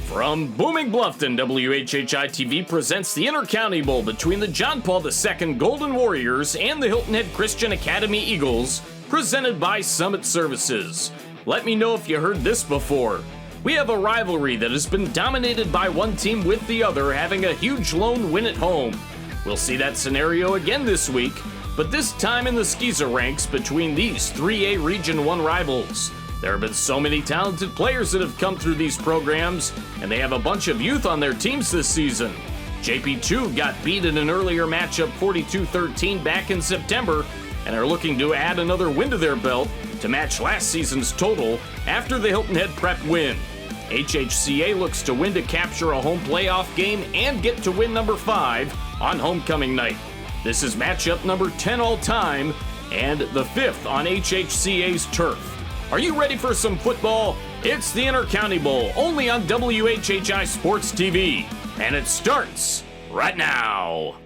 From booming Bluffton, WHHI-TV presents the Intercounty Bowl between the John Paul II Golden Warriors and the Hilton Head Christian Academy Eagles, presented by Summit Services. Let me know if you heard this before. We have a rivalry that has been dominated by one team with the other having a huge lone win at home. We'll see that scenario again this week, but this time in the SCISA ranks between these 3A Region 1 rivals. There have been so many talented players that have come through these programs, and they have a bunch of youth on their teams this season. JP2 got beat in an earlier matchup 42-13 back in September, and are looking to add another win to their belt to match last season's total after the Hilton Head Prep win. HHCA looks to win to capture a home playoff game and get to win number 5 on homecoming night. This is matchup number 10 all time and the 5th on HHCA's turf. Are you ready for some football? It's the Intercounty Bowl, only on WHHI Sports TV, and it starts right now.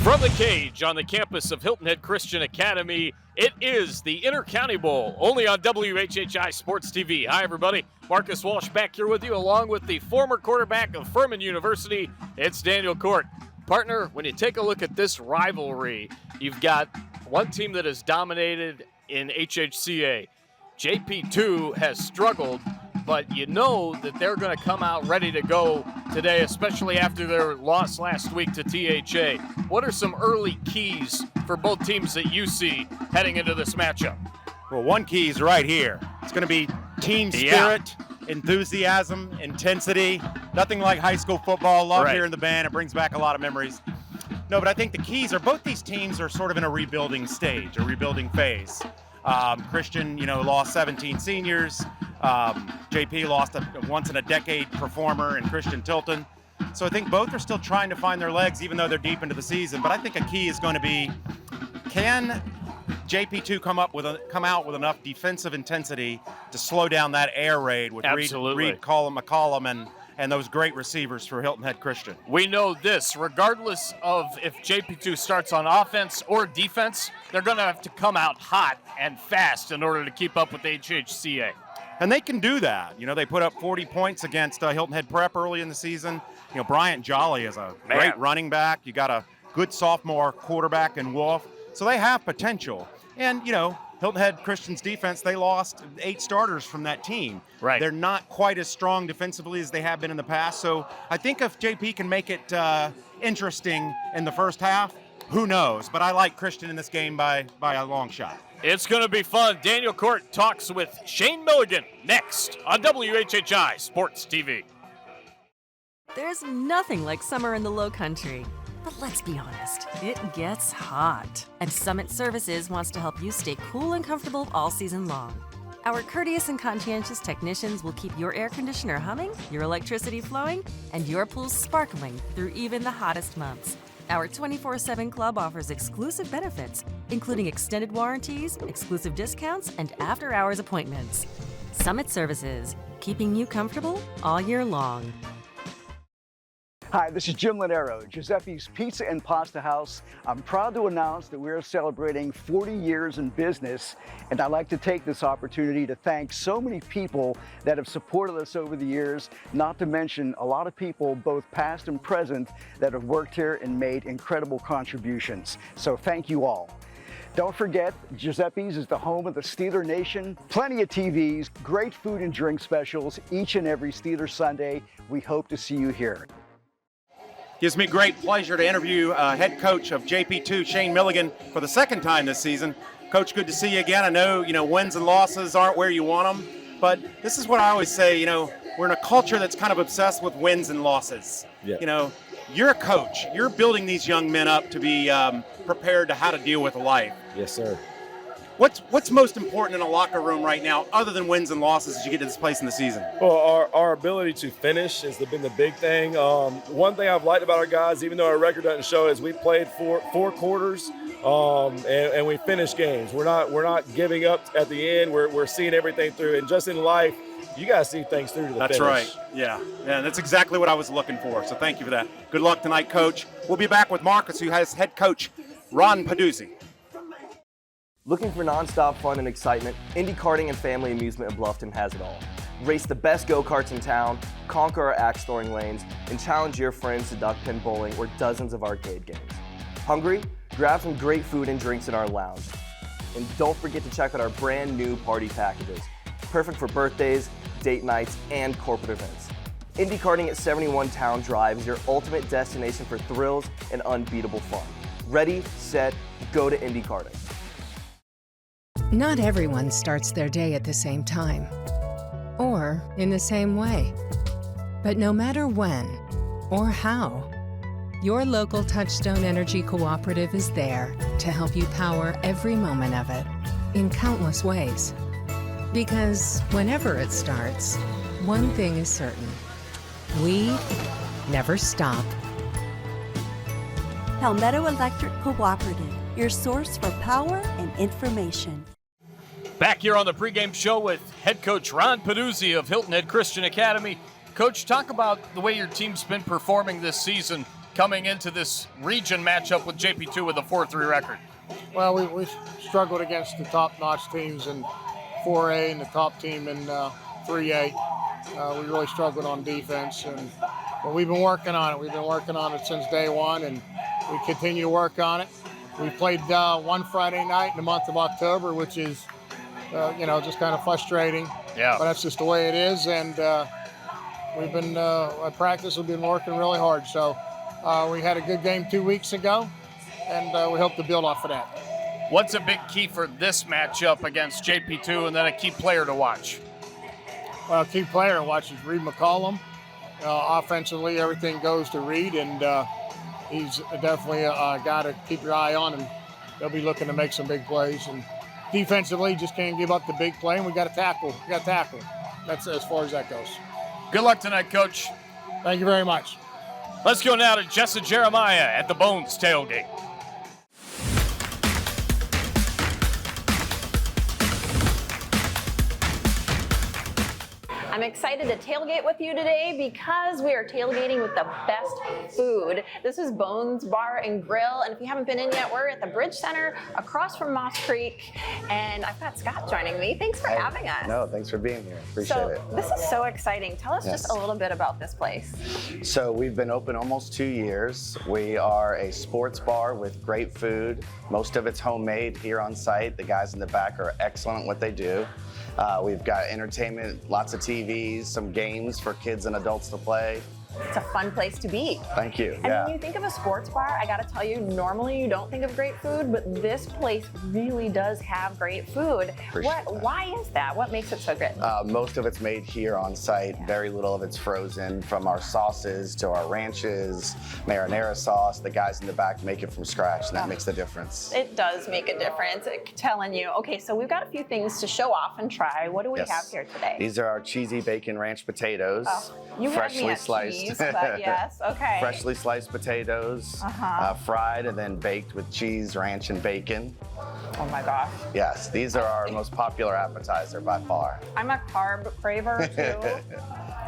From the cage on the campus of Hilton Head Christian Academy, it is the Intercounty Bowl, only on WHHI Sports TV. Hi, everybody. Marcus Walsh back here with you, along with the former quarterback of Furman University. It's Daniel Court. Partner, when you take a look at this rivalry, you've got one team that has dominated in HHCA. JP2 has struggled, but you know that they're going to come out ready to go today, especially after their loss last week to THA. What are some early keys for both teams that you see heading into this matchup? Well, one key is right here. It's going to be team spirit, enthusiasm, intensity. Nothing like high school football. Love hearing the band. It brings back a lot of memories. No, but I think the keys are both these teams are sort of in a rebuilding stage, a rebuilding phase. Christian, lost 17 seniors. JP lost a once-in-a-decade performer in Christian Tilton. So I think both are still trying to find their legs, even though they're deep into the season. But I think a key is going to be, can JP2 come out with enough defensive intensity to slow down that air raid with Reed McCollum, and those great receivers for Hilton Head Christian? We know this, regardless of if JP2 starts on offense or defense, they're going to have to come out hot and fast in order to keep up with HHCA. And they can do that. They put up 40 points against Hilton Head Prep early in the season. Bryant Jolly is a great running back. You got a good sophomore quarterback in Wolf. So they have potential. And, Hilton Head Christian's defense, they lost 8 starters from that team. Right. They're not quite as strong defensively as they have been in the past. So I think if JP can make it interesting in the first half, who knows? But I like Christian in this game by a long shot. It's going to be fun. Daniel Court talks with Shane Milligan next on WHHI Sports TV. There's nothing like summer in the Low Country. But let's be honest, it gets hot. And Summit Services wants to help you stay cool and comfortable all season long. Our courteous and conscientious technicians will keep your air conditioner humming, your electricity flowing, and your pool sparkling through even the hottest months. Our 24/7 club offers exclusive benefits, including extended warranties, exclusive discounts, and after-hours appointments. Summit Services, keeping you comfortable all year long. Hi, this is Jim Lanero, Giuseppe's Pizza and Pasta House. I'm proud to announce that we're celebrating 40 years in business, and I'd like to take this opportunity to thank so many people that have supported us over the years, not to mention a lot of people, both past and present, that have worked here and made incredible contributions. So thank you all. Don't forget, Giuseppe's is the home of the Steeler Nation. Plenty of TVs, great food and drink specials each and every Steeler Sunday. We hope to see you here. Gives me great pleasure to interview head coach of JP2, Shane Milligan, for the second time this season. Coach, good to see you again. I know, wins and losses aren't where you want them, but this is what I always say, we're in a culture that's kind of obsessed with wins and losses. Yeah. You're a coach. You're building these young men up to be prepared to how to deal with life. Yes, sir. What's most important in a locker room right now, other than wins and losses, as you get to this place in the season? Well, our ability to finish has been the big thing. One thing I've liked about our guys, even though our record doesn't show, is we played four quarters and we finished games. We're not giving up at the end. We're seeing everything through. And just in life, you got to see things through to the finish. That's right. Yeah, that's exactly what I was looking for. So thank you for that. Good luck tonight, Coach. We'll be back with Marcus, who has head coach Ron Peduzzi. Looking for nonstop fun and excitement? Indy Karting and Family Amusement in Bluffton has it all. Race the best go-karts in town, conquer our axe throwing lanes, and challenge your friends to duck pin bowling or dozens of arcade games. Hungry? Grab some great food and drinks in our lounge. And don't forget to check out our brand new party packages. Perfect for birthdays, date nights, and corporate events. Indy Karting at 71 Town Drive is your ultimate destination for thrills and unbeatable fun. Ready, set, go to Indy Karting. Not everyone starts their day at the same time or in the same way. But no matter when or how, your local Touchstone Energy Cooperative is there to help you power every moment of it in countless ways. Because whenever it starts, one thing is certain: we never stop. Palmetto Electric Cooperative, your source for power and information. Back here on the pregame show with head coach Ron Peduzzi of Hilton Head Christian Academy. Coach, talk about the way your team's been performing this season coming into this region matchup with JP2 with a 4-3 record. Well, we struggled against the top-notch teams in 4A and the top team in 3A. We really struggled on defense, but we've been working on it. We've been working on it since day one, and we continue to work on it. We played one Friday night in the month of October, which is just kind of frustrating. Yeah. But that's just the way it is, and we've been at practice. We've been working really hard. So we had a good game 2 weeks ago, and we hope to build off of that. What's a big key for this matchup against JP2, and then a key player to watch? Well, a key player to watch is Reed McCollum. Offensively, everything goes to Reed, and he's definitely a guy to keep your eye on, and they'll be looking to make some big plays. And defensively, just can't give up the big play, and we got to tackle. That's as far as that goes. Good luck tonight, Coach. Thank you very much. Let's go now to Jessa Jeremiah at the Bones tailgate. I'm excited to tailgate with you today because we are tailgating with the best food. This is Bones Bar and Grill, and if you haven't been in yet, we're at the Bridge Center across from Moss Creek, and I've got Scott joining me. Thanks for having us. No, thanks for being here. Appreciate it. This is so exciting. Tell us just a little bit about this place. So we've been open almost 2 years. We are a sports bar with great food. Most of it's homemade here on site. The guys in the back are excellent at what they do. We've got entertainment, lots of TVs, some games for kids and adults to play. It's a fun place to be. Thank you. And when you think of a sports bar, I gotta tell you, normally you don't think of great food, but this place really does have great food. Why is that? What makes it so good? Most of it's made here on site. Very little of it's frozen, from our sauces to our ranches, marinara sauce. The guys in the back make it from scratch, and that makes the difference. It does make a difference. Telling you. Okay, so we've got a few things to show off and try. What do we have here today? These are our cheesy bacon ranch potatoes. You freshly sliced. But yes, okay. Freshly sliced potatoes, fried and then baked with cheese, ranch, and bacon. Oh my gosh. Yes, these are our most popular appetizer by far. I'm a carb craver too.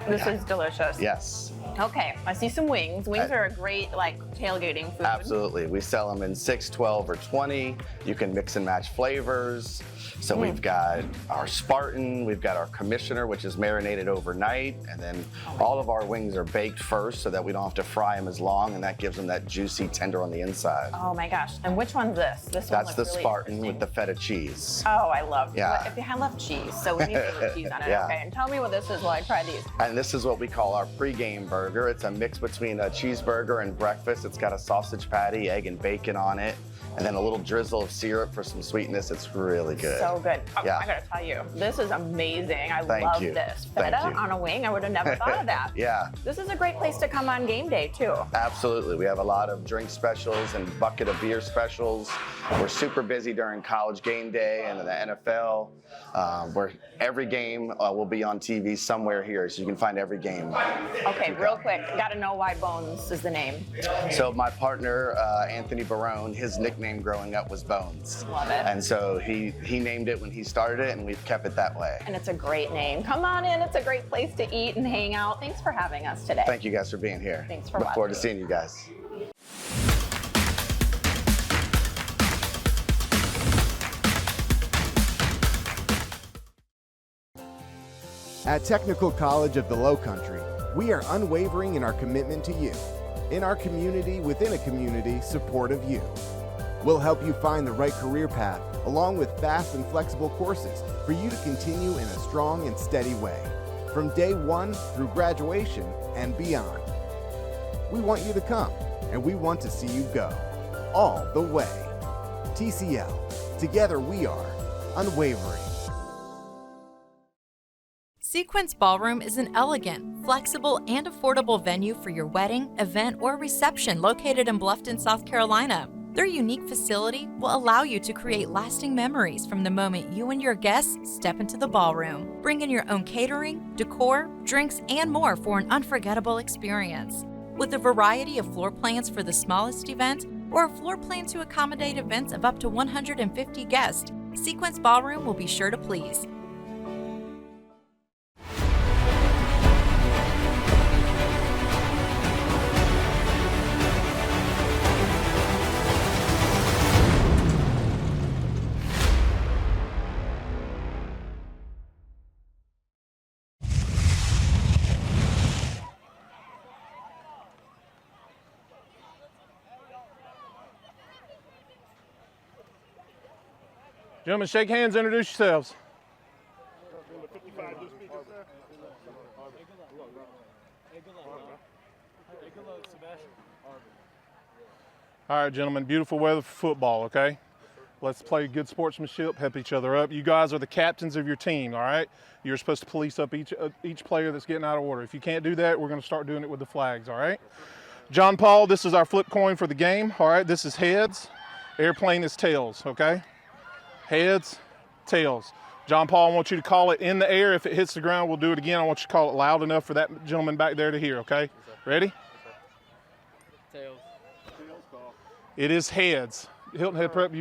This is delicious. Yes. Okay, I see some wings. Wings are a great tailgating food. Absolutely. We sell them in 6, 12, or 20. You can mix and match flavors. So we've got our Spartan, we've got our Commissioner, which is marinated overnight, and then all of our wings are baked baked first so that we don't have to fry them as long, and that gives them that juicy tender on the inside. Oh my gosh. And which one's this? This one That's looks the really Spartan with the feta cheese. Oh, I love Yeah. If I love cheese, so we need to put cheese on it. Yeah. Okay, and tell me what this is like. Try these. And this is what we call our pregame burger. It's a mix between a cheeseburger and breakfast. It's got a sausage patty, egg and bacon on it, and then a little drizzle of syrup for some sweetness. It's really good. So good. Oh, Yeah. I gotta tell you, this is amazing. I Thank love you. this. Thank Feta you. on a wing, I would have never thought of that. Yeah. This is a great place to come on game day too. Absolutely. We have a lot of drink specials and bucket of beer specials. We're super busy during college game day and the NFL. Where every game will be on TV somewhere here, so you can find every game. Okay, real quick, gotta know why Bones is the name. So my partner, Anthony Barone, his nickname growing up was Bones. Love it. And so he named it when he started it, and we've kept it that way. And it's a great name. Come on in, it's a great place to eat and hang out. Thanks for having us today. Thank you guys for being here. Thanks for Look forward to watching. seeing you guys. At Technical College of the Lowcountry, we are unwavering in our commitment to you, in our community within a community support of you. We'll help you find the right career path, along with fast and flexible courses for you to continue in a strong and steady way, from day one through graduation and beyond. We want you to come, and we want to see you go, all the way. TCL, together we are unwavering. Sequence Ballroom is an elegant, flexible, and affordable venue for your wedding, event, or reception located in Bluffton, South Carolina. Their unique facility will allow you to create lasting memories from the moment you and your guests step into the ballroom. Bring in your own catering, decor, drinks, and more for an unforgettable experience. With a variety of floor plans for the smallest event or a floor plan to accommodate events of up to 150 guests, Sequence Ballroom will be sure to please. Gentlemen, shake hands, introduce yourselves. All right, gentlemen, beautiful weather for football, okay? Let's play good sportsmanship, help each other up. You guys are the captains of your team, all right? You're supposed to police up each player that's getting out of order. If you can't do that, we're going to start doing it with the flags, all right? John Paul, this is our flip coin for the game, all right? This is heads, airplane is tails, okay? Heads, tails. John Paul, I want you to call it in the air. If it hits the ground, we'll do it again. I want you to call it loud enough for that gentleman back there to hear, okay? Ready? Tails. It is heads. Hilton Head Prep,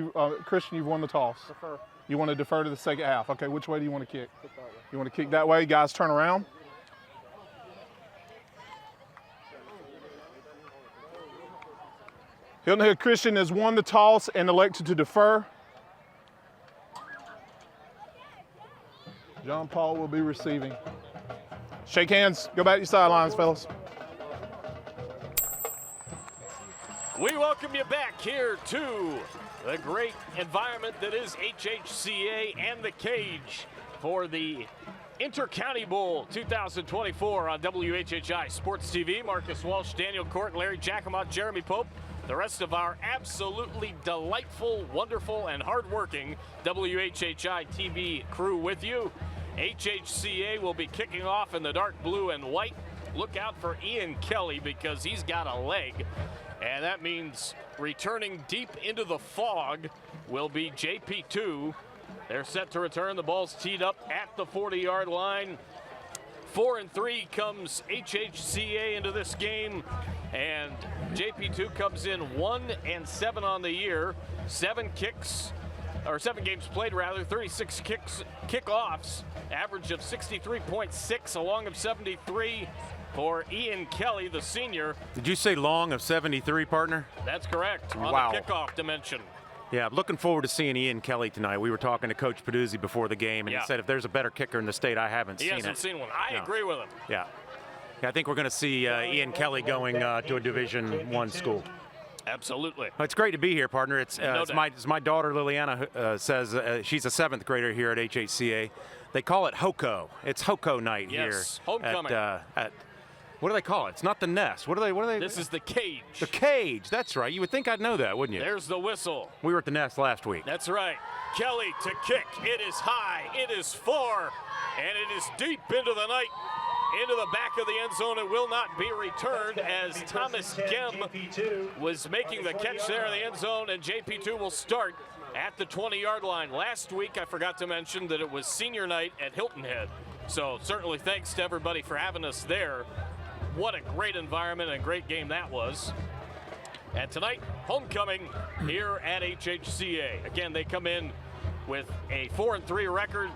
Christian, you've won the toss. Defer. You want to defer to the second half. Okay, which way do you want to kick? You want to kick that way? Guys, turn around. Hilton Head Christian has won the toss and elected to defer. John Paul will be receiving. Shake hands. Go back to your sidelines, fellas. We welcome you back here to the great environment that is HHCA and the Cage for the Intercounty Bowl 2024 on WHHI Sports TV. Marcus Walsh, Daniel Court, Larry Jacomot, Jeremy Pope, the rest of our absolutely delightful, wonderful, and hardworking WHHI-TV crew with you. HHCA will be kicking off in the dark blue and white. Look out for Ian Kelly because he's got a leg. And that means returning deep into the fog will be JP2. They're set to return. The ball's teed up at the 40-yard line. 4-3 comes HHCA into this game. And JP2 comes in 1-7 on the year. 7 games played rather, 36 kickoffs, average of 63.6, a long of 73 for Ian Kelly, the senior. Did you say long of 73, partner? That's correct, on Wow. the kickoff dimension. Yeah, looking forward to seeing Ian Kelly tonight. We were talking to Coach Peduzzi before the game, and Yeah. he said if there's a better kicker in the state, I haven't He seen it. hasn't seen one. I No. agree with him. Yeah. I think we're going to see Ian Kelly going to a Division I school. Absolutely. Well, it's great to be here, partner. It's my daughter Liliana says she's a 7th grader here at HHCA. They call it HOCO. It's HOCO night here. Homecoming. At what do they call it? It's not the nest. What are they? This is the cage. The cage. That's right. You would think I'd know that, wouldn't you? There's the whistle. We were at the nest last week. That's right. Kelly to kick. It is high. It is far. And it is deep into the night. Into the back of the end zone. It will not be returned as Thomas Gem was making the catch there in the end zone, and JP2 will start at the 20-yard line. Last week, I forgot to mention that it was senior night at Hilton Head. So certainly thanks to everybody for having us there. What a great environment and great game that was. And tonight, homecoming here at HHCA. Again, they come in with a 4-3 record.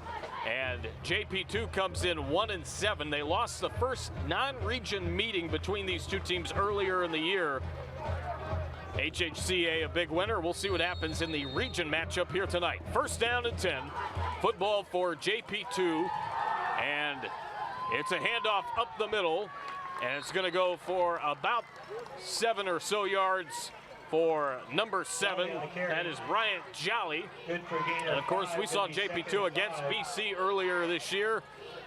And JP2 comes in 1-7. They lost the first non-region meeting between these two teams earlier in the year. HHCA a big winner. We'll see what happens in the region matchup here tonight. 1st down and 10. Football for JP2. And it's a handoff up the middle. And it's going to go for about 7 or so yards for number 7, that is Bryant Jolly. And of course, we saw JP2 against BC earlier this year.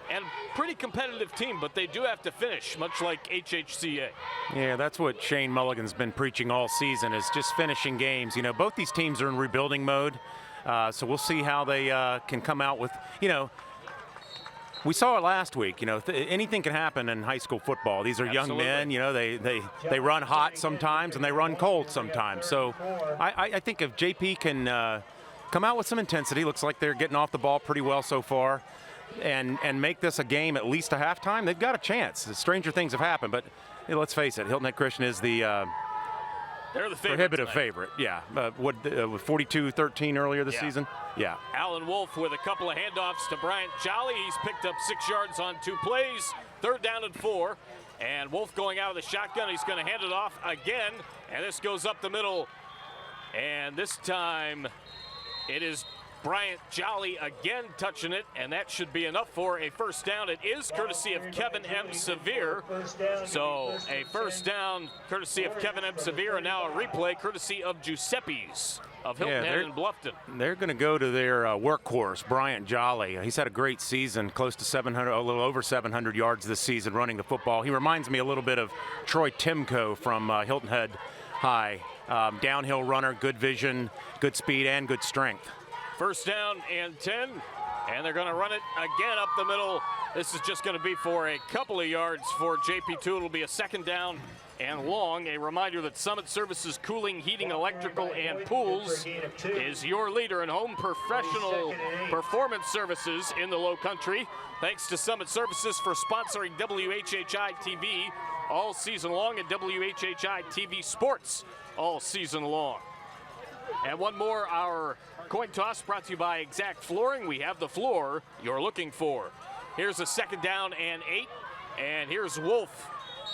And pretty competitive team, but they do have to finish, much like HHCA. Yeah, that's what Shane Mulligan's been preaching all season, is just finishing games. You know, both these teams are in rebuilding mode, so we'll see how they can come out with, you know, we saw it last week. You know, anything can happen in high school football. These are young men. You know, they run hot sometimes and they run cold sometimes. So I think if JP can come out with some intensity, looks like they're getting off the ball pretty well so far, and make this a game at least a halftime, they've got a chance. Stranger things have happened, but you know, let's face it, Hilton Head Christian is the they're the prohibitive favorite. Yeah, with 42-13 earlier this season. Yeah. Alan Wolf with a couple of handoffs to Bryant Jolly. He's picked up 6 yards on 2 plays. 3rd down and 4. And Wolf going out of the shotgun. He's going to hand it off again. And this goes up the middle. And this time it is Bryant Jolly again touching it, and that should be enough for a 1st down. It is courtesy of Kevin M. Severe. So a 1st down courtesy of Kevin M. Severe, and now a replay courtesy of Giuseppe's of Hilton Head and Bluffton. They're going to go to their workhorse, Bryant Jolly. He's had a great season, close to 700, a little over 700 yards this season running the football. He reminds me a little bit of Troy Timko from Hilton Head High. Downhill runner, good vision, good speed, and good strength. 1st down and 10, and they're going to run it again up the middle. This is just going to be for a couple of yards for JP2. It'll be a 2nd down and long. A reminder that Summit Services Cooling, Heating, Electrical, and Pools is your leader in home professional performance services in the Low Country. Thanks to Summit Services for sponsoring WHHI-TV all season long and WHHI-TV Sports all season long. And one more, our coin toss brought to you by Exact Flooring. We have the floor you're looking for. Here's a 2nd down and 8. And here's Wolf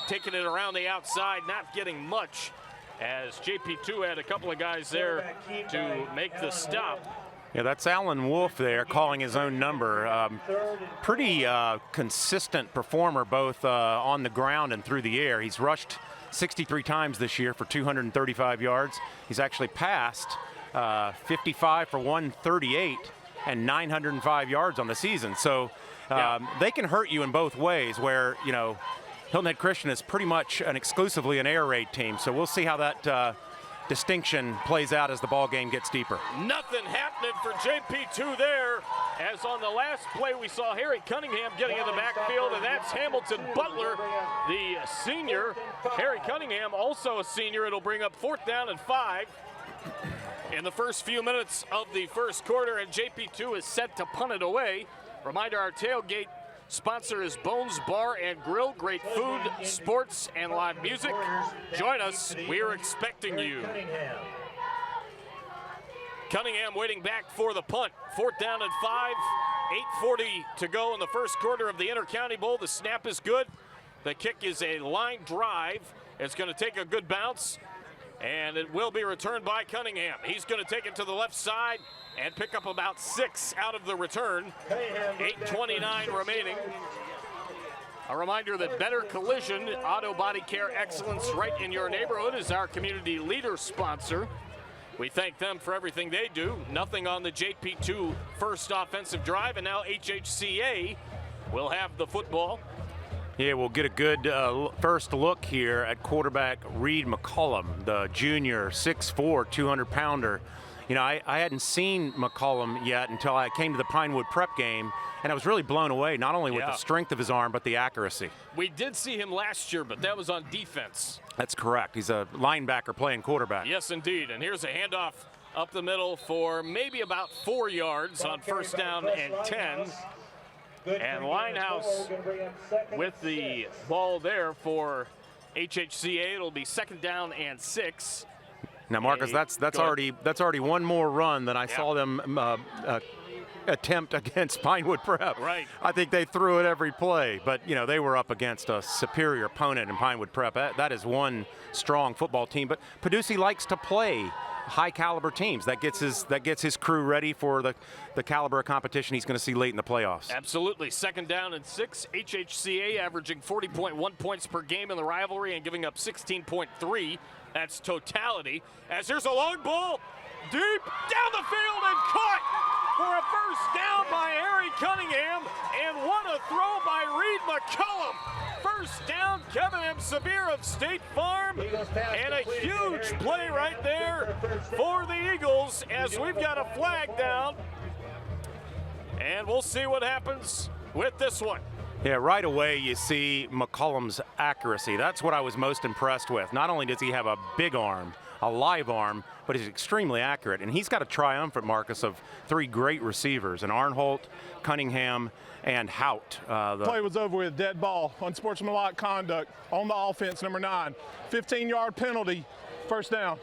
taking it around the outside, not getting much, as JP2 had a couple of guys there to make the stop. Yeah, that's Alan Wolf there calling his own number. Pretty consistent performer both on the ground and through the air. He's rushed 63 times this year for 235 yards. He's actually passed 55 for 138 and 905 yards on the season. So they can hurt you in both ways, where, you know, Hilton Head Christian is pretty much exclusively an air raid team. So we'll see how that distinction plays out as the ball game gets deeper. Nothing happening for JP2 there, as on the last play we saw Harry Cunningham getting in the backfield, and that's Hamilton Butler, the senior. Harry Cunningham, also a senior. It'll bring up 4th down and 5 in the first few minutes of the 1st quarter, and JP2 is set to punt it away. Reminder, our tailgate sponsor is Bones Bar and Grill. Great food, sports, and live music. Join us. We are expecting you. Cunningham waiting back for the punt. 4th down and 5. 8:40 to go in the 1st quarter of the Intercounty Bowl. The snap is good. The kick is a line drive. It's going to take a good bounce, and it will be returned by Cunningham. He's going to take it to the left side and pick up about 6 out of the return. 8:29 remaining. A reminder that Better Collision, auto body care excellence right in your neighborhood, is our community leader sponsor. We thank them for everything they do. Nothing on the JP2 first offensive drive, and now HHCA will have the football. Yeah, we'll get a good first look here at quarterback Reed McCollum, the junior, 6'4", 200-pounder. You know, I hadn't seen McCollum yet until I came to the Pinewood Prep game, and I was really blown away, not only with the strength of his arm, but the accuracy. We did see him last year, but that was on defense. That's correct. He's a linebacker playing quarterback. Yes, indeed. And here's a handoff up the middle for maybe about 4 yards on first down and 10. And Linehouse with the ball there for HHCA. It'll be second down and 6. Now, Marcus, that's already one more run than I saw them attempt against Pinewood Prep. Right. I think they threw it every play, but you know they were up against a superior opponent in Pinewood Prep. That is one strong football team. But Pedussi likes to play high caliber teams. That gets his crew ready for the caliber of competition he's going to see late in the playoffs. Absolutely. Second down and 6. HHCA averaging 40.1 points per game in the rivalry and giving up 16.3. That's totality. As here's a long ball deep down the field and caught for a first down by Harry Cunningham, and what a throw by Reed McCollum. First down, Kevin M. Severe of State Farm, and a huge play right there for the Eagles as we've got a flag down, and we'll see what happens with this one. Yeah, right away you see McCollum's accuracy. That's what I was most impressed with. Not only does he have a big arm, a live arm, but he's extremely accurate. And he's got a triumphant, Marcus, of 3 great receivers, and Arnholt, Cunningham, and Hout. Play was over with, dead ball, unsportsmanlike conduct on the offense, number 9. 15-yard penalty, first down.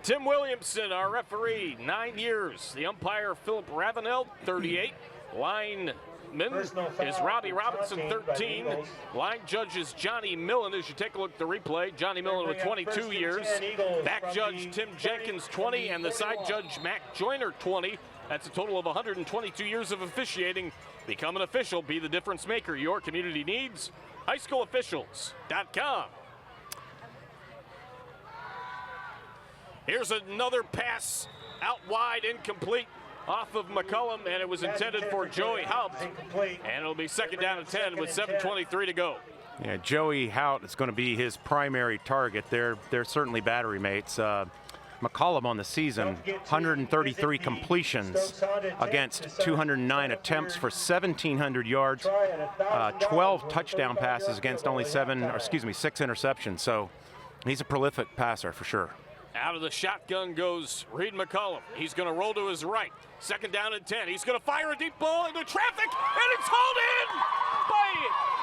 Tim Williamson, our referee, 9 years. The umpire, Philip Ravenel, 38. Lineman is Robbie Robinson, 13. Line judge is Johnny Millen. As you take a look at the replay, Johnny Millen with 22 years. Back judge Tim Jenkins, 20. And the side judge, Mac Joyner, 20. That's a total of 122 years of officiating. Become an official. Be the difference maker. Your community needs. highschoolofficials.com. Here's another pass out wide, incomplete, off of McCollum, and it was intended for Joey Hout. And it'll be second down and 10 with 7:23 to go. Yeah, Joey Hout is going to be his primary target. They're certainly battery mates. McCollum on the season, 133 completions against 209 attempts for 1,700 yards, 12 touchdown passes against only 6 interceptions. So he's a prolific passer for sure. Out of the shotgun goes Reed McCollum. He's going to roll to his right. Second down and 10. He's going to fire a deep ball into traffic, and it's hauled in by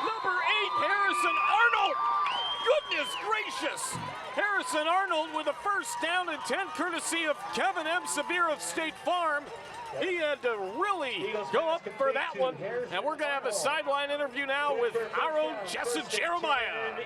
number 8, Harrison Arnold. Goodness gracious. Harrison Arnold with a first down and 10, courtesy of Kevin M. Severe of State Farm. He had to really go up for that one. And we're going to have a sideline interview now with our own Jessa Jeremiah.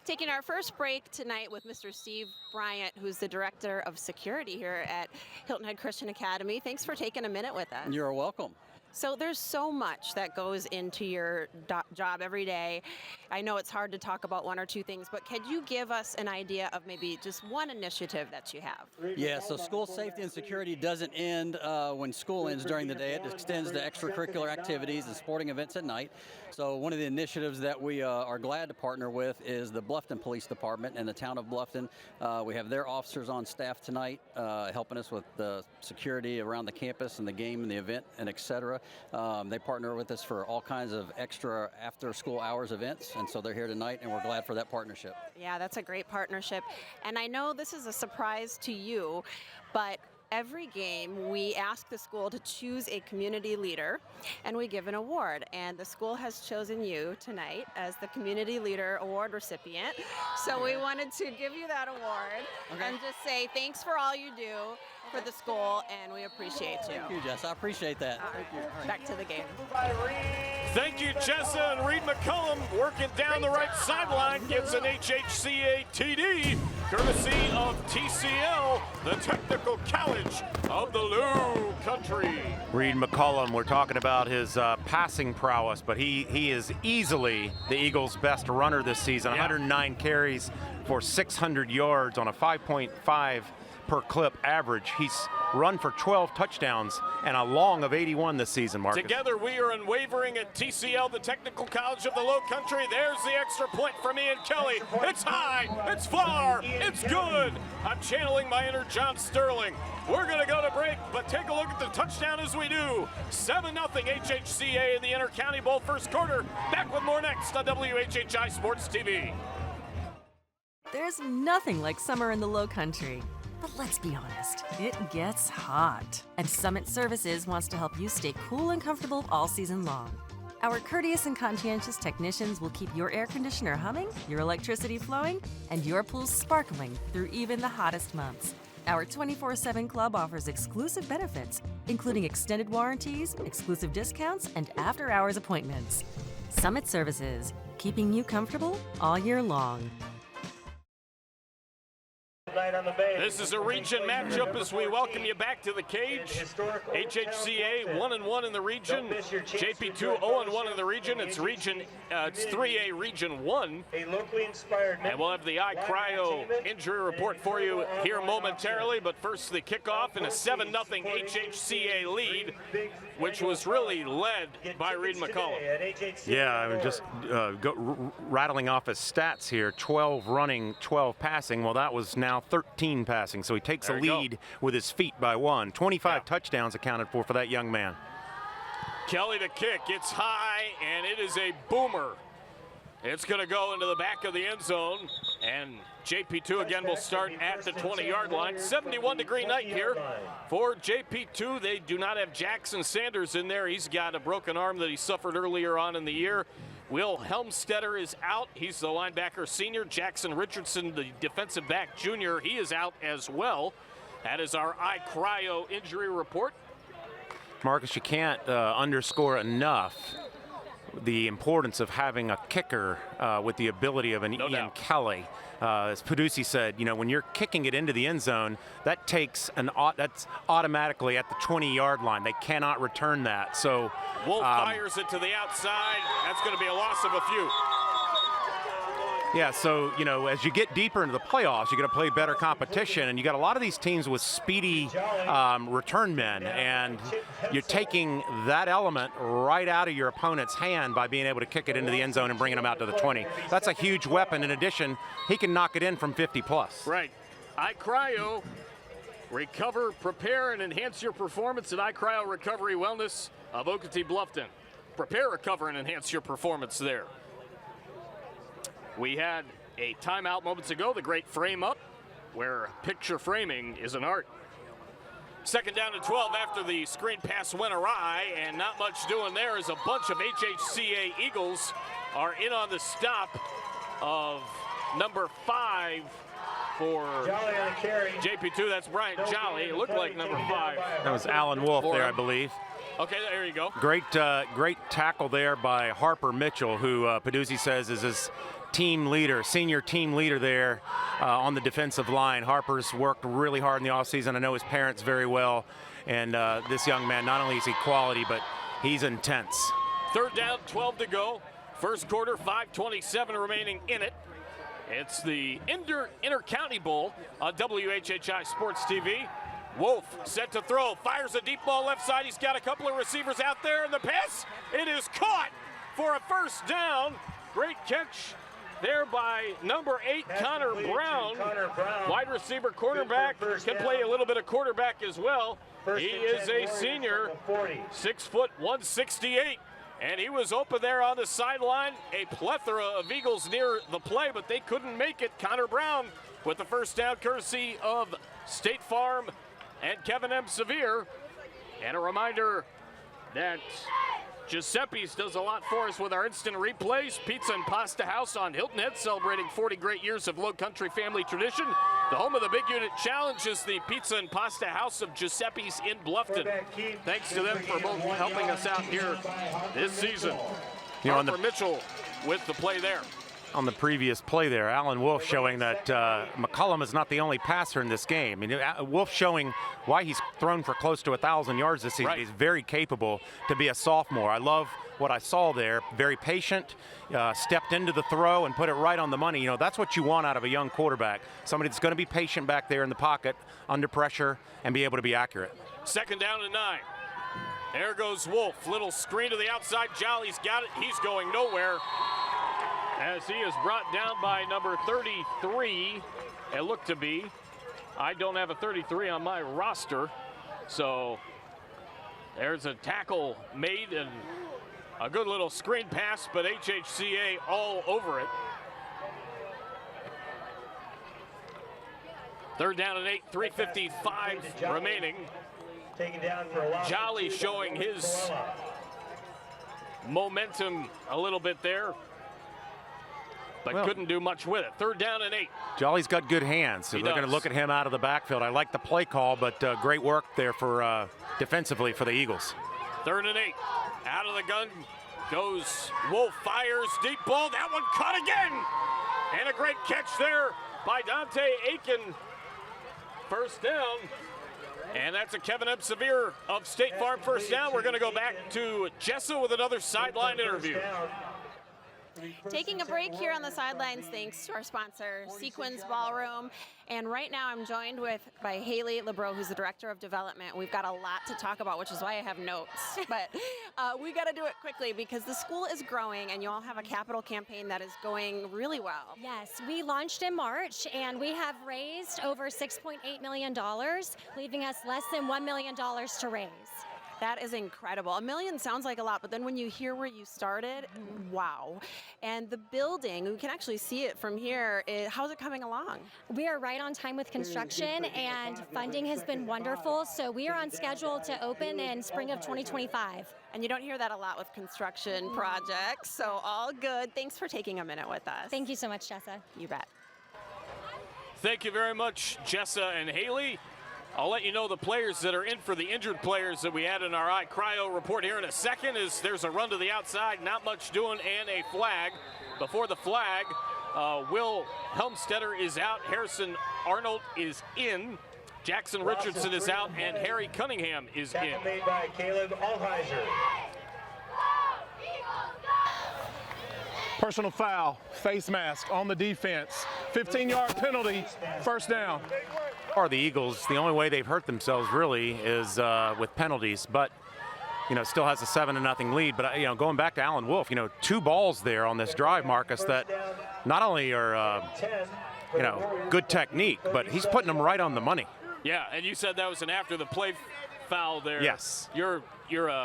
Taking our first break tonight with Mr. Steve Bryant, who's the Director of Security here at Hilton Head Christian Academy. Thanks for taking a minute with us. You're welcome. So there's so much that goes into your job every day. I know it's hard to talk about one or two things, but could you give us an idea of maybe just one initiative that you have? Yeah, so school safety and security doesn't end when school ends during the day. It extends to extracurricular activities and sporting events at night. So one of the initiatives that we are glad to partner with is the Bluffton Police Department and the town of Bluffton. We have their officers on staff tonight helping us with the security around the campus and the game and the event and et cetera. They partner with us for all kinds of extra after-school hours events, and so they're here tonight, and we're glad for that partnership. Yeah, that's a great partnership. And I know this is a surprise to you, but every game we ask the school to choose a community leader, and we give an award. And the school has chosen you tonight as the Community Leader Award recipient. So we wanted to give you that award and just say thanks for all you do for the school, and we appreciate you. Thank you, Jess. I appreciate that. Thank you. Back to the game. Thank you, Jessa, and Reed McCullum working down the right sideline gives an HHCA TD, courtesy of TCL, the Technical College of the Low Country. Reed McCullum, we're talking about his passing prowess, but he is easily the Eagles' best runner this season. 109 carries for 600 yards on a 5.5 per clip average. He's run for 12 touchdowns and a long of 81 this season, Marcus. Together we are unwavering at TCL, the Technical College of the Low Country. There's the extra point from Ian Kelly. It's high, it's far, it's good. I'm channeling my inner John Sterling. We're gonna go to break, but take a look at the touchdown as we do. 7-0 HHCA in the Intercounty Bowl first quarter. Back with more next on WHHI Sports TV. There's nothing like summer in the Low Country. But let's be honest, it gets hot. And Summit Services wants to help you stay cool and comfortable all season long. Our courteous and conscientious technicians will keep your air conditioner humming, your electricity flowing, and your pool sparkling through even the hottest months. Our 24/7 club offers exclusive benefits, including extended warranties, exclusive discounts, and after-hours appointments. Summit Services, keeping you comfortable all year long. This is a region matchup as we welcome you back to the cage. HHCA 1-1 in the region. JP2 0-1 in the region. It's 3A Region 1. And we'll have the iCryo injury report for you here momentarily. But first, the kickoff in a 7-0 HHCA lead, which was really led by Reed McCullum. Yeah, I mean, just rattling off his stats here: 12 running, 12 passing. Well, that was now 13 passing, so he takes a lead with his feet by 1. 25 touchdowns accounted for that young man. Kelly to kick. It's high, and it is a boomer. It's going to go into the back of the end zone, and JP2 again will start at the 20-yard line. 71-degree night here for JP2. They do not have Jackson Sanders in there. He's got a broken arm that he suffered earlier on in the year. Will Helmstetter is out. He's the linebacker senior. Jackson Richardson, the defensive back junior, he is out as well. That is our iCryo injury report. Marcus, you can't underscore enough the importance of having a kicker with the ability of an Ian Kelly. As Paducci said, you know, when you're kicking it into the end zone, that takes that's automatically at the 20-yard line. They cannot return that. So Wolf fires it to the outside. That's going to be a loss of a few. Yeah, so, you know, as you get deeper into the playoffs, you're going to play better competition, and you got a lot of these teams with speedy return men, and you're taking that element right out of your opponent's hand by being able to kick it into the end zone and bringing them out to the 20. That's a huge weapon. In addition, he can knock it in from 50+. Right. iCryo, recover, prepare, and enhance your performance at iCryo Recovery Wellness of Okatee Bluffton. Prepare, recover, and enhance your performance there. We had a timeout moments ago, the great frame up, where picture framing is an art. Second down and 12 after the screen pass went awry, and not much doing there as a bunch of HHCA Eagles are in on the stop of number 5 for JP2. That's Bryant Jolly. It looked like number 5. That was Alan Wolf there, I believe. Okay, there you go. Great tackle there by Harper Mitchell, who Paducci says is his team leader, senior team leader there on the defensive line. Harper's worked really hard in the offseason. I know his parents very well. And this young man, not only is he quality, but he's intense. Third down, 12 to go. First quarter, 5:27 remaining in it. It's the Intercounty Bowl on WHHI Sports TV. Wolf set to throw, fires a deep ball left side. He's got a couple of receivers out there, and the pass, it is caught for a first down. Great catch there by number 8, Connor Brown. Wide receiver, cornerback, can play a little bit of quarterback as well. He is a senior, 6 foot 168. And he was open there on the sideline. A plethora of Eagles near the play, but they couldn't make it. Connor Brown with the first down, courtesy of State Farm and Kevin M. Sevier. And a reminder that Giuseppe's does a lot for us with our instant replays. Pizza and Pasta House on Hilton Head, celebrating 40 great years of Low Country family tradition. The home of the Big Unit Challenge is the Pizza and Pasta House of Giuseppe's in Bluffton. Thanks to them for both helping us out here this season. Harper Mitchell with the play there. On the previous play there, Alan Wolf showing that McCollum is not the only passer in this game. Wolf showing why he's thrown for close to 1,000 yards this season. Right. He's very capable to be a sophomore. I love what I saw there. Very patient, stepped into the throw and put it right on the money. That's what you want out of a young quarterback. Somebody that's going to be patient back there in the pocket, under pressure, and be able to be accurate. 2nd down and 9. There goes Wolf. Little screen to the outside. Jolly's got it. He's going nowhere, as he is brought down by number 33, it looked to be. I don't have a 33 on my roster, so there's a tackle made and a good little screen pass, but HHCA all over it. 3rd down and 8, 3:55 remaining. Jolly showing his momentum a little bit there, but couldn't do much with it. 3rd down and 8. Jolly's got good hands, so they're going to look at him out of the backfield. I like the play call, but great work there for defensively for the Eagles. 3rd and 8. Out of the gun goes Wolf, fires deep ball. That one caught again, and a great catch there by Dante Aiken. 1st down, and that's a Kevin M. Severe of State Farm 1st down. We're going to go back to Jessa with another sideline interview. Taking a break here on the sidelines, thanks to our sponsor, Sequins Ballroom. And right now I'm joined by Haley LeBreau, who's the Director of Development. We've got a lot to talk about, which is why I have notes. But we got to do it quickly because the school is growing and you all have a capital campaign that is going really well. Yes, we launched in March and we have raised over $6.8 million, leaving us less than $1 million to raise. That is incredible. $1 million sounds like a lot, but then when you hear where you started, wow. And the building, we can actually see it from here. How's it coming along? We are right on time with construction, and funding has been wonderful. So we are on schedule to open in spring of 2025. And you don't hear that a lot with construction projects, so all good. Thanks for taking a minute with us. Thank you so much, Jessa. You bet. Thank you very much, Jessa and Haley. I'll let you know the players that are in for the injured players that we had in our cryo report here in a second. There's a run to the outside, not much doing, and a flag. Before the flag, Will Helmstetter is out, Harrison Arnold is in, Jackson Richardson is out, and Harry Cunningham is in. Made by Caleb Altheiser. Personal foul, face mask on the defense. 15-yard penalty, 1st down. Or the Eagles, the only way they've hurt themselves really is with penalties, but still has a 7-0 lead. But going back to Alan Wolf, 2 balls there on this drive, Marcus, that not only are good technique, but he's putting them right on the money. Yeah, and you said that was an after the play foul there. Yes. You're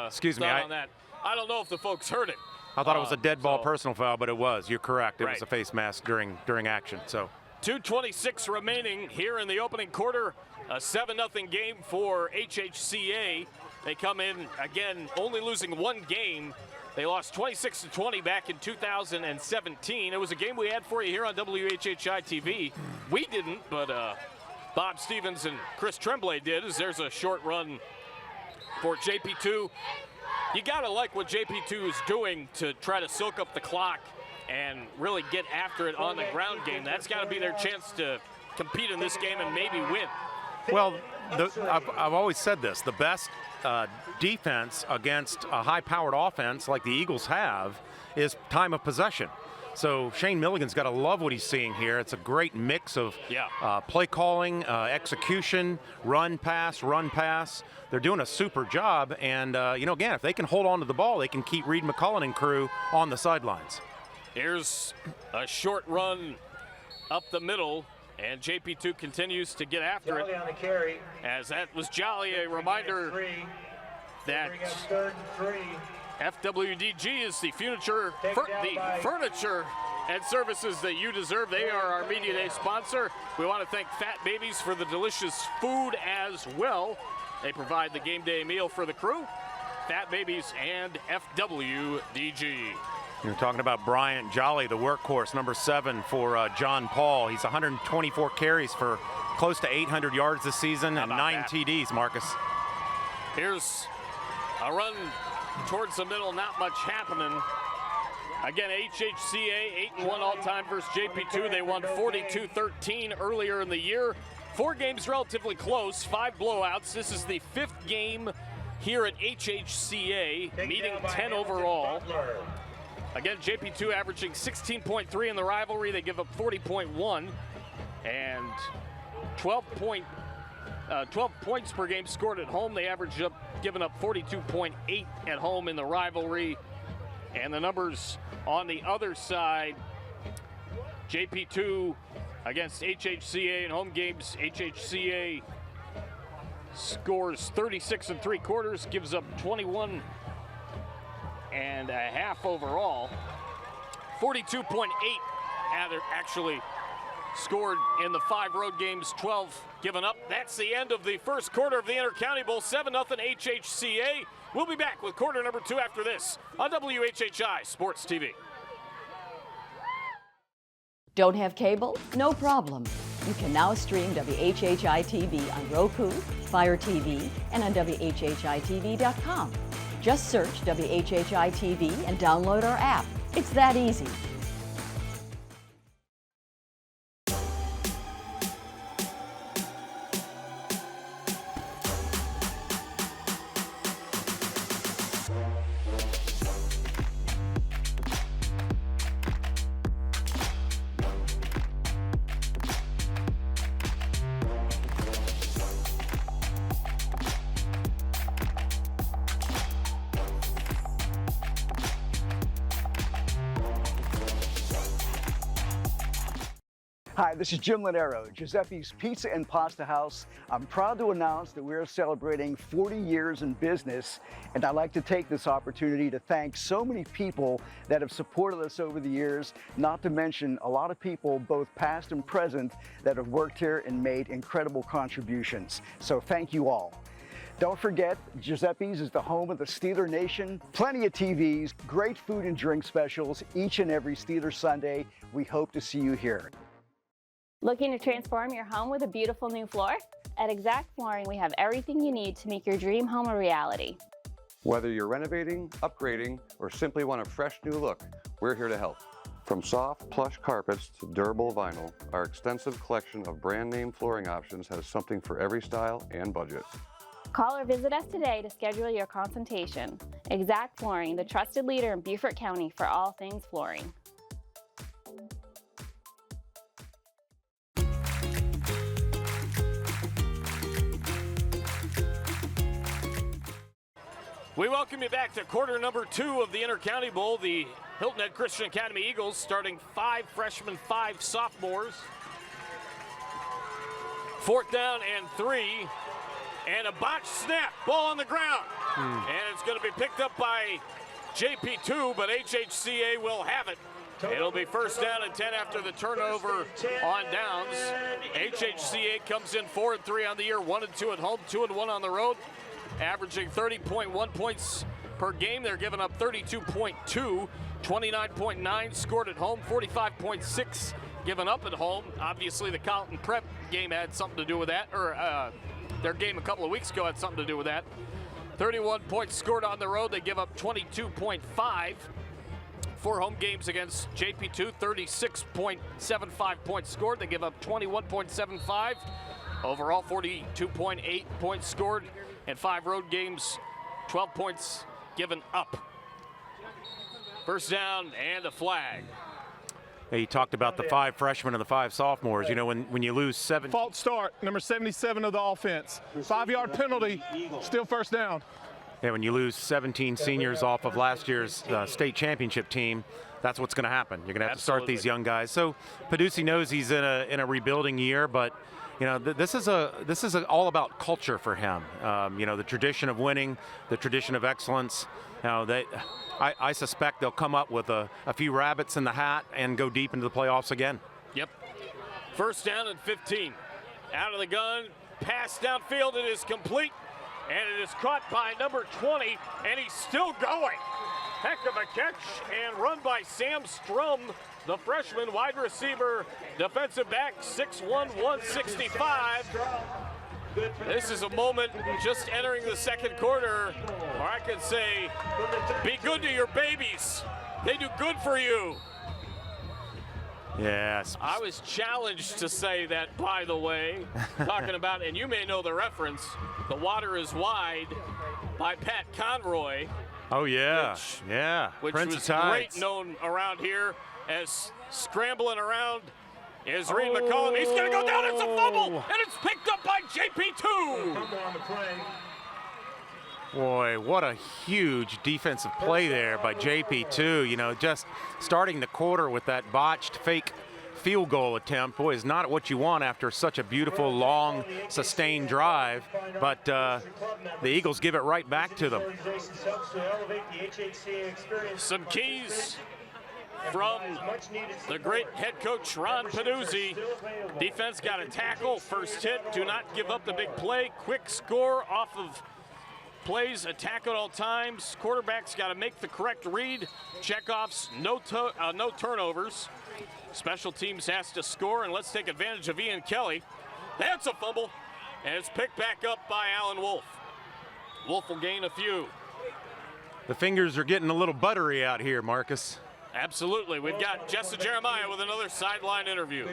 excuse me, on that. I don't know if the folks heard it. I thought it was a dead ball personal foul, but it was. You're correct. It was a face mask during action. So 2:26 remaining here in the opening quarter. A 7-0 game for HHCA. They come in, again, only losing 1 game. They lost 26-20 back in 2017. It was a game we had for you here on WHHI-TV. We didn't, but Bob Stevens and Chris Tremblay did, as there's a short run for JP2. You got to like what JP2 is doing to try to soak up the clock and really get after it on the ground game. That's got to be their chance to compete in this game and maybe win. Well, I've always said this. The best defense against a high-powered offense like the Eagles have is time of possession. So Shane Milligan's got to love what he's seeing here. It's a great mix of play calling, execution, run, pass. They're doing a super job. And, again, if they can hold on to the ball, they can keep Reed McCullen and crew on the sidelines. Here's a short run up the middle, and JP2 continues to get after it. On the carry. As that was Jolly, a reminder that FWDG is the furniture and services that you deserve. They are our Media Day sponsor. We want to thank Fat Babies for the delicious food as well. They provide the game day meal for the crew. Fat Babies and FWDG. You're talking about Bryant Jolly, the workhorse, number 7 for John Paul. He's 124 carries for close to 800 yards this season and 9 TDs, Marcus. Here's a run towards the middle, not much happening. Again, HHCA 8-1 all-time versus JP2. They won 42-13 earlier in the year. 4 games relatively close, 5 blowouts. This is the 5th game here at HHCA, meeting 10 overall. Again, JP2 averaging 16.3 in the rivalry. They give up 40.1 and 12 points per game scored at home. They average up, giving up 42.8 at home in the rivalry. And the numbers on the other side, JP2 against HHCA in home games. HHCA scores 36 3/4, gives up 21 and a half overall. 42.8 actually scored in the 5 road games, 12 given up. That's the end of the first quarter of the Intercounty Bowl, 7-0 HHCA. We'll be back with quarter number 2 after this on WHHI Sports TV. Don't have cable? No problem. You can now stream WHHI-TV on Roku, Fire TV, and on WHHITV.com. Just search WHHI-TV and download our app. It's that easy. Hi, this is Jim Lanero, Giuseppe's Pizza and Pasta House. I'm proud to announce that we're celebrating 40 years in business, and I'd like to take this opportunity to thank so many people that have supported us over the years, not to mention a lot of people, both past and present, that have worked here and made incredible contributions. So thank you all. Don't forget, Giuseppe's is the home of the Steeler Nation. Plenty of TVs, great food and drink specials each and every Steeler Sunday. We hope to see you here. Looking to transform your home with a beautiful new floor? At Exact Flooring, we have everything you need to make your dream home a reality. Whether you're renovating, upgrading, or simply want a fresh new look, we're here to help. From soft, plush carpets to durable vinyl, our extensive collection of brand name flooring options has something for every style and budget. Call or visit us today to schedule your consultation. Exact Flooring, the trusted leader in Beaufort County for all things flooring. We welcome you back to quarter number 2 of the Intercounty Bowl. The Hilton Head Christian Academy Eagles starting 5 freshmen, 5 sophomores. 4th down and 3. And a botched snap. Ball on the ground. And it's going to be picked up by JP2, but HHCA will have it. It'll be 1st down and 10 after the turnover on downs. HHCA comes in 4-3 on the year, 1-2 at home, 2-1 on the road. Averaging 30.1 points per game. They're giving up 32.2, 29.9 scored at home, 45.6 given up at home. Obviously, the Hilton Prep game had something to do with that, or their game a couple of weeks ago had something to do with that. 31 points scored on the road. They give up 22.5. 4 home games against JP2, 36.75 points scored. They give up 21.75. Overall, 42.8 points scored. And 5 road games, 12 points given up. 1st down and a flag. Hey, you talked about the 5 freshmen and the 5 sophomores. You know, when you lose 7. False start, number 77 of the offense. 5-yard penalty, still 1st down. Yeah, when you lose 17 seniors off of last year's state championship team, that's what's going to happen. You're going to have to start these young guys. So Paducci knows he's in a rebuilding year, but you know, this is all about culture for him. You know, the tradition of winning, the tradition of excellence. You know, I suspect they'll come up with a few rabbits in the hat and go deep into the playoffs again. Yep. 1st down and 15. Out of the gun, pass downfield, it is complete and it is caught by number 20, and he's still going. Heck of a catch and run by Sam Strum, the freshman wide receiver, defensive back, 6'1", 165. This is a moment just entering the second quarter, or I could say, be good to your babies. They do good for you. Yes. I was challenged to say that, by the way, talking about, and you may know the reference, The Water is Wide by Pat Conroy. Oh, yeah. Which Prince was of Tides. great known around here as scrambling around is Reed McCollum. He's going to go down. It's a fumble, and it's picked up by JP2. Boy, what a huge defensive play there by JP2. You know, just starting the quarter with that botched fake field goal attempt, boy, is not what you want after such a beautiful, long, sustained drive. But the Eagles give it right back to them. Some keys from the great head coach Ron Peduzzi. Defense got a tackle, first hit, do not give up the big play, quick score off of plays, attack at all times. Quarterback's got to make the correct read, checkoffs, no turnovers. Special teams has to score, and let's take advantage of Ian Kelly. That's a fumble, and it's picked back up by Alan Wolf. Wolf will gain a few. The fingers are getting a little buttery out here, Marcus. Absolutely. We've got Jessa Jeremiah with another sideline interview.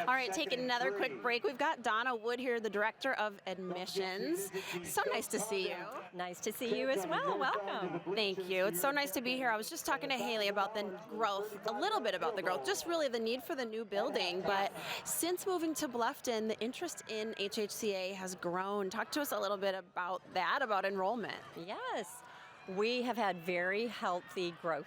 All right, take another quick break. We've got Donna Wood here, the Director of Admissions. So nice to see you. Nice to see you as well. Welcome. Thank you. It's so nice to be here. I was just talking to Haley about the growth, a little bit about the growth, just really the need for the new building. But since moving to Bluffton, the interest in HHCA has grown. Talk to us a little bit about that, about enrollment. Yes. We have had very healthy growth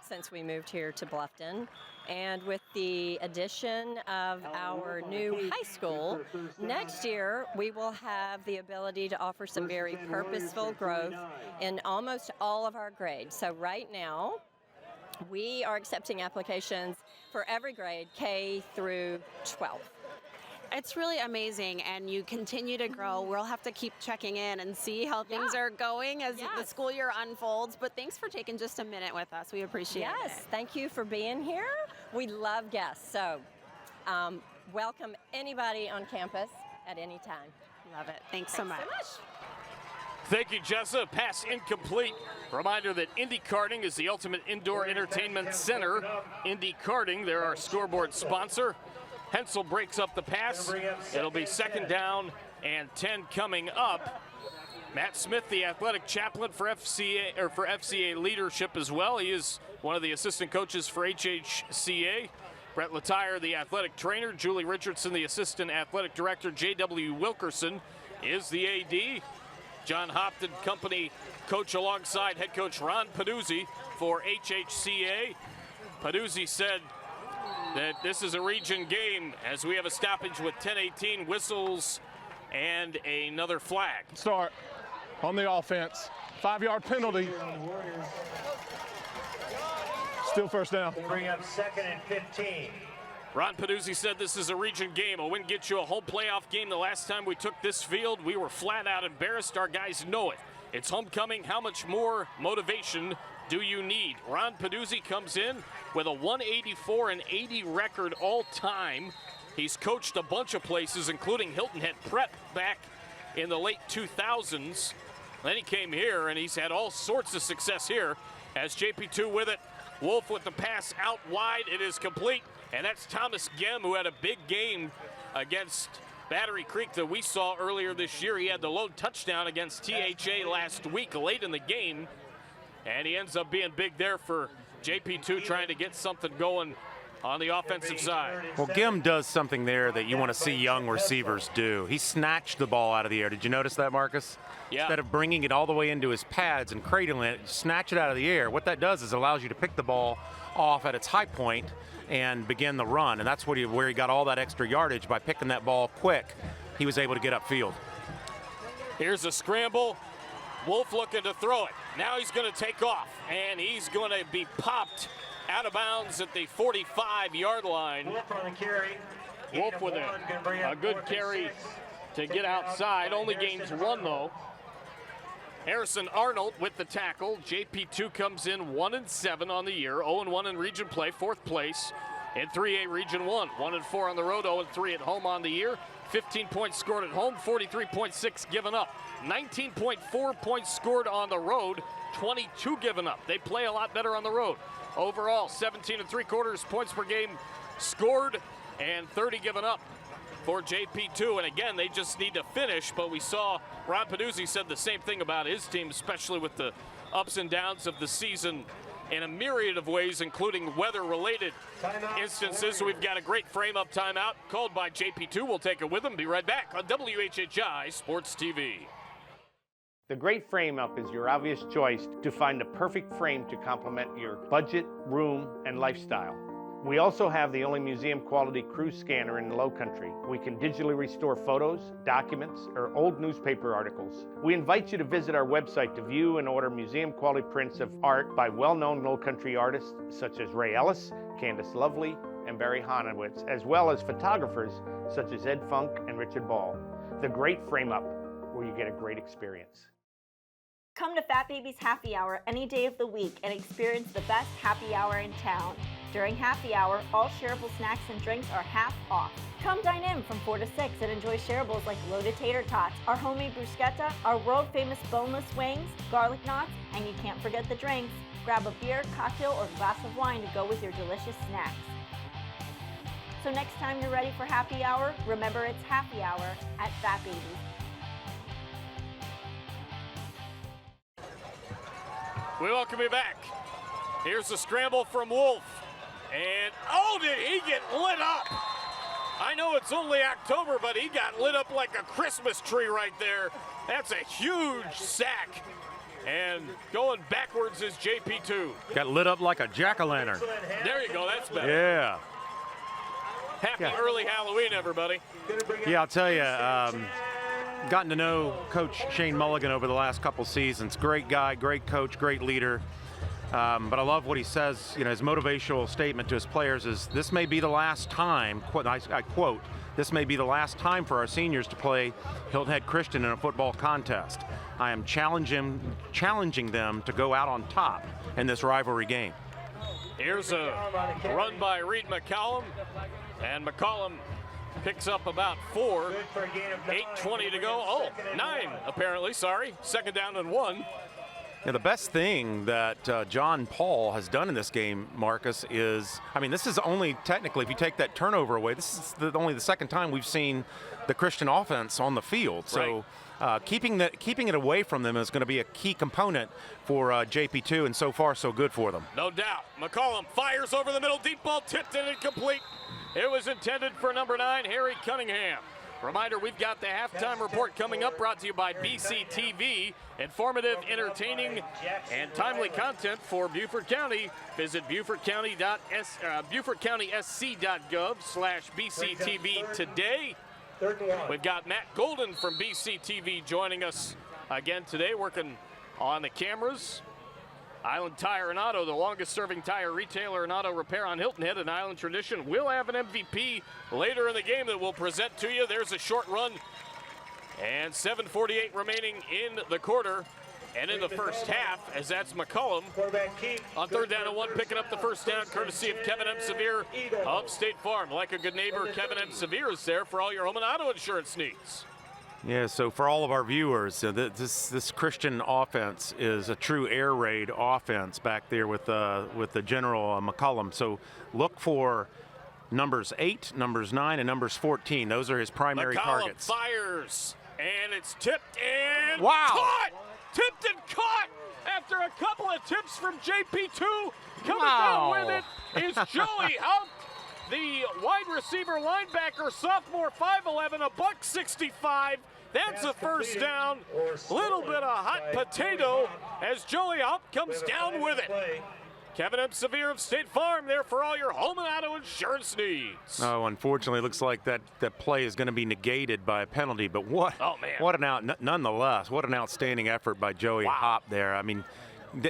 since we moved here to Bluffton. And with the addition of our new high school, next year we will have the ability to offer some very purposeful growth in almost all of our grades. So right now, we are accepting applications for every grade, K through 12. It's really amazing, and you continue to grow. We'll have to keep checking in and see how things are going as the school year unfolds. But thanks for taking just a minute with us. We appreciate it. Yes, thank you for being here. We love guests, so welcome anybody on campus at any time. Love it. Thanks so much. Thank you, Jessa. Pass incomplete. Reminder that Indy Karting is the ultimate indoor entertainment center. Indy Karting, they're our scoreboard sponsor. Hensel breaks up the pass. It'll be second down and 10 coming up. Matt Smith, the athletic chaplain for FCA leadership as well. He is one of the assistant coaches for HHCA. Brett Latire, the athletic trainer. Julie Richardson, the assistant athletic director. J.W. Wilkerson is the AD. John Hopton, company coach alongside head coach Ron Peduzzi for HHCA. Peduzzi said that this is a region game as we have a stoppage with 10:18 whistles and another flag. Start on the offense. 5-yard penalty. Still first down. Bring up 2nd and 15. Ron Peduzzi said this is a region game. A win gets you a home playoff game. The last time we took this field, we were flat out embarrassed. Our guys know it. It's homecoming. How much more motivation do you need? Ron Peduzzi comes in with a 184-80 record all time. He's coached a bunch of places, including Hilton Head Prep back in the late 2000s. Then he came here, and he's had all sorts of success here. As JP2 with it, Wolf with the pass out wide. It is complete, and that's Thomas Gem, who had a big game against Battery Creek that we saw earlier this year. He had the lone touchdown against THA last week late in the game. And he ends up being big there for JP2, trying to get something going on the offensive side. Well, Gim does something there that you want to see young receivers do. He snatched the ball out of the air. Did you notice that, Marcus? Yeah. Instead of bringing it all the way into his pads and cradling it, snatch it out of the air. What that does is allows you to pick the ball off at its high point and begin the run. And that's where he got all that extra yardage by picking that ball quick. He was able to get upfield. Here's a scramble. Wolf looking to throw it. Now he's going to take off, and he's going to be popped out of bounds at the 45-yard line. Wolf on the carry. Wolf with a good carry to get outside. Only gains 1, though. Harrison Arnold with the tackle. JP2 comes in 1-7 on the year, 0-1 in region play, 4th place in 3A Region 1. 1-4 on the road, 0-3 at home on the year. 15 points scored at home, 43.6 given up. 19.4 points scored on the road, 22 given up. They play a lot better on the road. Overall, 17 3/4 points per game scored and 30 given up for JP2. And again, they just need to finish, but we saw Ron Peduzzi said the same thing about his team, especially with the ups and downs of the season in a myriad of ways, including weather-related instances. So we've got a great frame-up timeout called by JP2. We'll take it with them. Be right back on WHHI Sports TV. The Great Frame Up is your obvious choice to find the perfect frame to complement your budget, room, and lifestyle. We also have the only museum-quality cruise scanner in the Lowcountry. We can digitally restore photos, documents, or old newspaper articles. We invite you to visit our website to view and order museum-quality prints of art by well-known Lowcountry artists such as Ray Ellis, Candace Lovely, and Barry Honowitz, as well as photographers such as Ed Funk and Richard Ball. The Great Frame Up, where you get a great experience. Come to Fat Baby's Happy Hour any day of the week and experience the best happy hour in town. During happy hour, all shareable snacks and drinks are half off. Come dine in from 4 to 6 and enjoy shareables like loaded tater tots, our homemade bruschetta, our world-famous boneless wings, garlic knots, and you can't forget the drinks. Grab a beer, cocktail, or glass of wine to go with your delicious snacks. So next time you're ready for happy hour, remember it's happy hour at Fat Baby's. We welcome you back. Here's the scramble from Wolf. And, oh, did he get lit up? I know it's only October, but he got lit up like a Christmas tree right there. That's a huge sack. And going backwards is JP2. Got lit up like a jack-o'-lantern. There you go, that's better. Yeah. Happy early Halloween, everybody. Yeah, I'll tell you, gotten to know Coach Shane Mulligan over the last couple seasons. Great guy, great coach, great leader. But I love what he says, you know, his motivational statement to his players is, this may be the last time, I quote, this may be the last time for our seniors to play Hilton Head Christian in a football contest. I am challenging them to go out on top in this rivalry game. Here's a run by Reed McCollum, and McCollum picks up about 4, 8:20 to go. Oh, 9 apparently, sorry. 2nd down and 1. Yeah, the best thing that John Paul has done in this game, Marcus, is, I mean, this is only technically, if you take that turnover away, this is only the 2nd time we've seen the Christian offense on the field. So keeping it away from them is going to be a key component for JP2, and so far so good for them. No doubt. McCollum fires over the middle, deep ball tipped and incomplete. It was intended for number 9, Harry Cunningham. Reminder, we've got the halftime report coming up, brought to you by BCTV. Informative, entertaining, and timely content for Beaufort County. Visit BeaufortCounty.sc.gov/BCTV today. We've got Matt Golden from BCTV joining us again today, working on the cameras. Island Tire and Auto, the longest-serving tire retailer and auto repair on Hilton Head, an Island tradition, will have an MVP later in the game that we'll present to you. There's a short run, and 7:48 remaining in the quarter and in the first half, as that's McCollum on 3rd down and 1, picking up the first down, courtesy of Kevin M. Severe of State Farm. Like a good neighbor, Kevin M. Severe is there for all your home and auto insurance needs. Yeah, so for all of our viewers, this Christian offense is a true air raid offense back there with the General McCollum. So look for numbers 8, numbers 9, and numbers 14. Those are his primary targets. McCollum fires, and it's tipped and caught! Tipped and caught after a couple of tips from JP2. Coming down with it is Joey Haupt, the wide receiver linebacker, sophomore, 5'11", $165. That's a first down. Little bit of hot potato as Joey Haupt comes down with it. Kevin M. Severe of State Farm there for all your home and auto insurance needs. Oh, unfortunately, it looks like that play is going to be negated by a penalty. But nonetheless, what an outstanding effort by Joey Haupt there. I mean,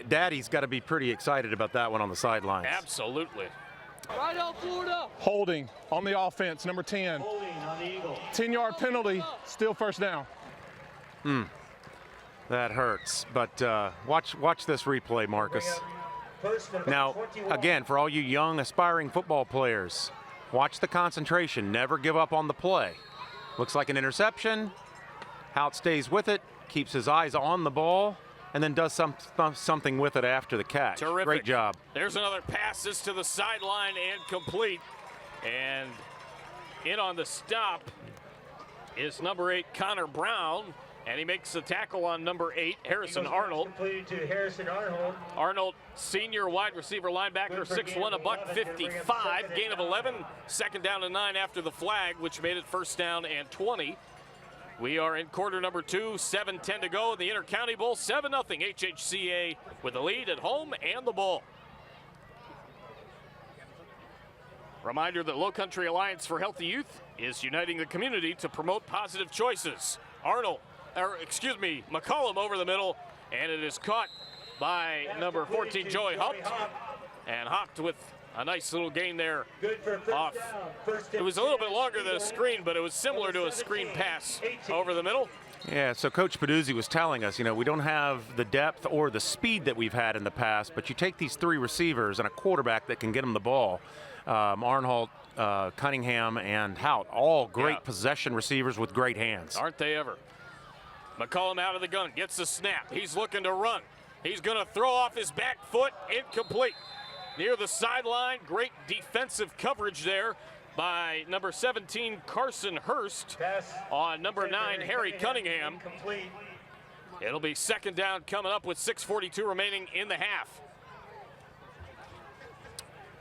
Daddy's got to be pretty excited about that one on the sidelines. Absolutely. Holding on the offense, number 10. 10-yard penalty, still first down. That hurts, but watch this replay, Marcus. Now, again, for all you young, aspiring football players, watch the concentration. Never give up on the play. Looks like an interception. Hout stays with it, keeps his eyes on the ball, and then does something with it after the catch. Terrific. Great job. There's another pass. This to the sideline and complete. And in on the stop is number 8, Connor Brown. And he makes the tackle on number 8, Harrison Arnold. Completed to Harrison Arnold. Arnold, senior wide receiver linebacker, 6'1", $155, gain of 11, second down and 9 after the flag, which made it first down and 20. We are in quarter number 2, 7:10 to go in the Intercounty Bowl, 7-0 HHCA with the lead at home and the ball. Reminder that Low Country Alliance for Healthy Youth is uniting the community to promote positive choices. McCollum over the middle, and it is caught by number 14, Joey Haupt. And Haupt with a nice little gain there off. It was a little bit longer than a screen, but it was similar to a screen pass over the middle. Yeah, so Coach Peduzzi was telling us, we don't have the depth or the speed that we've had in the past, but you take these 3 receivers and a quarterback that can get them the ball. Arnholt, Cunningham, and Hout, all great possession receivers with great hands. Aren't they ever? McCollum out of the gun, gets the snap. He's looking to run. He's going to throw off his back foot, incomplete. Near the sideline, great defensive coverage there by number 17, Carson Hurst, on number 9, Harry Cunningham. It'll be second down coming up with 6:42 remaining in the half.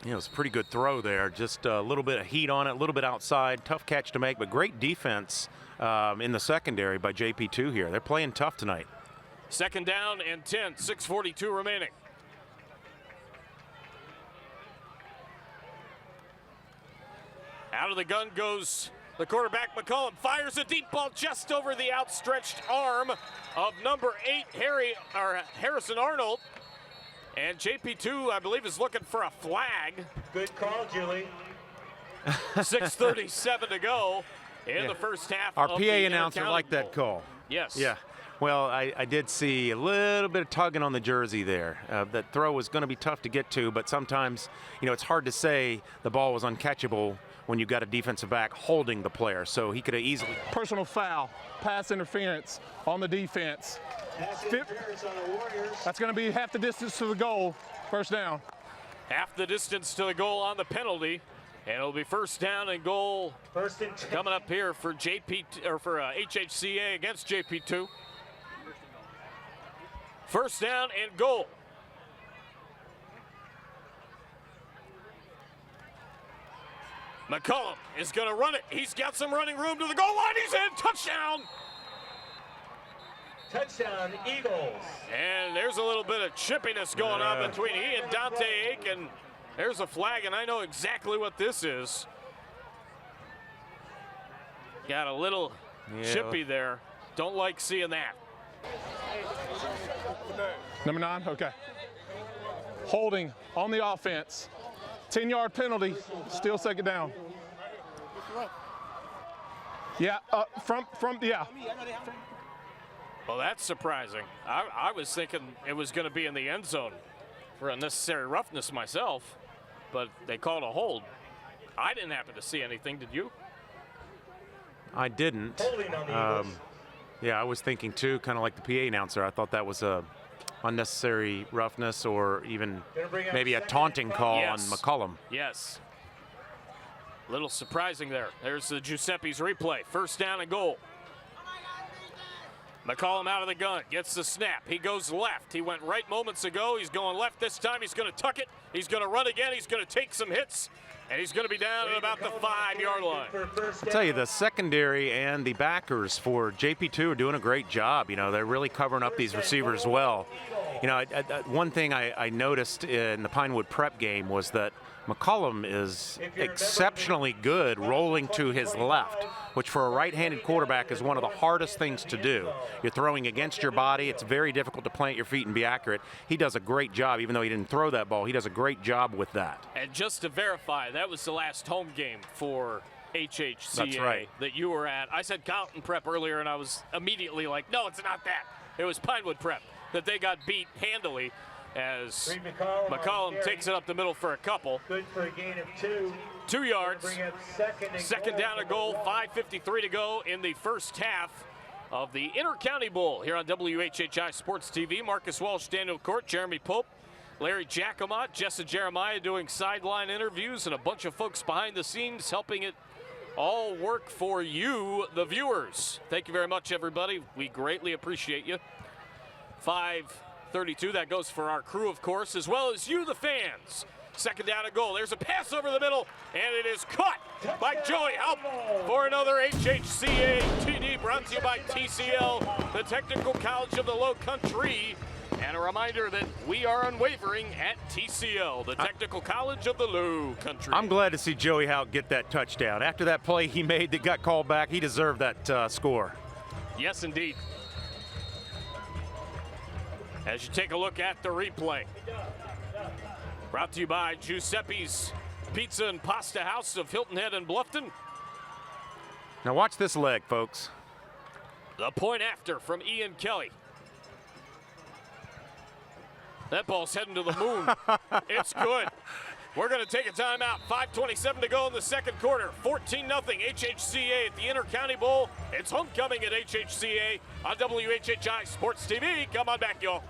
It was a pretty good throw there. Just a little bit of heat on it, a little bit outside. Tough catch to make, but great defense in the secondary by JP2 here. They're playing tough tonight. Second down and 10, 6:42 remaining. Out of the gun goes the quarterback, McCollum. Fires a deep ball just over the outstretched arm of number 8, Harrison Arnold. And JP2, I believe, is looking for a flag. Good call, Julie. 6:37 to go in the first half. Our of PA the announcer liked that call. Yes. Yeah. Well, I did see a little bit of tugging on the jersey there. That throw was going to be tough to get to, but sometimes, it's hard to say the ball was uncatchable when you've got a defensive back holding the player. So he could have easily. Personal foul, pass interference on the defense. That's going to be half the distance to the goal. First down. Half the distance to the goal on the penalty. And it'll be first down and goal coming up here for HHCA against JP2. First down and goal. McCollum is going to run it. He's got some running room to the goal line. He's in. Touchdown. Touchdown, Eagles. And there's a little bit of chippiness going on between he and Dante Aiken. There's a flag, and I know exactly what this is. Got a little chippy there. Don't like seeing that. Number 9, okay. Holding on the offense. 10-yard penalty, still second down. Yeah, yeah. Well, that's surprising. I was thinking it was going to be in the end zone for unnecessary roughness myself, but they called a hold. I didn't happen to see anything, did you? I didn't. Yeah, I was thinking too, kind of like the PA announcer. I thought that was a unnecessary roughness or even maybe a taunting call on McCollum. Yes. Little surprising there. There's the Giuseppe's replay. First down and goal. McCollum out of the gun, gets the snap. He goes left. He went right moments ago. He's going left this time. He's going to tuck it. He's going to run again. He's going to take some hits. And he's going to be down at about the 5-yard line. I'll tell you, the secondary and the backers for JP2 are doing a great job. They're really covering up these receivers well. You know, one thing I noticed in the Pinewood Prep game was that McCollum is exceptionally good rolling to his left, which for a right-handed quarterback is one of the hardest things to do. You're throwing against your body. It's very difficult to plant your feet and be accurate. He does a great job, even though he didn't throw that ball. He does a great job with that. And just to verify, that was the last home game for HHCA That's right. that you were at. I said Carlton Prep earlier, and I was immediately like, no, it's not that. It was Pinewood Prep that they got beat handily as McCollum takes it up the middle for a couple. Good for a gain of 2. 2 yards. Bring up Second down and goal, 5:53 to go in the first half of the Intercounty Bowl here on WHHI Sports TV. Marcus Walsh, Daniel Court, Jeremy Pope, Larry Giacomot, Jessa Jeremiah doing sideline interviews, and a bunch of folks behind the scenes helping it all work for you, the viewers. Thank you very much, everybody. We greatly appreciate you. 5:32, that goes for our crew, of course, as well as you, the fans. Second down and goal. There's a pass over the middle, and it is caught by Joey Haupt for another HHCA TD, brought to you by TCL, the Technical College of the Low Country. And a reminder that we are unwavering at TCL, the Technical College of the Low Country. I'm glad to see Joey Haupt get that touchdown. After that play he made that got called back, he deserved that score. Yes, indeed. As you take a look at the replay. Brought to you by Giuseppe's Pizza and Pasta House of Hilton Head and Bluffton. Now watch this leg, folks. The point after from Ian Kelly. That ball's heading to the moon. It's good. We're going to take a timeout. 5:27 to go in the second quarter. 14-0 HHCA at the Intercounty Bowl. It's homecoming at HHCA on WHHI Sports TV. Come on back, y'all.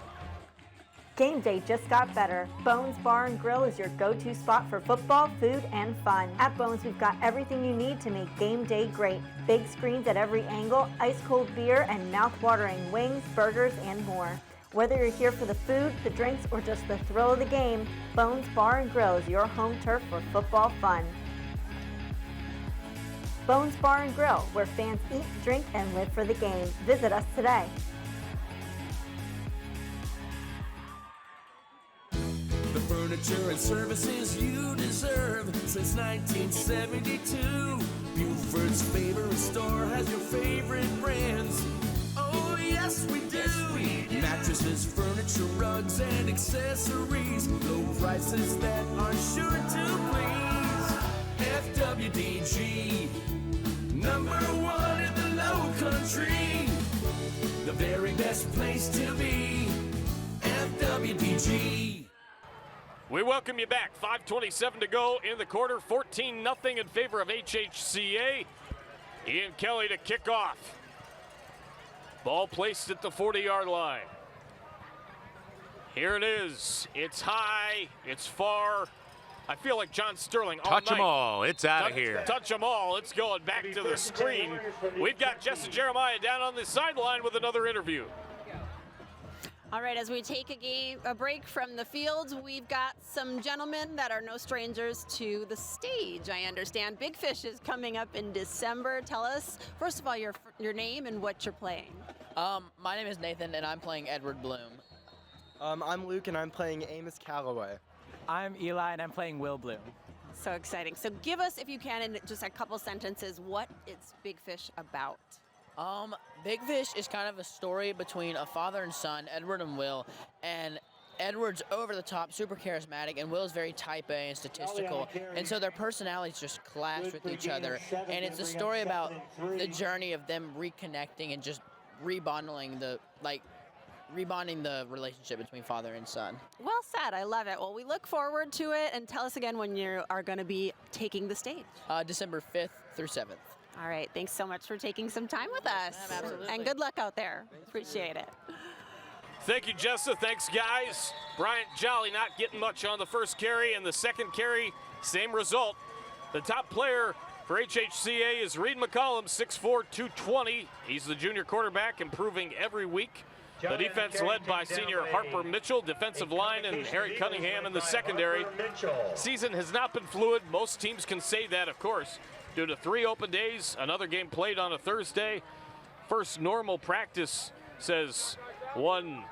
Game day just got better. Bones Bar and Grill is your go-to spot for football, food, and fun. At Bones, we've got everything you need to make game day great. Big screens at every angle, ice-cold beer, and mouth-watering wings, burgers, and more. Whether you're here for the food, the drinks, or just the thrill of the game, Bones Bar and Grill is your home turf for football fun. Bones Bar and Grill, where fans eat, drink, and live for the game. Visit us today. The furniture and services you deserve since 1972. Buford's favorite store has your favorite brands. Oh, yes, we do. Mattresses, furniture, rugs, and accessories. Low prices that are sure to please. FWDG, #1 in the Low Country. The very best place to be. FWDG. We welcome you back. 5:27 to go in the quarter. 14-0 in favor of HHCA. Ian Kelly to kick off. Ball placed at the 40-yard line. Here it is. It's high. It's far. I feel like John Sterling all night. Touch them all. It's out of here. Touch them all. It's going back to the screen. We've got Jessa Jeremiah down on the sideline with another interview. All right, as we take a break from the field, we've got some gentlemen that are no strangers to the stage, I understand. Big Fish is coming up in December. Tell us, first of all, your name and what you're playing. My name is Nathan, and I'm playing Edward Bloom. I'm Luke, and I'm playing Amos Calloway. I'm Eli, and I'm playing Will Bloom. So exciting. So give us, if you can, in just a couple sentences, what is Big Fish about? Big Fish is kind of a story between a father and son, Edward and Will, and Edward's over-the-top, super charismatic, and Will's very type A and statistical, and so their personalities just clash with each other, and it's a story about the journey of them reconnecting and just rebonding the relationship between father and son. Well said. I love it. Well, we look forward to it, and tell us again when you are going to be taking the stage. December 5th through 7th. All right. Thanks so much for taking some time with us. Absolutely. And good luck out there. Appreciate it. Thank you, Jessa. Thanks, guys. Bryant Jolly not getting much on the first carry, and the second carry, same result. The top player for HHCA is Reed McCollum, 6'4", 220. He's the junior quarterback, improving every week. The defense led by senior Harper Mitchell, defensive line, and Harry Cunningham in the secondary. Season has not been fluid. Most teams can say that, of course, due to 3 open days, another game played on a Thursday. First normal practice, says one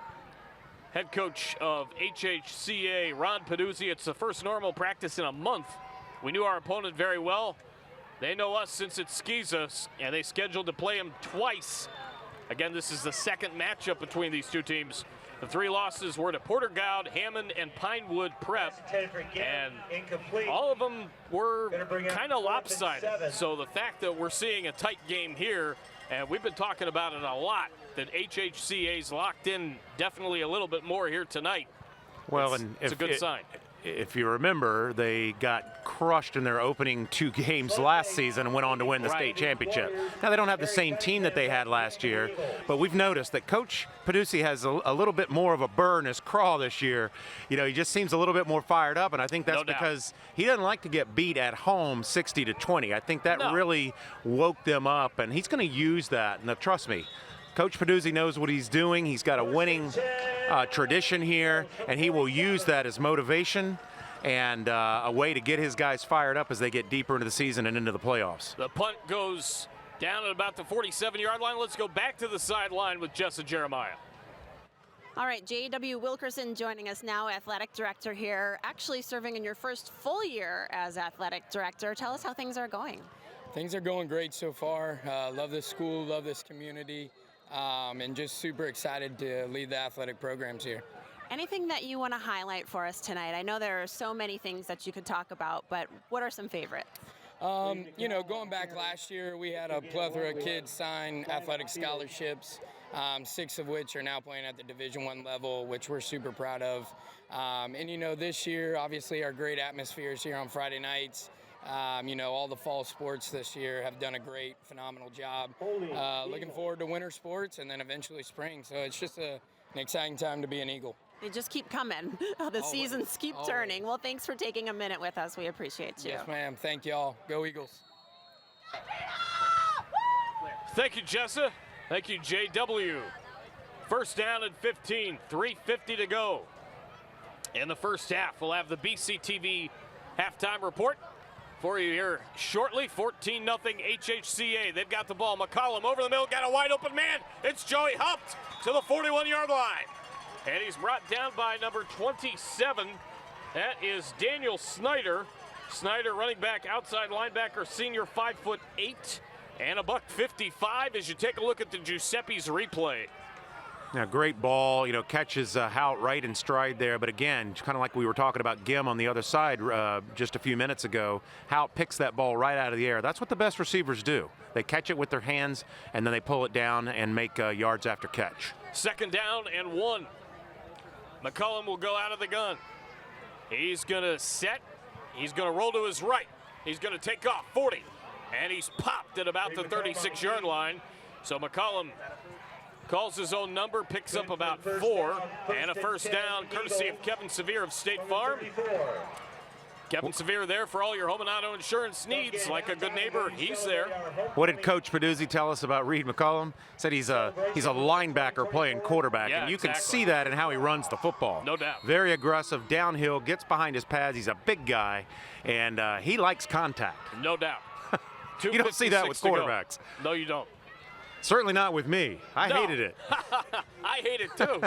head coach of HHCA, Ron Peduzzi. It's the first normal practice in a month. We knew our opponent very well. They know us since it's SCISA, and they scheduled to play them twice. Again, this is the second matchup between these two teams. The 3 losses were to Porter Goud, Hammond, and Pinewood Prep, and all of them were kind of lopsided. So the fact that we're seeing a tight game here, and we've been talking about it a lot, that HHCA's locked in definitely a little bit more here tonight. Well, it's a good sign. If you remember, they got crushed in their opening 2 games last season and went on to win the state championship. Now, they don't have the same team that they had last year, but we've noticed that Coach Peduzzi has a little bit more of a burr in his craw this year. You know, he just seems a little bit more fired up, and I think that's because he doesn't like to get beat at home 60-20. I think that really woke them up, and he's going to use that. Now, trust me, Coach Peduzzi knows what he's doing. He's got a winning tradition here, and he will use that as motivation and a way to get his guys fired up as they get deeper into the season and into the playoffs. The punt goes down at about the 47-yard line. Let's go back to the sideline with Jessa Jeremiah. All right, J.W. Wilkerson joining us now, athletic director here, actually serving in your first full year as athletic director. Tell us how things are going. Things are going great so far. Love this school, love this community. And just super excited to lead the athletic programs here. Anything that you want to highlight for us tonight? I know there are so many things that you could talk about, but what are some favorites? You know, going back last year, we had a plethora of kids sign athletic scholarships, 6 of which are now playing at the Division I level, which we're super proud of. And, you know, this year, obviously, our great atmospheres here on Friday nights. You know, all the fall sports this year have done a great, phenomenal job. Looking forward to winter sports and then eventually spring. So it's just an exciting time to be an Eagle. They just keep coming. The seasons keep turning. Well, thanks for taking a minute with us. We appreciate you. Yes, ma'am. Thank y'all. Go Eagles. Thank you, Jessa. Thank you, JW. First down and 15, 3:50 to go. In the first half, we'll have the BCTV halftime report for you here shortly. 14-0 HHCA. They've got the ball. McCollum over the middle, got a wide open man. It's Joey Hupt to the 41-yard line. And he's brought down by number 27. That is Daniel Snyder. Snyder, running back, outside linebacker, senior, 5'8", and $155 as you take a look at the Giuseppe's replay. Now, great ball, you know, catches Hout right in stride there. But again, kind of like we were talking about Gim on the other side just a few minutes ago, Hout picks that ball right out of the air. That's what the best receivers do. They catch it with their hands, and then they pull it down and make yards after catch. Second down and 1. McCullum will go out of the gun. He's going to set. He's going to roll to his right. He's going to take off 40. And he's popped at about the 36-yard line. So McCullum calls his own number, picks up about 4, and a first down courtesy of Kevin Sevier of State Farm. Kevin Sevier there for all your home and auto insurance needs. Like a good neighbor, he's there. What did Coach Peduzzi tell us about Reed McCullum? Said he's a linebacker playing quarterback, and you can see that in how he runs the football. No doubt. Very aggressive, downhill, gets behind his pads. He's a big guy, and he likes contact. No doubt. You don't see that with quarterbacks. No, you don't. Certainly not with me. I hated it. I hate it too.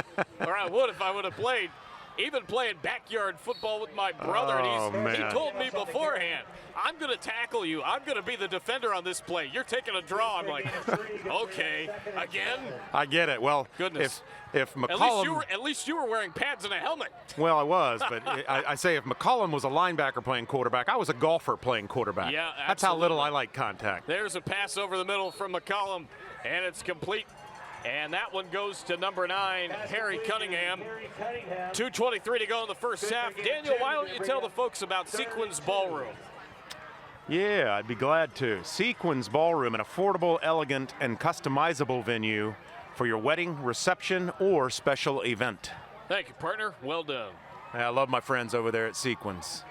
Or I would if I would have played. Even playing backyard football with my brother, and he told me beforehand, I'm going to tackle you. I'm going to be the defender on this play. You're taking a draw. I'm like, okay, again? I get it. Well, goodness. If McCullum... At least you were wearing pads and a helmet. Well, I was, but I say if McCullum was a linebacker playing quarterback, I was a golfer playing quarterback. Yeah, absolutely. That's how little I like contact. There's a pass over the middle from McCullum, and it's complete. And that one goes to number 9, Harry Cunningham. 2:23 to go in the first half. Daniel, why don't you tell the folks about Sequins Ballroom? Yeah, I'd be glad to. Sequins Ballroom, an affordable, elegant, and customizable venue for your wedding, reception, or special event. Thank you, partner. Well done. I love my friends over there at Sequins.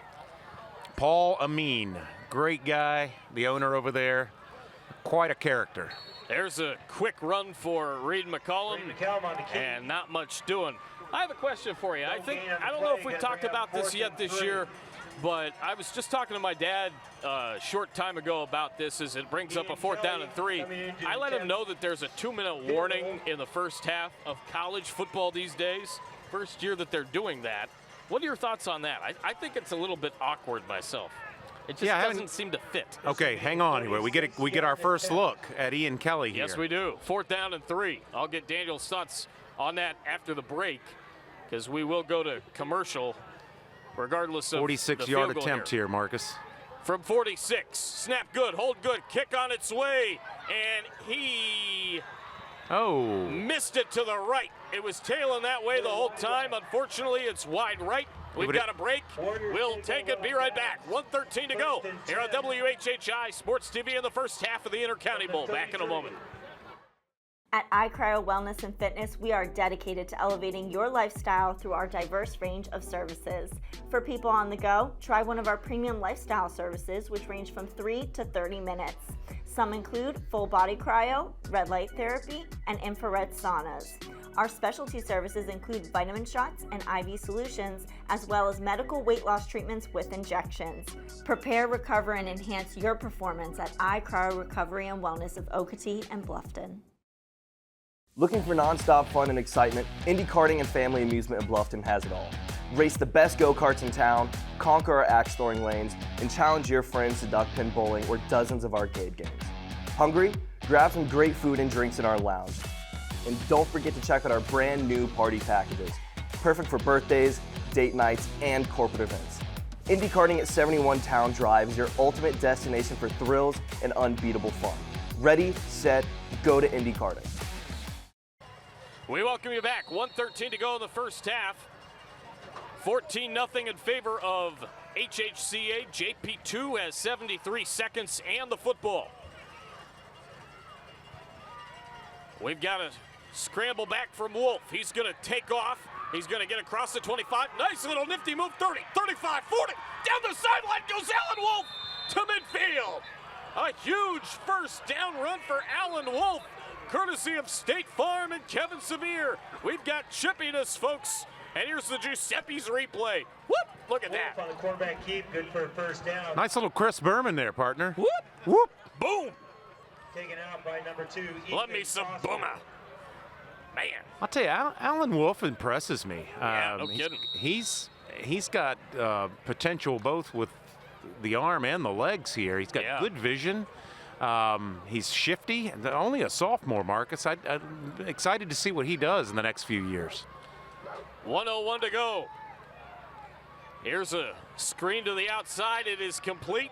Paul Amin, great guy, the owner over there. Quite a character. There's a quick run for Reed McCullum, and not much doing. I have a question for you. I don't know if we talked about this yet this year, but I was just talking to my dad a short time ago about this as it brings up a 4th down and 3. I let him know that there's a 2-minute warning in the first half of college football these days. first year that they're doing that. What are your thoughts on that? I think it's a little bit awkward myself. It just doesn't seem to fit. Okay, hang on. Anyway, we get our first look at Ian Kelly here. Yes, we do. 4th down and 3. I'll get Daniel's thoughts on that after the break, because we will go to commercial regardless of 46-yard attempt here, Marcus. From 46, snap good, hold good, kick on its way, and he missed it to the right. It was tailing that way the whole time. Unfortunately, it's wide right. We've got a break. We'll take it. Be right back. 1:13 to go here on WHHI Sports TV in the first half of the Intercounty Bowl. Back in a moment. At iCryo Wellness and Fitness, we are dedicated to elevating your lifestyle through our diverse range of services. For people on the go, try one of our premium lifestyle services, which range from 3 to 30 minutes. Some include full body cryo, red light therapy, and infrared saunas. Our specialty services include vitamin shots and IV solutions, as well as medical weight loss treatments with injections. Prepare, recover, and enhance your performance at iCryo Recovery and Wellness of Okatee and Bluffton. Looking for non-stop fun and excitement? Indy Karting and Family Amusement in Bluffton has it all. Race the best go-karts in town, conquer our axe-throwing lanes, and challenge your friends to duck pin bowling or dozens of arcade games. Hungry? Grab some great food and drinks in our lounge. And don't forget to check out our brand new party packages. Perfect for birthdays, date nights, and corporate events. Indy Karting at 71 Town Drive is your ultimate destination for thrills and unbeatable fun. Ready, set, go to Indy Karting. We welcome you back. 1:13 to go in the first half. 14-0 in favor of HHCA. JP2 has 73 seconds and the football. We've got a scramble back from Wolf. He's going to take off. He's going to get across the 25. Nice little nifty move. 30, 35, 40. Down the sideline goes Alan Wolf to midfield. A huge first down run for Alan Wolf, courtesy of State Farm and Kevin Sevier. We've got chippiness, folks. And here's the Giuseppe's replay. Whoop! Look at that. On the quarterback keep, good for a first down. Nice little Chris Berman there, partner. Whoop! Whoop! Boom! Taken out by number 2. Love me some boomer. Man. I'll tell you, Alan Wolf impresses me. Yeah, no kidding. He's got potential both with the arm and the legs here. He's got good vision. He's shifty. Only a sophomore, Marcus. I'm excited to see what he does in the next few years. 1:01 to go. Here's a screen to the outside. It is complete.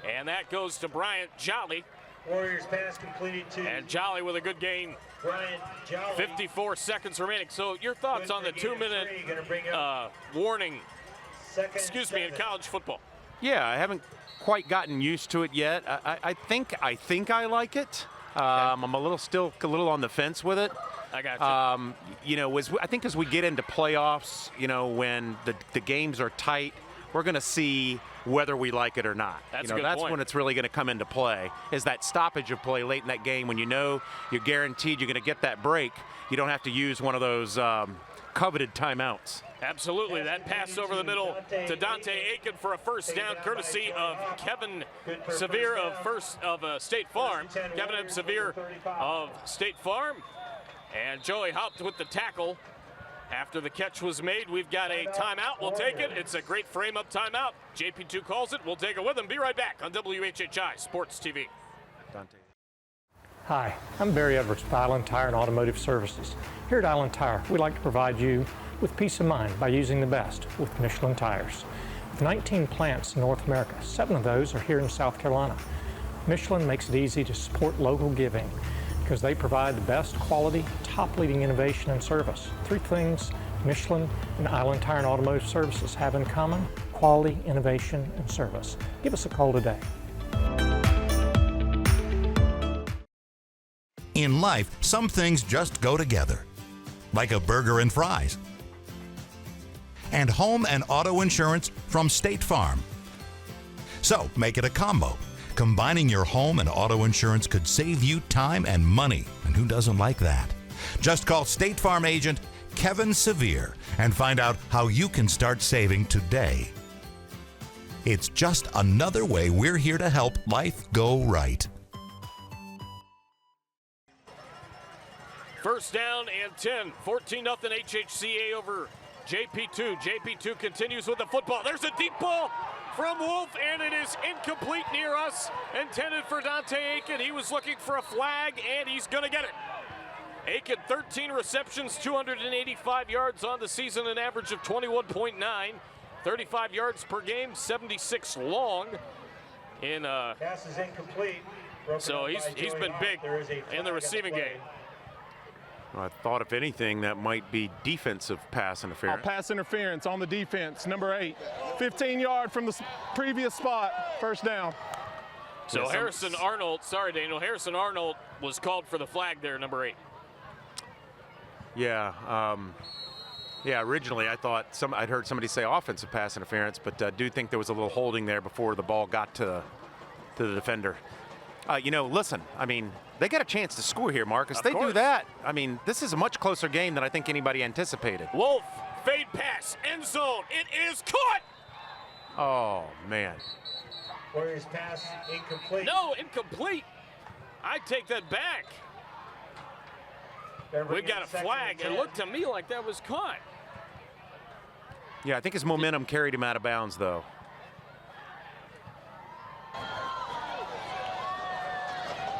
And that goes to Bryant Jolly. Warriors pass completed to. And Jolly with a good gain. Bryant Jolly. 54 seconds remaining. So your thoughts on the 2-minute warning, in college football? Yeah, I haven't quite gotten used to it yet. I think I like it. I'm a little on the fence with it. I got you. I think as we get into playoffs, when the games are tight, we're going to see whether we like it or not. That's when it's really going to come into play, is that stoppage of play late in that game when you're guaranteed you're going to get that break. You don't have to use one of those coveted timeouts. Absolutely. That pass over the middle to Dante Aiken for a first down, courtesy of Kevin Sevier of State Farm. Kevin M. Sevier of State Farm. And Joey hopped with the tackle. After the catch was made, we've got a timeout. We'll take it. It's a great frame-up timeout. JP2 calls it. We'll take it with him. Be right back on WHHI Sports TV. Dante. Hi, I'm Barry Edwards with Island Tire and Automotive Services. Here at Island Tire, we like to provide you with peace of mind by using the best with Michelin tires. With 19 plants in North America, 7 of those are here in South Carolina. Michelin makes it easy to support local giving because they provide the best quality, top-leading innovation and service. 3 things Michelin and Island Tire and Automotive Services have in common: quality, innovation, and service. Give us a call today. In life, some things just go together, like a burger and fries. And home and auto insurance from State Farm. So make it a combo. Combining your home and auto insurance could save you time and money, and who doesn't like that? Just call State Farm agent Kevin Sevier and find out how you can start saving today. It's just another way we're here to help life go right. First down and 10. 14-0 HHCA over JP2. JP2 continues with the football. There's a deep ball from Wolf, and it is incomplete near us. Intended for Dante Aiken. He was looking for a flag, and he's going to get it. Aiken, 13 receptions, 285 yards on the season, an average of 21.9. 35 yards per game, 76 long. Pass is incomplete. So he's been big in the receiving game. I thought, if anything, that might be defensive pass interference. Pass interference on the defense, number 8. 15 yards from the previous spot, first down. So Harrison Arnold, sorry Daniel, Harrison Arnold was called for the flag there, number 8. Yeah, originally I thought I'd heard somebody say offensive pass interference, but I do think there was a little holding there before the ball got to the defender. Listen, I mean, they got a chance to score here, Marcus. They do that. I mean, this is a much closer game than I think anybody anticipated. Wolf, fade pass, end zone. It is caught. Oh, man. Warriors pass incomplete. No, incomplete. I take that back. We got a flag. It looked to me like that was caught. Yeah, I think his momentum carried him out of bounds, though.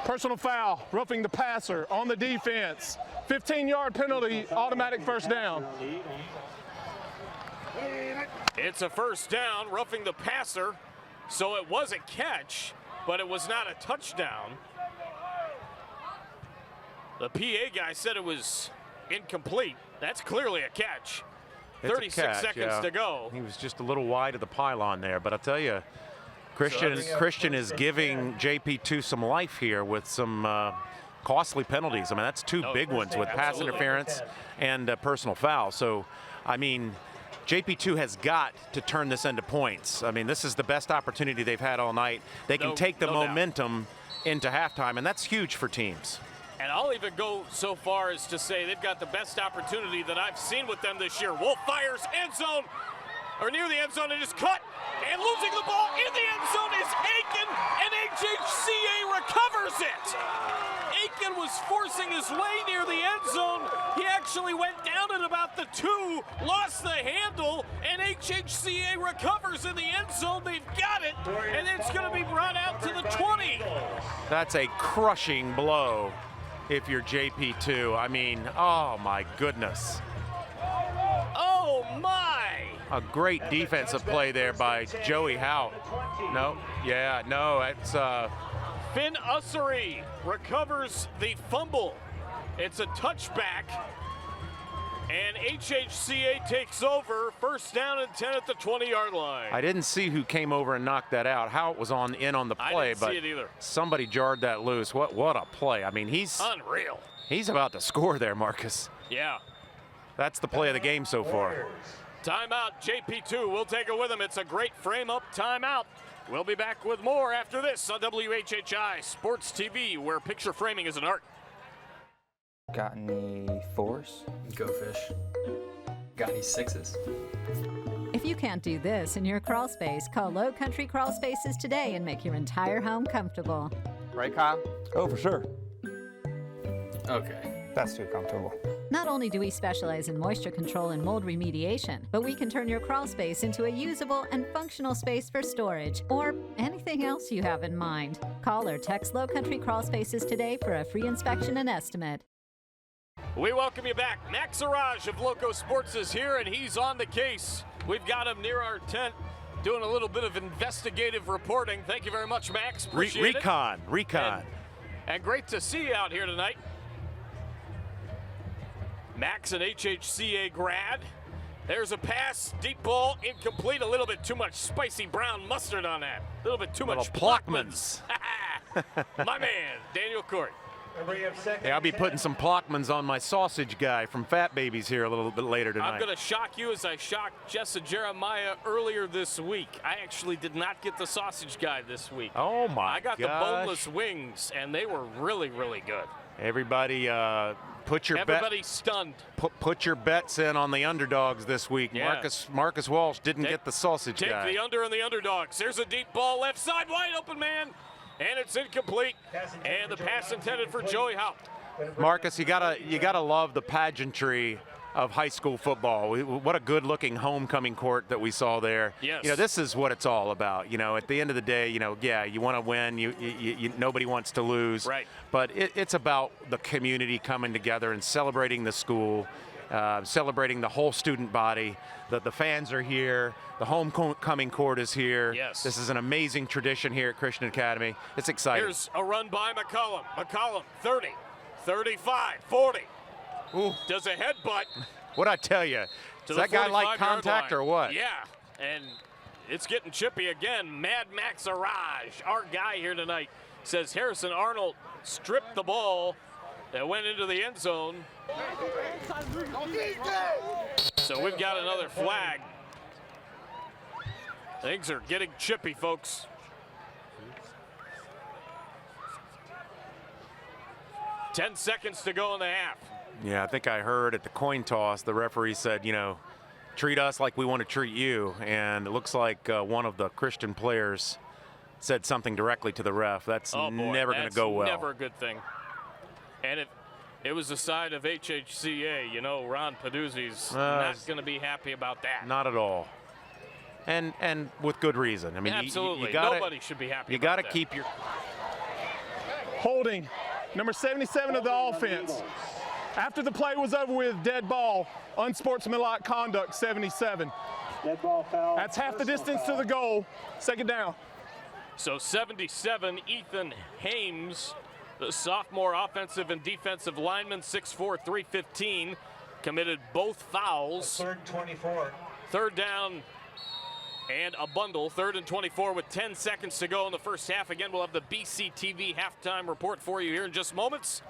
Personal foul, roughing the passer on the defense. 15-yard penalty, automatic first down. It's a first down, roughing the passer. So it was a catch, but it was not a touchdown. The PA guy said it was incomplete. That's clearly a catch. It's 36 seconds to go. He was just a little wide of the pylon there, but I'll tell you, Christian is giving JP2 some life here with some costly penalties. I mean, that's two big ones with pass interference and personal foul. So, I mean, JP2 has got to turn this into points. I mean, this is the best opportunity they've had all night. They can take the momentum into halftime, and that's huge for teams. And I'll even go so far as to say they've got the best opportunity that I've seen with them this year. Wolf fires, end zone, or near the end zone, and is cut. And losing the ball in the end zone is Aiken, and HHCA recovers it. Aiken was forcing his way near the end zone. He actually went down at about the 2, lost the handle, and HHCA recovers in the end zone. They've got it, and it's going to be brought out to the 20. That's a crushing blow if you're JP2. I mean, oh my goodness. Oh my! A great defensive play there by Joey Howe. No, it's Finn Ussery recovers the fumble. It's a touchback, and HHCA takes over. First down and 10 at the 20-yard line. I didn't see who came over and knocked that out. How it was on the play, I didn't see it either. Somebody jarred that loose. What a play! I mean, he's unreal. He's about to score there, Marcus. Yeah. That's the play of the game so far. Timeout, JP2. We'll take it with him. It's a great frame-up timeout. We'll be back with more after this on WHHI Sports TV, where picture framing is an art. Got any 4s? Go fish. Got any 6s? If you can't do this in your crawl space, call Low Country Crawl Spaces today and make your entire home comfortable. Right, Kyle? Oh, for sure. Okay. That's too comfortable. Not only do we specialize in moisture control and mold remediation, but we can turn your crawl space into a usable and functional space for storage or anything else you have in mind. Call or text Low Country Crawl Spaces today for a free inspection and estimate. We welcome you back. Max Araj of Loco Sports is here, and he's on the case. We've got him near our tent doing a little bit of investigative reporting. Thank you very much, Max. Appreciate it. Recon. And great to see you out here tonight. Max, an HHCA grad. There's a pass, deep ball, incomplete. A little bit too much spicy brown mustard on that. A little bit too much Plockmans. My man, Daniel Court. Hey, I'll be putting some Plockmans on my sausage guy from Fat Babies here a little bit later tonight. I'm going to shock you as I shocked Jessa Jeremiah earlier this week. I actually did not get the sausage guy this week. Oh, my I got gosh. the boneless wings, and they were really, really good. Everybody Everybody's stunned. Put your bets in on the underdogs this week. Yeah. Marcus Walsh didn't get the sausage guy. Take the under and the underdogs. There's a deep ball left side, wide open man, and it's incomplete. And the pass intended for Joey Howe. Marcus, you gotta love the pageantry of high school football. What a good-looking homecoming court that we saw there. Yes. This is what it's all about. At the end of the day, yeah, you want to win. Nobody wants to lose. Right. But it's about the community coming together and celebrating the school, celebrating the whole student body. The fans are here. The homecoming court is here. Yes. This is an amazing tradition here at Christian Academy. It's exciting. Here's a run by McCollum. McCollum, 30, 35, 40. Ooh. Does a headbutt. What'd I tell you? Does that guy like contact or what? Yeah, and it's getting chippy again. Mad Max Araj, our guy here tonight, says Harrison Arnold stripped the ball that went into the end zone. So we've got another flag. Things are getting chippy, folks. Ten seconds to go in the half. Yeah, I think I heard at the coin toss, the referee said, treat us like we want to treat you. And it looks like one of the Christian players said something directly to the ref. That's never going to go well. Never a good thing. And if it was the side of HHCA, Ron Peduzzi's not going to be happy about that. Not at all. And with good reason. I mean, absolutely. You gotta, nobody should be happy. You got to keep your holding. Number 77 of the offense. After the play was over with, dead ball, unsportsmanlike conduct, 77. Dead ball foul. That's half the distance to the goal. Second down. So 77, Ethan Hames, the sophomore offensive and defensive lineman, 6'4", 315, committed both fouls. Third and 24. Third down and a bundle. 3rd and 24 with 10 seconds to go in the first half. Again, we'll have the BCTV halftime report for you here in just moments.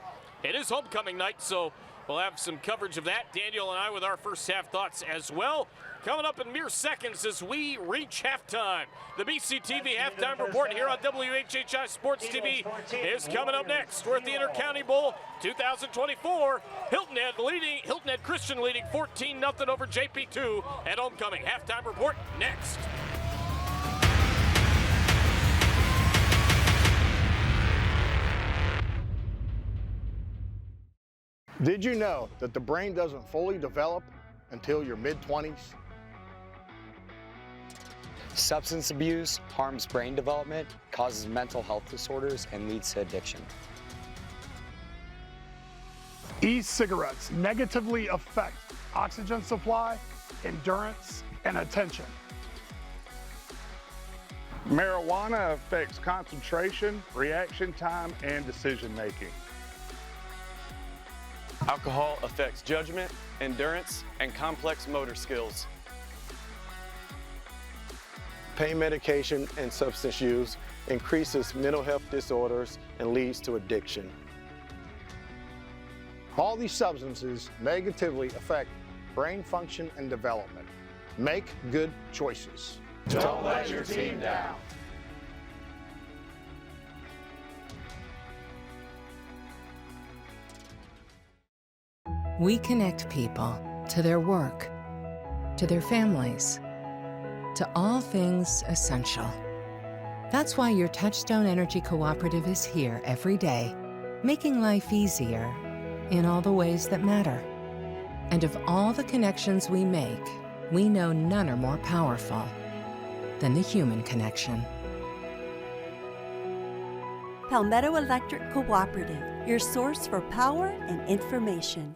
It is homecoming night, so we'll have some coverage of that. Daniel and I with our first half thoughts as well. Coming up in mere seconds as we reach halftime. The BCTV halftime report here on WHHI Sports TV is coming up next. We're at the Intercounty Bowl 2024. Hilton Head Christian leading 14-0 over JP2 at homecoming. Halftime report next. Did you know that the brain doesn't fully develop until your mid-20s? Substance abuse harms brain development, causes mental health disorders, and leads to addiction. E-cigarettes negatively affect oxygen supply, endurance, and attention. Marijuana affects concentration, reaction time, and decision making. Alcohol affects judgment, endurance, and complex motor skills. Pain medication and substance use increases mental health disorders and leads to addiction. All these substances negatively affect brain function and development. Make good choices. Don't let your team down. We connect people to their work, to their families, to all things essential. That's why your Touchstone Energy Cooperative is here every day, making life easier in all the ways that matter. And of all the connections we make, we know none are more powerful than the human connection. Palmetto Electric Cooperative, your source for power and information.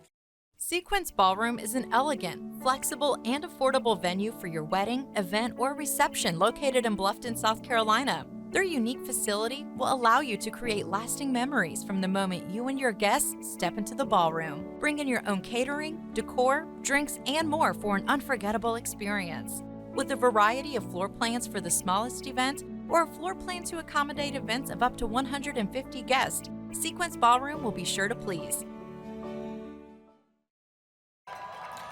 Sequence Ballroom is an elegant, flexible, and affordable venue for your wedding, event, or reception located in Bluffton, South Carolina. Their unique facility will allow you to create lasting memories from the moment you and your guests step into the ballroom. Bring in your own catering, decor, drinks, and more for an unforgettable experience. With a variety of floor plans for the smallest event or a floor plan to accommodate events of up to 150 guests, Sequence Ballroom will be sure to please.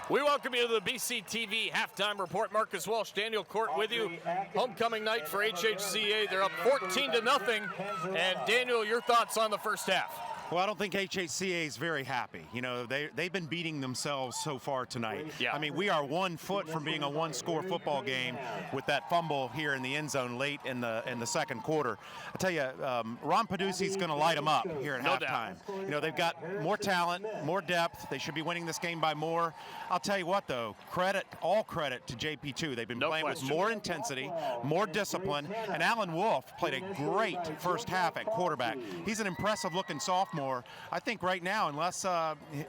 We welcome you to the BCTV halftime report. Marcus Walsh, Daniel Court with you. Homecoming night for HHCA. They're up 14-0. And Daniel, your thoughts on the first half? Well, I don't think HHCA is very happy. You know, they've been beating themselves so far tonight. Yeah. I mean, we are 1 foot from being a one-score football game with that fumble here in the end zone late in the second quarter. I tell you, Ron Padusi's going to light them up here at halftime. You know, they've got more talent, more depth. They should be winning this game by more. I'll tell you what, though, all credit to JP2. They've been playing with more intensity, more discipline, and Alan Wolf played a great first half at quarterback. He's an impressive-looking sophomore. I think right now, unless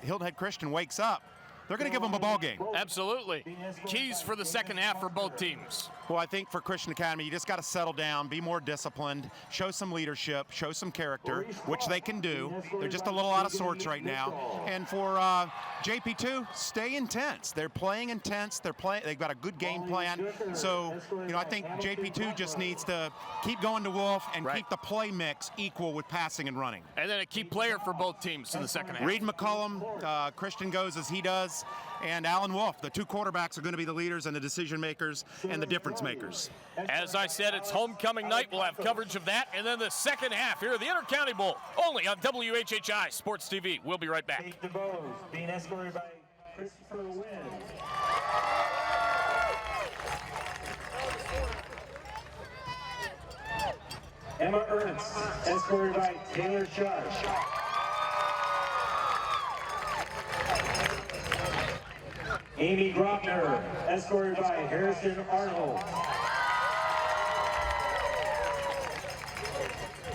Hilton Head Christian wakes up, they're going to give them a ball game. Absolutely. Keys for the second half for both teams. Well, I think for Christian Academy, you just got to settle down, be more disciplined, show some leadership, show some character, which they can do. They're just a little out of sorts right now. And for JP2, stay intense. They're playing intense. They've got a good game plan. So, you know, I think JP2 just needs to keep going to Wolf and keep the play mix equal with passing and running. And then a key player for both teams in the second half. Reed McCullum, Christian goes as he does, and Alan Wolf. The two quarterbacks are going to be the leaders and the decision makers and the difference makers. As I said, it's homecoming night. We'll have coverage of that. And then the second half here at the Intercounty Bowl, only on WHHI Sports TV. We'll be right back. The Bows, being escorted by Christopher Wynn. Emma Ernst, escorted by Taylor Shush. Amy Grobner, escorted by Harrison Arnold.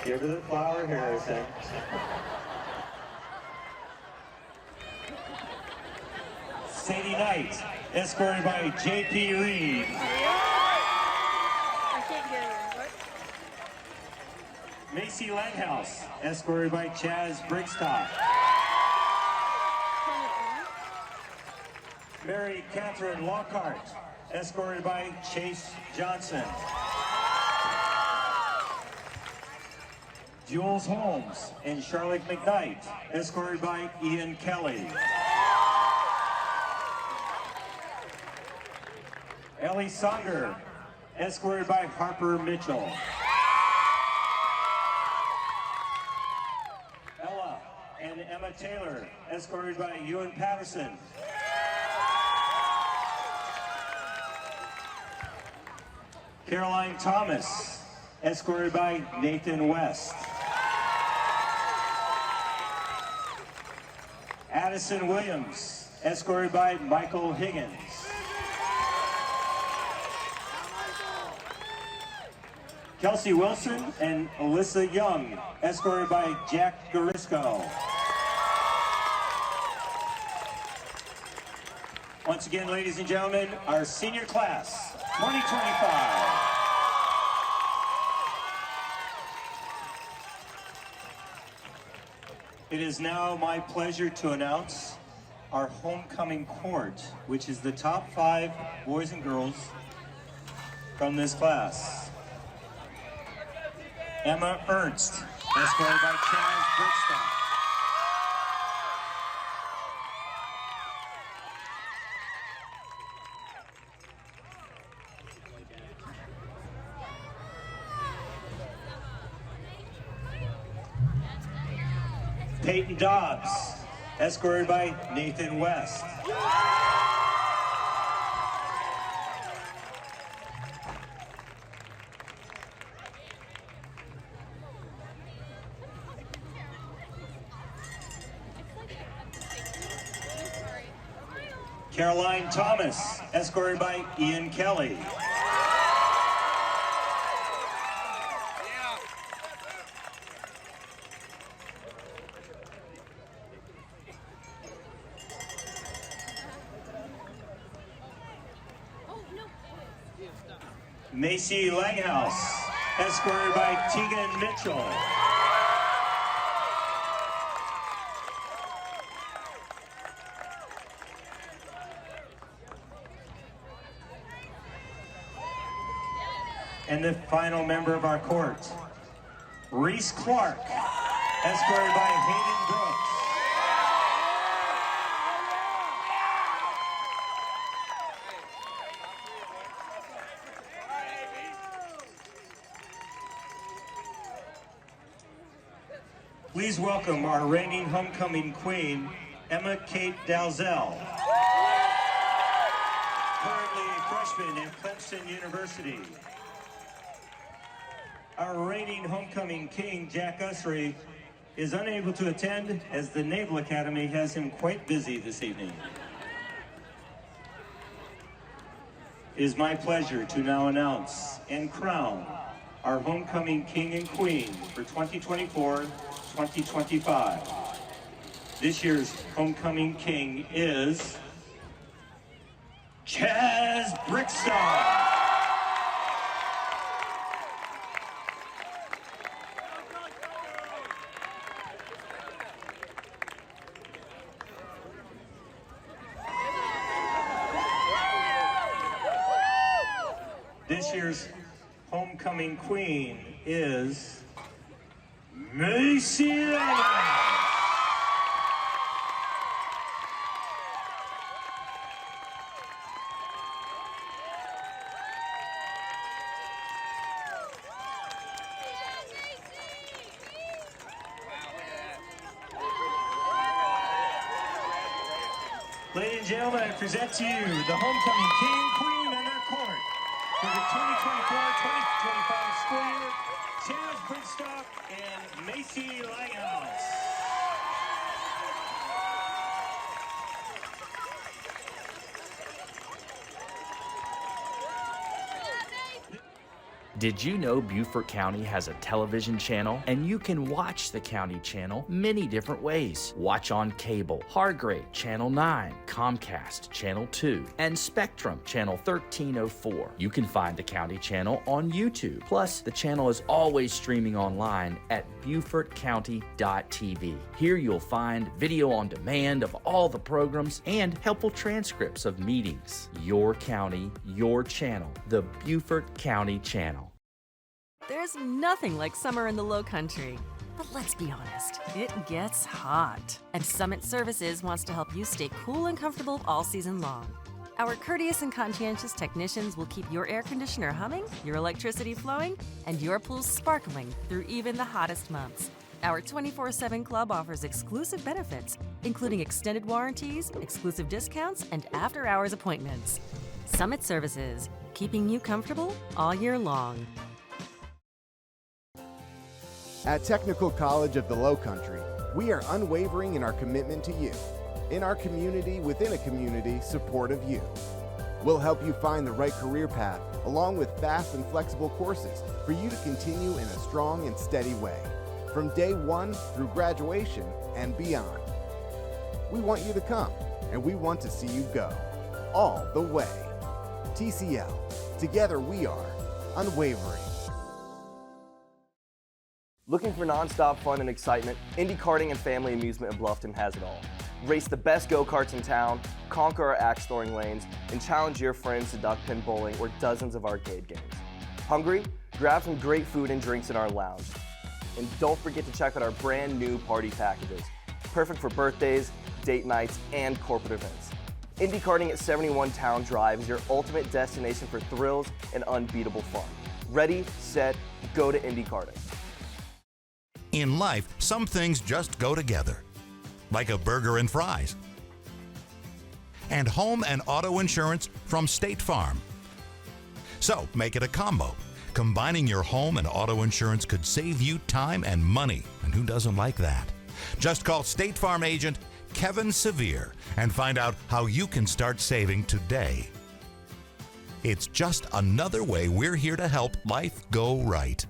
Give her the flower, Harrison. Sadie Knight, escorted by J.P. Reed. I can't hear you. What? Macy Langhouse, escorted by Chaz Brigstock. Mary Catherine Lockhart, escorted by Chase Johnson. Jules Holmes and Charlotte McKnight, escorted by Ian Kelly. Ellie Sonder, escorted by Harper Mitchell. Ella and Emma Taylor, escorted by Ewan Patterson. Caroline Thomas, escorted by Nathan West. Addison Williams, escorted by Michael Higgins. Kelsey Wilson and Alyssa Young, escorted by Jack Garisco. Once again, ladies and gentlemen, our senior class, 2025. It is now my pleasure to announce our homecoming court, which is the top 5 boys and girls from this class. Emma Ernst, escorted by Chaz Brickstock. Peyton Dobbs, escorted by Nathan West. Caroline Thomas, escorted by Ian Kelly. Macy Langhouse, escorted by Tegan Mitchell. And the final member of our court, Reese Clark, escorted by Hayden Brooks. Please welcome our reigning homecoming queen, Emma Kate Dalzell. Currently a freshman at Clemson University. Our reigning homecoming king, Jack Usry, is unable to attend as the Naval Academy has him quite busy this evening. It is my pleasure to now announce and crown our homecoming king and queen for 2024-2025. This year's homecoming king is Chaz Brickstone. This year's homecoming queen is Macy Lane. Ladies and gentlemen, I present to you the homecoming king and queen on our court for the 2024-2025 school year, Chaz Brickstone and Macy Lighthouse. Did you know Beaufort County has a television channel? And you can watch the county channel many different ways. Watch on cable, Hargrave, Channel 9, Comcast, Channel 2, and Spectrum, Channel 1304. You can find the county channel on YouTube. Plus, the channel is always streaming online at BeaufortCounty.tv. Here you'll find video on demand of all the programs and helpful transcripts of meetings. Your county, your channel, the Beaufort County Channel. There's nothing like summer in the Lowcountry. But let's be honest, it gets hot. And Summit Services wants to help you stay cool and comfortable all season long. Our courteous and conscientious technicians will keep your air conditioner humming, your electricity flowing, and your pool sparkling through even the hottest months. Our 24/7 club offers exclusive benefits, including extended warranties, exclusive discounts, and after-hours appointments. Summit Services, keeping you comfortable all year long. At Technical College of the Lowcountry, we are unwavering in our commitment to you. In our community, within a community, support of you. We'll help you find the right career path, along with fast and flexible courses for you to continue in a strong and steady way, from day one through graduation and beyond. We want you to come, and we want to see you go, all the way. TCL, together we are unwavering. Looking for non-stop fun and excitement? Indy Karting and Family Amusement in Bluffton has it all. Race the best go-karts in town, conquer our axe-throwing lanes, and challenge your friends to duck pin bowling or dozens of arcade games. Hungry? Grab some great food and drinks in our lounge. And don't forget to check out our brand new party packages. Perfect for birthdays, date nights, and corporate events. Indy Karting at 71 Town Drive is your ultimate destination for thrills and unbeatable fun. Ready, set, go to Indy Karting. In life, some things just go together, like a burger and fries. And home and auto insurance from State Farm. So make it a combo. Combining your home and auto insurance could save you time and money, and who doesn't like that? Just call State Farm agent Kevin Sevier and find out how you can start saving today. It's just another way we're here to help life go right.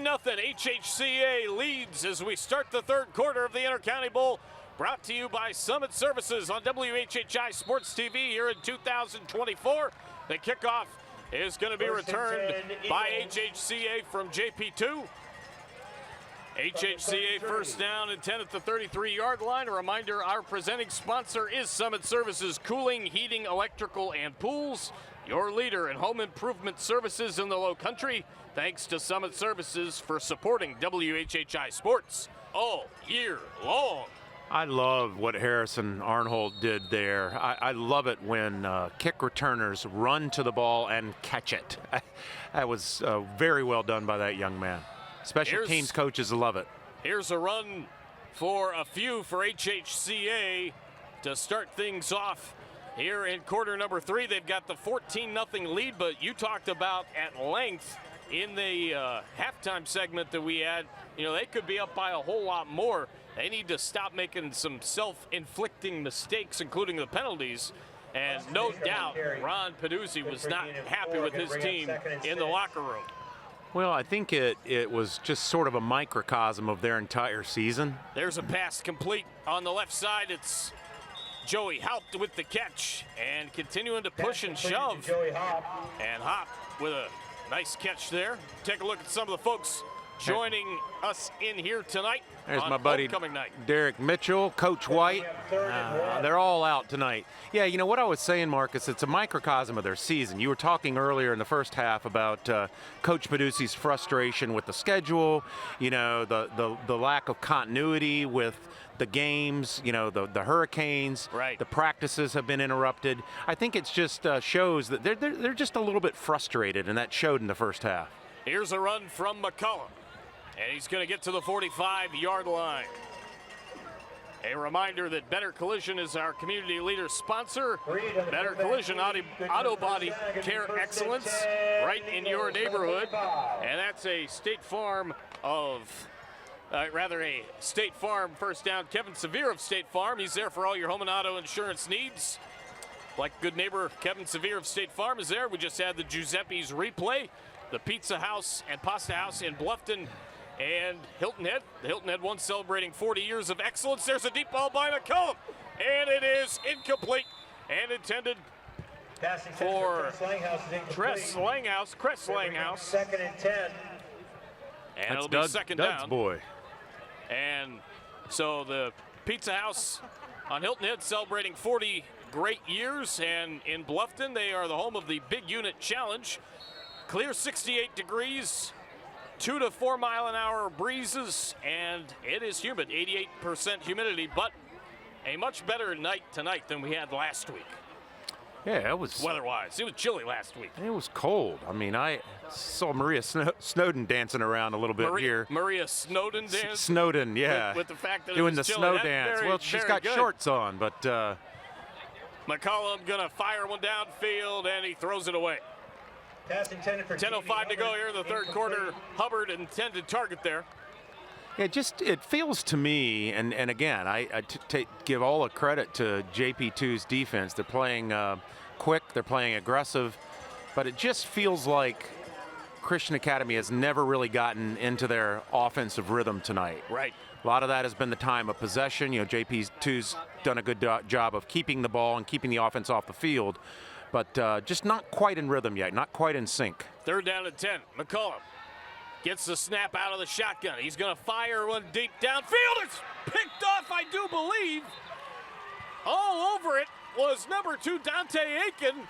Nothing. HHCA leads as we start the third quarter of the Intercounty Bowl, brought to you by Summit Services on WHHI Sports TV here in 2024. The kickoff is going to be returned by HHCA from JP2. HHCA first down and 10 at the 33-yard line. A reminder, our presenting sponsor is Summit Services, cooling, heating, electrical, and pools. Your leader in home improvement services in the Lowcountry. Thanks to Summit Services for supporting WHHI Sports all year long. I love what Harrison Arnhold did there. I love it when kick returners run to the ball and catch it. That was very well done by that young man. Special teams coaches love it. Here's a run for a few for HHCA to start things off here in quarter number 3. They've got the 14-0 lead, but you talked about at length in the halftime segment that we had, they could be up by a whole lot more. They need to stop making some self-inflicting mistakes, including the penalties. And no doubt, Ron Peduzzi was not happy with his team in the locker room. Well, I think it was just sort of a microcosm of their entire season. There's a pass complete on the left side. It's Joey Haupt with the catch and continuing to push and shove. And Haupt with a nice catch there. Take a look at some of the folks joining us in here tonight. There's on my buddy homecoming night. Derek Mitchell, Coach White. They're all out tonight. Yeah, what I was saying, Marcus, it's a microcosm of their season. You were talking earlier in the first half about Coach Peduzzi's frustration with the schedule, the lack of continuity with the games, the Hurricanes. Right. The practices have been interrupted. I think it's just shows that they're just a little bit frustrated, and that showed in the first half. Here's a run from McCullum, and he's going to get to the 45-yard line. A reminder that Better Collision is our community leader sponsor. Better Collision, auto body care excellence right in your neighborhood. And that's a State Farm a State Farm first down. Kevin Severe of State Farm. He's there for all your home and auto insurance needs. Like good neighbor Kevin Severe of State Farm is there. We just had the Giuseppe's replay. The Pizza House and Pasta House in Bluffton and Hilton Head. The Hilton Head one celebrating 40 years of excellence. There's a deep ball by McCullum, and it is incomplete and intended for Cress Langhouse. Second and 10. And it'll be second Doug's down. Boy. And so the Pizza House on Hilton Head celebrating 40 great years, and in Bluffton they are the home of the Big Unit Challenge. Clear 68 degrees, 2 to 4 mile an hour breezes, and it is humid, 88% humidity, but a much better night tonight than we had last week. Yeah, it was weather-wise. It was chilly last week. It was cold. I mean, I saw Maria Snowden dancing around a little bit here. Maria Snowden dance? Snowden, yeah. With the fact that doing it was the chilly. snow That's dance. very, Well, she's very got good. shorts on, but McCollum gonna fire one downfield, and he throws it away. 10:05 to go here in the third quarter. Hubbard intended target there. It feels to me, and again, I give all the credit to JP2's defense. They're playing quick, they're playing aggressive, but it just feels like Christian Academy has never really gotten into their offensive rhythm tonight. Right. A lot of that has been the time of possession. JP2's done a good job of keeping the ball and keeping the offense off the field, but just not quite in rhythm yet, not quite in sync. Third down and 10. McCollum gets the snap out of the shotgun. He's going to fire one deep downfield. It's picked off, I do believe. All over it was number 2, Dante Aiken,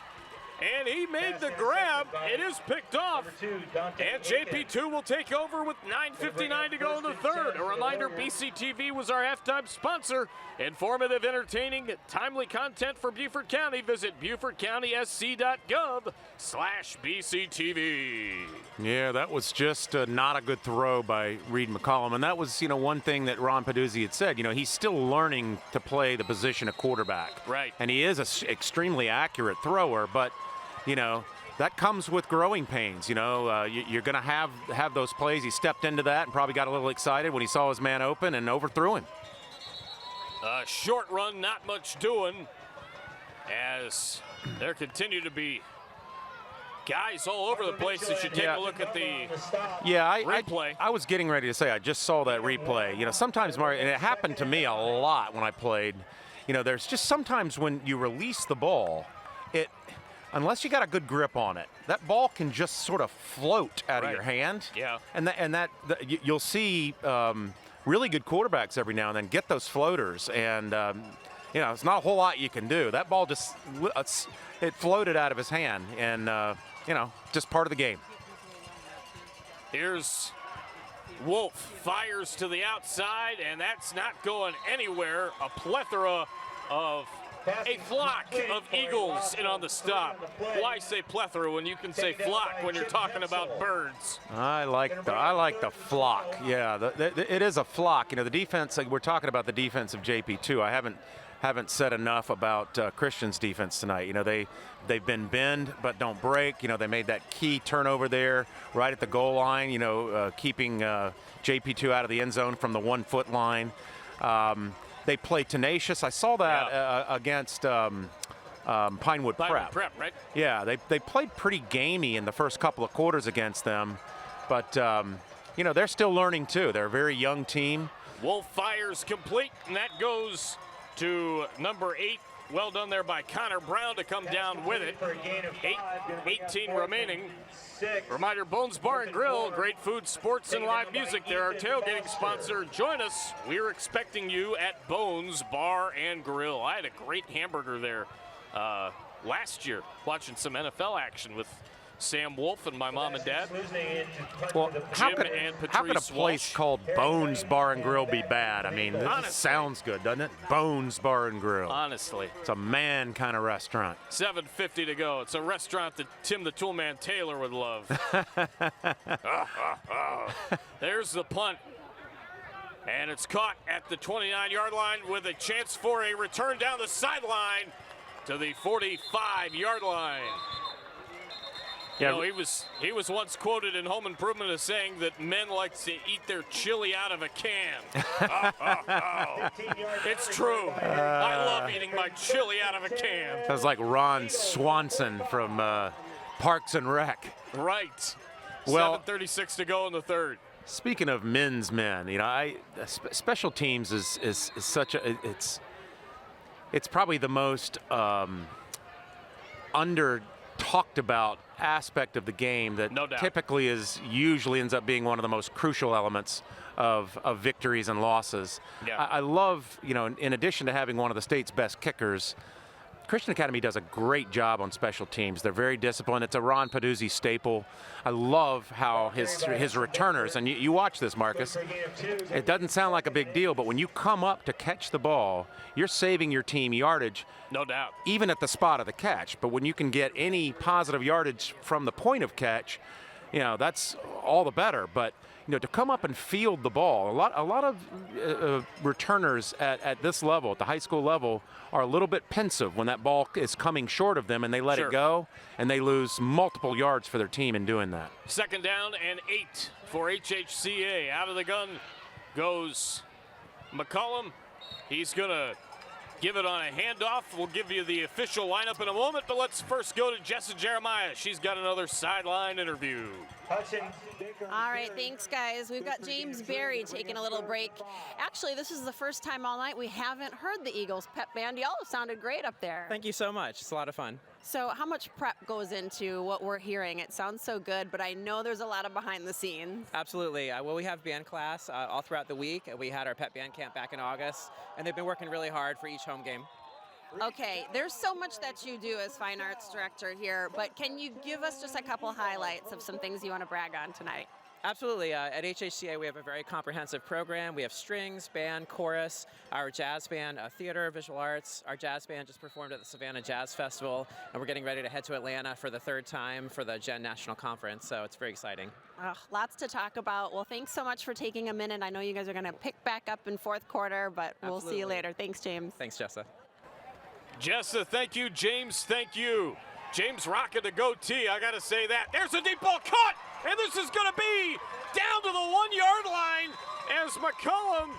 and he made the grab. It is picked off, and JP2 will take over with 9:59 to go in the third. A reminder, BCTV was our halftime sponsor. Informative, entertaining, timely content for Beaufort County. Visit BeaufortCountySC.gov/BCTV. Yeah, that was just not a good throw by Reed McCollum, and that was, one thing that Ron Peduzzi had said. He's still learning to play the position of quarterback. Right. And he is an extremely accurate thrower, but, that comes with growing pains. You're going to have those plays. He stepped into that and probably got a little excited when he saw his man open and overthrew him. A short run, not much doing, as there continue to be guys all over the place as you take a look at the replay. I was getting ready to say I just saw that replay. Sometimes, Mario, and it happened to me a lot when I played, there's just sometimes when you release the ball, unless you got a good grip on it, that ball can just sort of float out of your hand. Yeah. And you'll see really good quarterbacks every now and then get those floaters, and it's not a whole lot you can do. That ball just it floated out of his hand, and just part of the game. Here's Wolf fires to the outside, and that's not going anywhere. A plethora of a flock of eagles in on the stop. Why say plethora when you can say flock when you're talking about birds? I like the flock. Yeah, it is a flock. You know, the defense. Like we're talking about the defense of JP2. I haven't said enough about Christian's defense tonight. You know, they've been bend but don't break. You know, they made that key turnover there right at the goal line. You know, keeping JP2 out of the end zone from the 1 foot line. They play tenacious. I saw that against Pinewood Prep. Right? Yeah, they played pretty gamey in the first couple of quarters against them, but you know, they're still learning too. They're a very young team. Wolf fires complete, and that goes to number 8. Well done there by Connor Brown to come down with it. 18 remaining. Reminder, Bones Bar and Grill, great food, sports, and live music. They're our tailgating sponsor. Join us. We're expecting you at Bones Bar and Grill. I had a great hamburger there last year, watching some NFL action with Sam Wolf and my mom and dad. Well, how could a place called Bones Bar and Grill be bad? I mean, this sounds good, doesn't it? Bones Bar and Grill. Honestly. It's a man kind of restaurant. 7:50 to go. It's a restaurant that Tim the Toolman Taylor would love. There's the punt. And it's caught at the 29-yard line with a chance for a return down the sideline to the 45-yard line. You know, he was once quoted in Home Improvement as saying that men like to eat their chili out of a can. It's true. I love eating my chili out of a can. Sounds like Ron Swanson from Parks and Rec. Right. Well, 7:36 to go in the third. Speaking of men's men, you know, special teams is such a it's probably the most under talked about aspect of the game that typically usually ends up being one of the most crucial elements of victories and losses. Yeah. I love, you know, in addition to having one of the state's best kickers, Christian Academy does a great job on special teams. They're very disciplined. It's a Ron Paduzzi staple. I love how his returners, and you watch this, Marcus, it doesn't sound like a big deal, but when you come up to catch the ball, you're saving your team yardage. No doubt. Even at the spot of the catch. But when you can get any positive yardage from the point of catch, you know, that's all the better. But you know, to come up and field the ball, a lot of returners at this level, at the high school level, are a little bit pensive when that ball is coming short of them and they let it go, and they lose multiple yards for their team in doing that. Second down and 8 for HHCA. Out of the gun goes McCollum. He's going to give it on a handoff. We'll give you the official lineup in a moment, but let's first go to Jessa Jeremiah. She's got another sideline interview. All right, thanks, guys. We've got James Berry taking a little break. Actually, this is the first time all night we haven't heard the Eagles pep band. Y'all have sounded great up there. Thank you so much. It's a lot of fun. So how much prep goes into what we're hearing? It sounds so good, but I know there's a lot of behind the scenes. Absolutely. Well, we have band class all throughout the week. We had our pep band camp back in August, and they've been working really hard for each home game. Okay, there's so much that you do as fine arts director here, but can you give us just a couple highlights of some things you want to brag on tonight? Absolutely. At HHCA, we have a very comprehensive program. We have strings, band, chorus, our jazz band, theater, visual arts. Our jazz band just performed at the Savannah Jazz Festival, and we're getting ready to head to Atlanta for the third time for the Gen National Conference, so it's very exciting. Lots to talk about. Well, thanks so much for taking a minute. I know you guys are going to pick back up in fourth quarter, but we'll see you later. Thanks, James. Thanks, Jessa. Jessa, thank you. James, thank you. James rocking the goatee, I got to say that. There's a deep ball caught, and this is going to be down to the 1-yard line as McCollum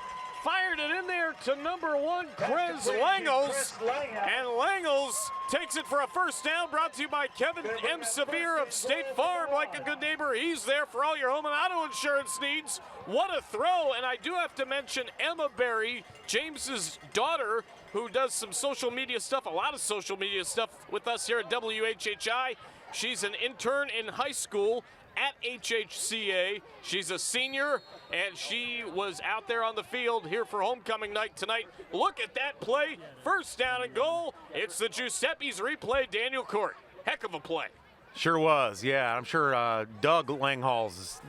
fired it in there to number 1, Krez Langels. And Langels takes it for a first down, brought to you by Kevin M. Severe of State Farm. Like a good neighbor, he's there for all your home and auto insurance needs. What a throw, and I do have to mention Emma Berry, James's daughter, who does some social media stuff, a lot of social media stuff with us here at WHHI. She's an intern in high school at HHCA. She's a senior, and she was out there on the field here for homecoming night tonight. Look at that play. First down and goal. It's the Giuseppe's replay, Daniel Court. Heck of a play. Sure was, yeah. I'm sure Doug Langhals is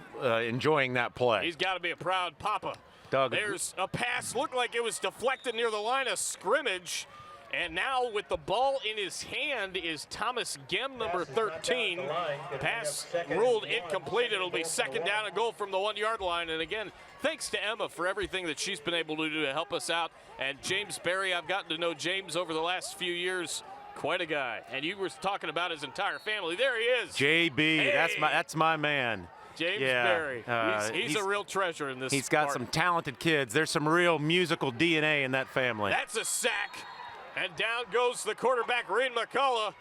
enjoying that play. He's got to be a proud papa. Doug. There's a pass, looked like it was deflected near the line of scrimmage. And now with the ball in his hand is Thomas Gem, number 13. Pass ruled incomplete. It'll be second down and goal from the 1-yard line. And again, thanks to Emma for everything that she's been able to do to help us out. And James Berry, I've gotten to know James over the last few years. Quite a guy. And you were talking about his entire family. There he is. JB, hey. that's my man. James Berry. He's a real treasure in this. He's got some talented kids. There's some real musical DNA in that family. That's a sack. And down goes the quarterback, Reed McCullough.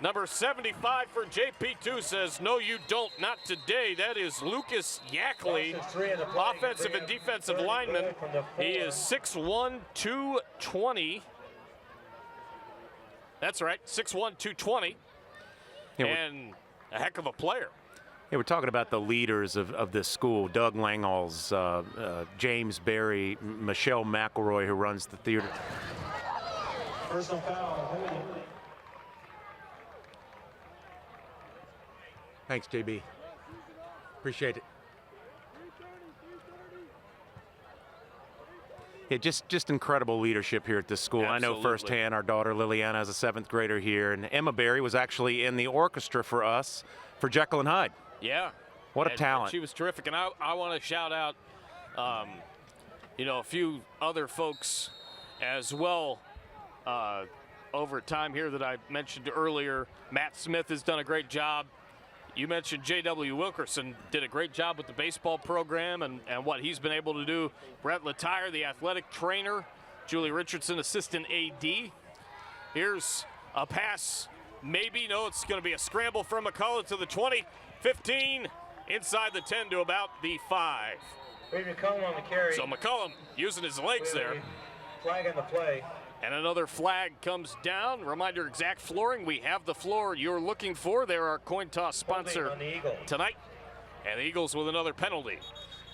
Number 75 for JP2 says, no, you don't, not today. That is Lucas Yackley, offensive and defensive lineman. He is 6'1", 220. That's right, 6'1", 220. And a heck of a player. Yeah, we're talking about the leaders of this school, Doug Langhals, James Berry, Michelle McElroy, who runs the theater. Personal foul. Thanks, JB. Appreciate it. Yeah, just incredible leadership here at this school. Absolutely. I know firsthand our daughter Liliana is a 7th grader here, and Emma Berry was actually in the orchestra for us for Jekyll and Hyde. Yeah. What a talent. She was terrific, and I want to shout out, a few other folks as well over time here that I mentioned earlier. Matt Smith has done a great job. You mentioned J.W. Wilkerson did a great job with the baseball program and what he's been able to do. Brett Latire, the athletic trainer. Julie Richardson, assistant AD. Here's a pass. Maybe, no, it's going to be a scramble from McCullough to the 20, 15, inside the 10 to about the 5. McCullum on the carry. So McCullum using his legs there. Flag on the play. And another flag comes down. Reminder, Exact Flooring, we have the floor you're looking for. They're our coin toss sponsor tonight. And the Eagles with another penalty.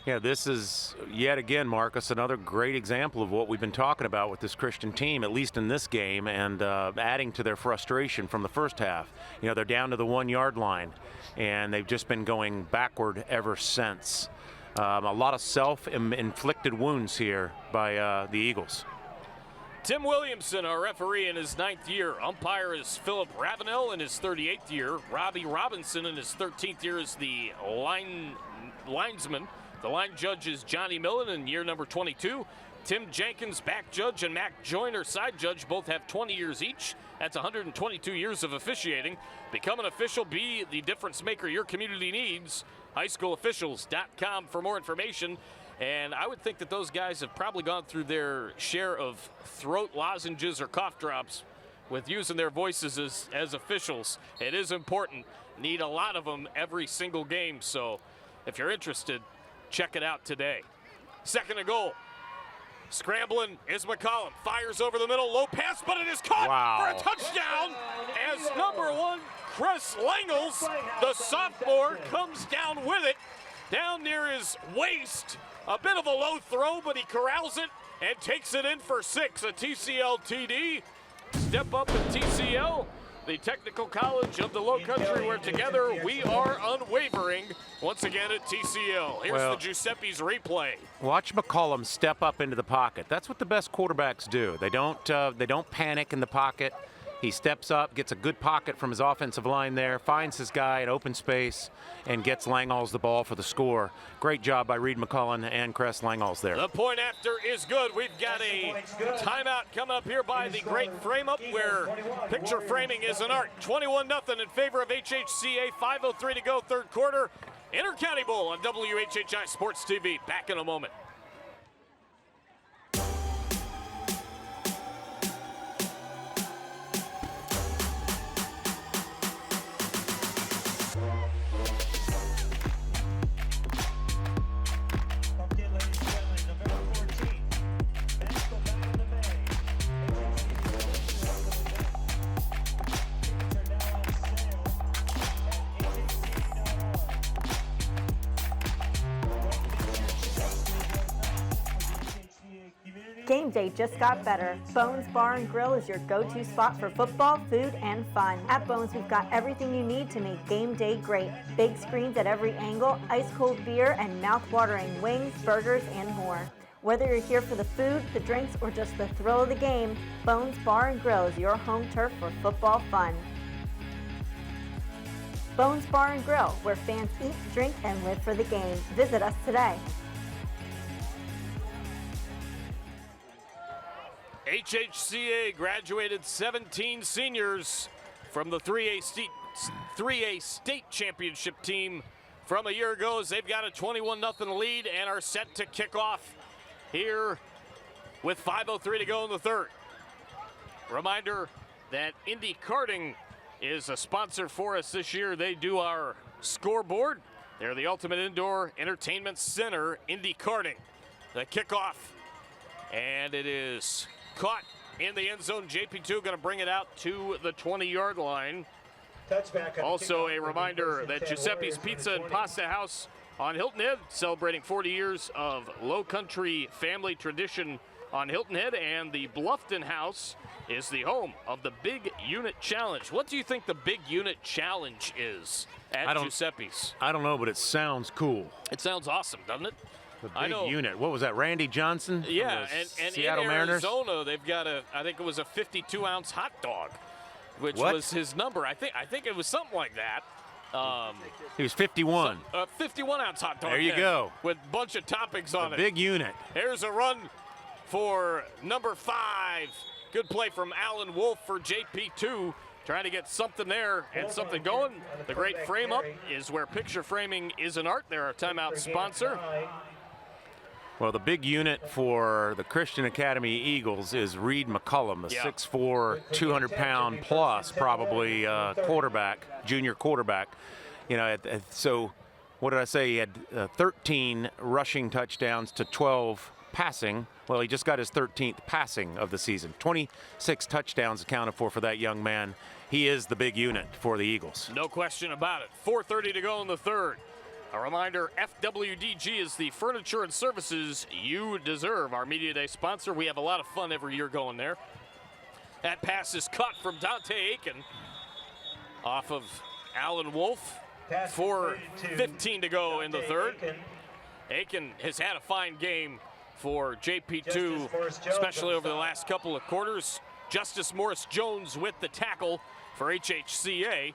Yeah, this is, yet again, Marcus, another great example of what we've been talking about with this Christian team, at least in this game, and adding to their frustration from the first half. You know, they're down to the 1-yard line, and they've just been going backward ever since. A lot of self-inflicted wounds here by the Eagles. Tim Williamson, our referee in his 9th year. Umpire is Philip Ravenel in his 38th year. Robbie Robinson in his 13th year is the linesman. The line judge is Johnny Millen in year number 22. Tim Jenkins, back judge, and Mac Joyner, side judge, both have 20 years each. That's 122 years of officiating. Become an official, be the difference maker your community needs. highschoolofficials.com for more information. And I would think that those guys have probably gone through their share of throat lozenges or cough drops with using their voices as officials. It is important. Need a lot of them every single game. So if you're interested, check it out today. 2nd and goal. Scrambling is McCollum. Fires over the middle. Low pass, but it is caught for a touchdown as number 1, Chris Langles, the sophomore, comes down with it. Down near his waist. A bit of a low throw, but he corrals it and takes it in for 6. A TCL TD. Step up at TCL, the Technical College of the Low Country, where together we are unwavering. Once again at TCL. Here's the Giuseppe's replay. Watch McCollum step up into the pocket. That's what the best quarterbacks do. They don't panic in the pocket. He steps up, gets a good pocket from his offensive line there, finds his guy in open space, and gets Langhals the ball for the score. Great job by Reed McCullough and Cress Langhals there. The point after is good. We've got a timeout coming up here by the great frame-up, where picture framing is an art. 21-0 in favor of HHCA. 5:03 to go, 3rd quarter. Intercounty Bowl on WHHI Sports TV. Back in a moment. Game day just got better. Bones Bar and Grill is your go-to spot for football, food, and fun. At Bones, we've got everything you need to make game day great. Big screens at every angle, ice-cold beer, and mouth-watering wings, burgers, and more. Whether you're here for the food, the drinks, or just the thrill of the game, Bones Bar and Grill is your home turf for football fun. Bones Bar and Grill, where fans eat, drink, and live for the game. Visit us today. HHCA graduated 17 seniors from the 3A state championship team from a year ago as they've got a 21-0 lead and are set to kick off here with 5:03 to go in the third. Reminder that Indy Karting is a sponsor for us this year. They do our scoreboard. They're the ultimate indoor entertainment center, Indy Karting. The kickoff, and it is caught in the end zone. JP2 going to bring it out to the 20-yard line. Also a reminder that Giuseppe's Pizza and Pasta House on Hilton Head, celebrating 40 years of low country family tradition on Hilton Head, and the Bluffton House is the home of the Big Unit Challenge. What do you think the Big Unit Challenge is at Giuseppe's? I don't know, but it sounds cool. It sounds awesome, doesn't it? The Big Unit. What was that, Randy Johnson? Yeah, and Seattle in Mariners? Arizona, they've got I think it was a 52-ounce hot dog, which was his number. I think it was something like that. He was 51. 51-ounce hot dog. There you go. With a bunch of toppings on it. Big Unit. Here's a run for number 5. Good play from Alan Wolf for JP2. Trying to get something there and something going. The great frame up is where picture framing is an art. They're our timeout sponsor. Well, the big unit for the Christian Academy Eagles is Reed McCullum, a 6'4", 200-pound plus probably quarterback, junior quarterback. You know, so what did I say? He had 13 rushing touchdowns to 12 passing. Well, he just got his 13th passing of the season. 26 touchdowns accounted for that young man. He is the big unit for the Eagles. No question about it. 4:30 to go in the third. A reminder, FWDG is the furniture and services you deserve. Our Media Day sponsor. We have a lot of fun every year going there. That pass is cut from Dante Aiken off of Alan Wolf. 4:15 to go in the third. Aiken has had a fine game for JP2, especially over the last couple of quarters. Justice Morris Jones with the tackle for HHCA.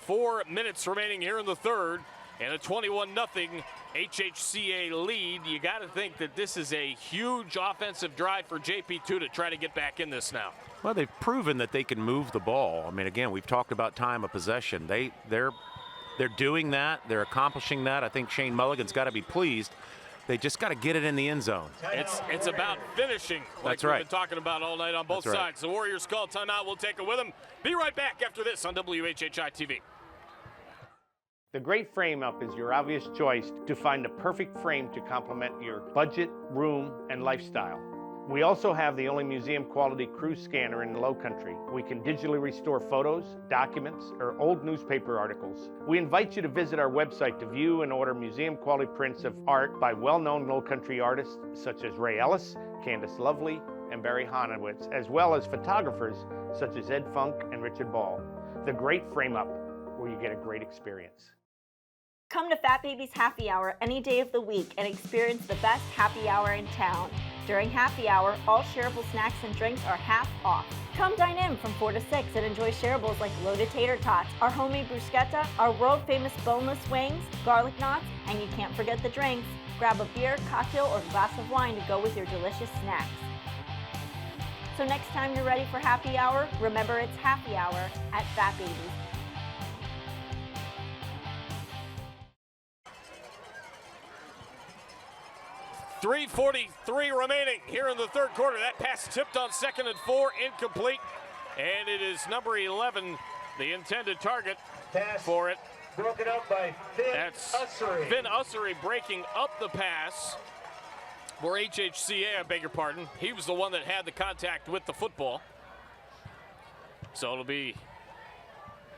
4 minutes remaining here in the third, and a 21-0 HHCA lead. You got to think that this is a huge offensive drive for JP2 to try to get back in this now. Well, they've proven that they can move the ball. I mean, again, we've talked about time of possession. They're doing that. They're accomplishing that. I think Shane Mulligan's got to be pleased. They just got to get it in the end zone. It's about finishing, like we've been talking about all night on both sides. The Warriors call timeout. We'll take it with them. Be right back after this on WHHI-TV. The Great Frame Up is your obvious choice to find the perfect frame to complement your budget, room, and lifestyle. We also have the only museum-quality cruise scanner in the Lowcountry. We can digitally restore photos, documents, or old newspaper articles. We invite you to visit our website to view and order museum-quality prints of art by well-known Lowcountry artists such as Ray Ellis, Candace Lovely, and Barry Honowitz, as well as photographers such as Ed Funk and Richard Ball. The Great Frame Up, where you get a great experience. Come to Fat Baby's Happy Hour any day of the week and experience the best happy hour in town. During happy hour, all shareable snacks and drinks are half off. Come dine in from 4 to 6 and enjoy shareables like loaded tater tots, our homemade bruschetta, our world-famous boneless wings, garlic knots, and you can't forget the drinks. Grab a beer, cocktail, or glass of wine to go with your delicious snacks. So next time you're ready for happy hour, remember it's happy hour at Fat Baby's. .343 remaining here in the third quarter. That pass tipped on 2nd and 4, incomplete. And it is number 11, the intended target for it. Broken up by Finn Ussery. Finn Ussery breaking up the pass for HHCA, I beg your pardon. He was the one that had the contact with the football. So it'll be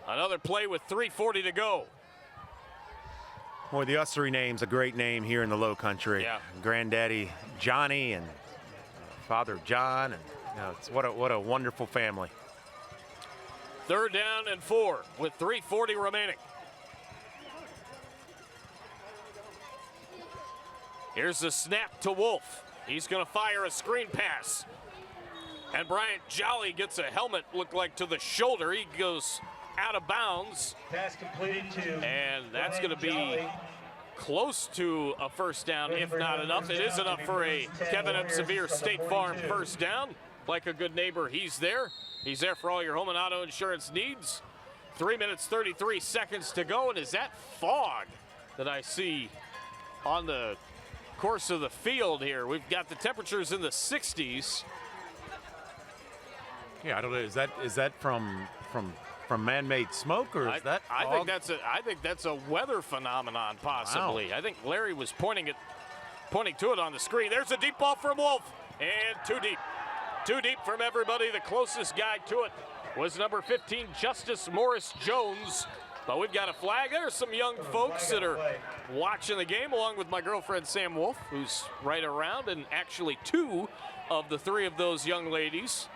another play with 3:40 to go. Boy, the Ussery name's a great name here in the Low Country. Yeah. Granddaddy Johnny and father John, and it's what a wonderful family. 3rd down and 4 with 3:40 remaining. Here's the snap to Wolf. He's going to fire a screen pass. And Bryant Jolly gets a helmet, look like to the shoulder. He goes out of bounds. Pass completed to. And that's going to be close to a first down, if not enough. It is enough for a Kevin M. Severe State Farm first down. Like a good neighbor, he's there. He's there for all your home and auto insurance needs. 3 minutes, 33 seconds to go. And is that fog that I see on the course of the field here? We've got the temperatures in the 60s. Yeah, I don't know. Is that from man-made smoke, or is that I fog? think that's a weather phenomenon, possibly. Wow. I think Larry was pointing to it on the screen. There's a deep ball from Wolf, and too deep. Too deep from everybody. The closest guy to it was number 15, Justice Morris Jones. But we've got a flag. There's some young folks that are watching the game, along with my girlfriend Sam Wolf, who's right around. And actually 2 of the 3 of those young ladies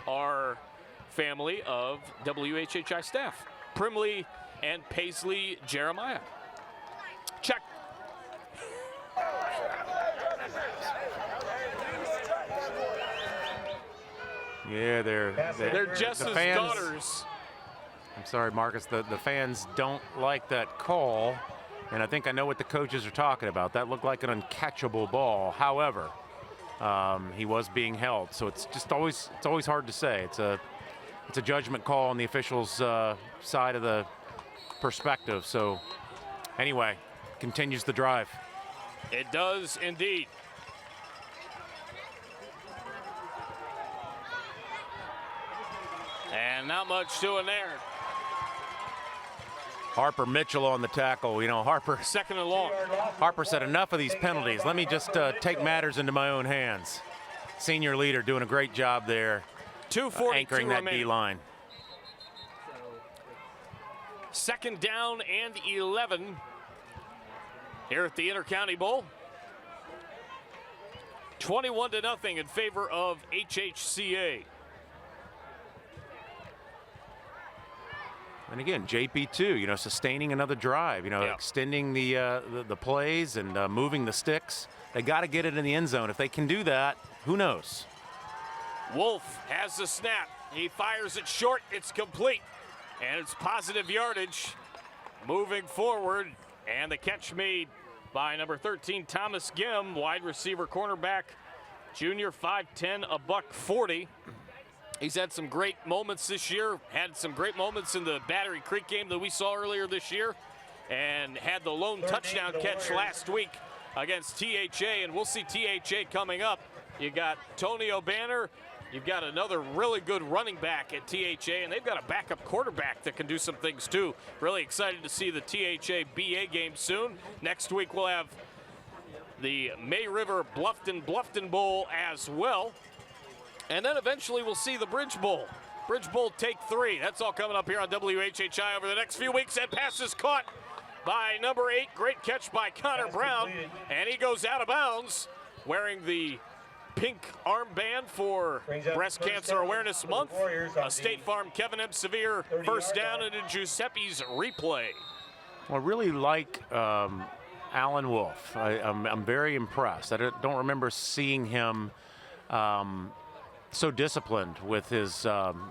are family of WHHI staff, Primley and Paisley Jeremiah. Check. Yeah, they're Jess's the fans, daughters. I'm sorry, Marcus. The fans don't like that call, and I think I know what the coaches are talking about. That looked like an uncatchable ball. However, he was being held, so it's always hard to say. It's a judgment call on the officials' side of the perspective. So anyway, continues the drive. It does indeed. And not much doing there. Harper Mitchell on the tackle. You know, Harper. 2nd and long. Harper said, enough of these penalties. Let me just take matters into my own hands. Senior leader doing a great job there. 2:42 anchoring that remaining. D-line. 2nd down and 11 here at the Intercounty Bowl. 21-0 in favor of HHCA. And again, JP2, you know, sustaining another drive, you know, extending the plays and moving the sticks. They got to get it in the end zone. If they can do that, who knows? Wolf has the snap. He fires it short. It's complete. And it's positive yardage moving forward. And the catch made by number 13, Thomas Gim, wide receiver cornerback, junior, 5'10", $140. He's had some great moments this year, had some great moments in the Battery Creek game that we saw earlier this year, and had the lone touchdown catch last week against THA, and we'll see THA coming up. You got Tony O'Banner, you've got another really good running back at THA, and they've got a backup quarterback that can do some things too. Really excited to see the THA BA game soon. Next week we'll have the May River Bluffton Bowl as well. And then eventually we'll see the Bridge Bowl. Bridge Bowl take 3. That's all coming up here on WHHI over the next few weeks. And pass is caught by number 8. Great catch by Connor Brown. And he goes out of bounds wearing the pink armband for Breast Cancer Awareness Month. A State Farm Kevin M. Severe first down into Giuseppe's replay. Well, I really like Alan Wolf. I'm very impressed. I don't remember seeing him so disciplined with his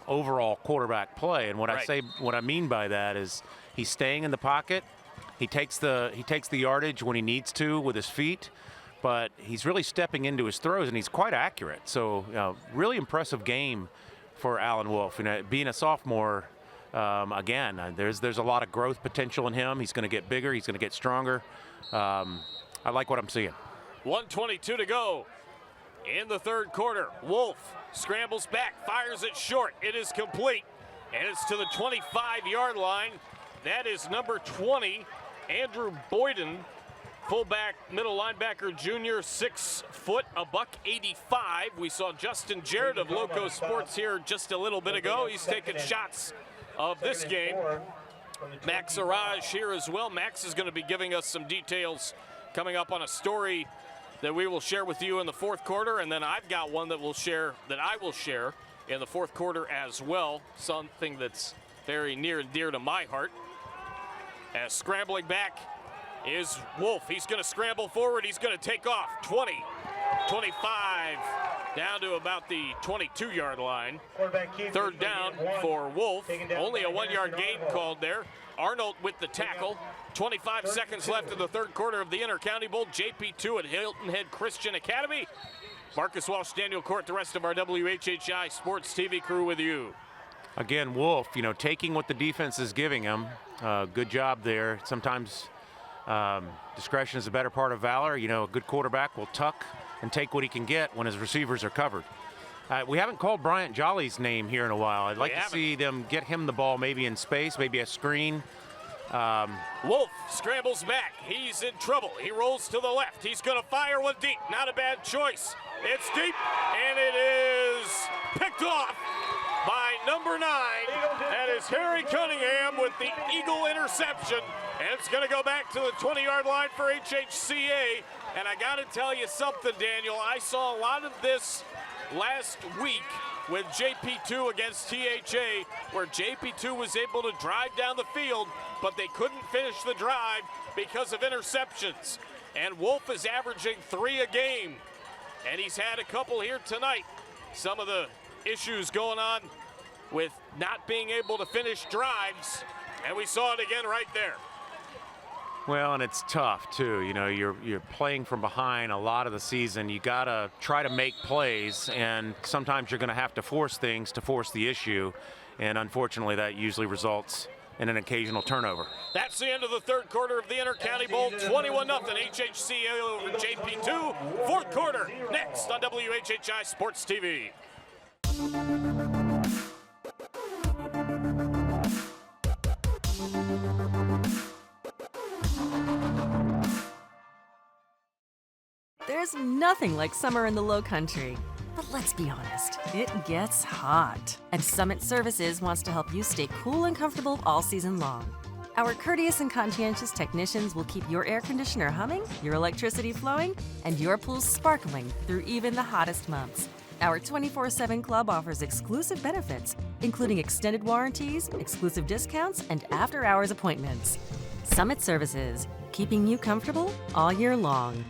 overall quarterback play. And what I mean by that is he's staying in the pocket. He takes the yardage when he needs to with his feet, but he's really stepping into his throws, and he's quite accurate. So, really impressive game for Alan Wolf. You know, being a sophomore, again, there's a lot of growth potential in him. He's going to get bigger. He's going to get stronger. I like what I'm seeing. 1:22 to go in the 3rd quarter. Wolf scrambles back, fires it short. It is complete, and it's to the 25-yard line. That is number 20, Andrew Boyden, fullback, middle linebacker, junior, 6 foot, $185. We saw Justin Jarrett of Loco Sports here just a little bit ago. He's taking shots of this game. Max Araj here as well. Max is going to be giving us some details coming up on a story that we will share with you in the fourth quarter, and then I've got one that I will share in the fourth quarter as well, something that's very near and dear to my heart. As scrambling back is Wolf. He's going to scramble forward. He's going to take off. 20, 25, down to about the 22-yard line. Third down for Wolf. Only a 1-yard gain called there. Arnold with the tackle. 25 seconds left in the third quarter of the Intercounty Bowl. JP2 at Hilton Head Christian Academy. Marcus Walsh, Daniel Court, the rest of our WHHI Sports TV crew with you. Again, Wolf, taking what the defense is giving him. Good job there. Sometimes discretion is a better part of valor. A good quarterback will tuck and take what he can get when his receivers are covered. We haven't called Bryant Jolly's name here in a while. I'd like to see them get him the ball maybe in space, maybe a screen. Wolf scrambles back. He's in trouble. He rolls to the left. He's going to fire one deep. Not a bad choice. It's deep, and it is picked off by number 9. That is Harry Cunningham with the Eagle interception. And it's going to go back to the 20-yard line for HHCA. And I got to tell you something, Daniel. I saw a lot of this last week with JP2 against THA, where JP2 was able to drive down the field, but they couldn't finish the drive because of interceptions. And Wolf is averaging 3 a game. And he's had a couple here tonight. Some of the issues going on with not being able to finish drives, and we saw it again right there. Well, and it's tough too. You're playing from behind a lot of the season. You gotta try to make plays, and sometimes you're going to have to force things to force the issue, and unfortunately that usually results in an occasional turnover. That's the end of the third quarter of the Intercounty Bowl. 21-0 HHCA over JP2. Fourth quarter next on WHHI Sports TV. There's nothing like summer in the Low Country. But let's be honest, it gets hot. And Summit Services wants to help you stay cool and comfortable all season long. Our courteous and conscientious technicians will keep your air conditioner humming, your electricity flowing, and your pool sparkling through even the hottest months. Our 24/7 club offers exclusive benefits, including extended warranties, exclusive discounts, and after-hours appointments. Summit Services, keeping you comfortable all year long.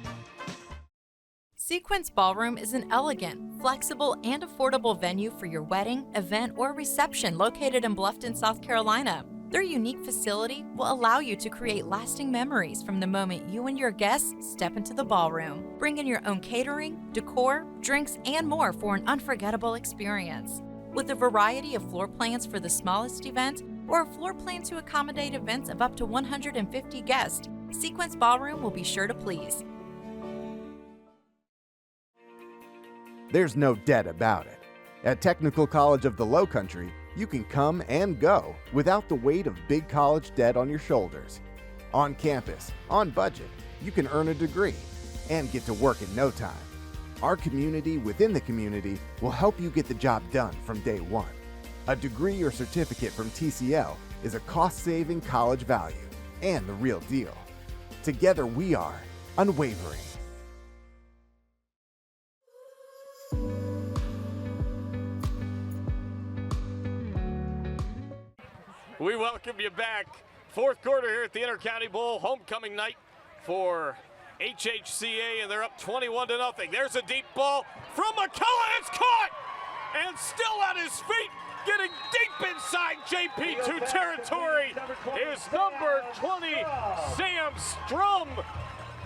Sequence Ballroom is an elegant, flexible, and affordable venue for your wedding, event, or reception located in Bluffton, South Carolina. Their unique facility will allow you to create lasting memories from the moment you and your guests step into the ballroom. Bring in your own catering, decor, drinks, and more for an unforgettable experience. With a variety of floor plans for the smallest event or a floor plan to accommodate events of up to 150 guests, Sequence Ballroom will be sure to please. There's no debt about it. At Technical College of the Low Country, you can come and go without the weight of big college debt on your shoulders. On campus, on budget, you can earn a degree and get to work in no time. Our community within the community will help you get the job done from day one. A degree or certificate from TCL is a cost-saving college value and the real deal. Together we are unwavering. We welcome you back. Fourth quarter here at the Intercounty Bowl, homecoming night for HHCA, and they're up 21-0. There's a deep ball from McCullough. It's caught, and still on his feet, getting deep inside JP2 territory is number 20, Sam Strum,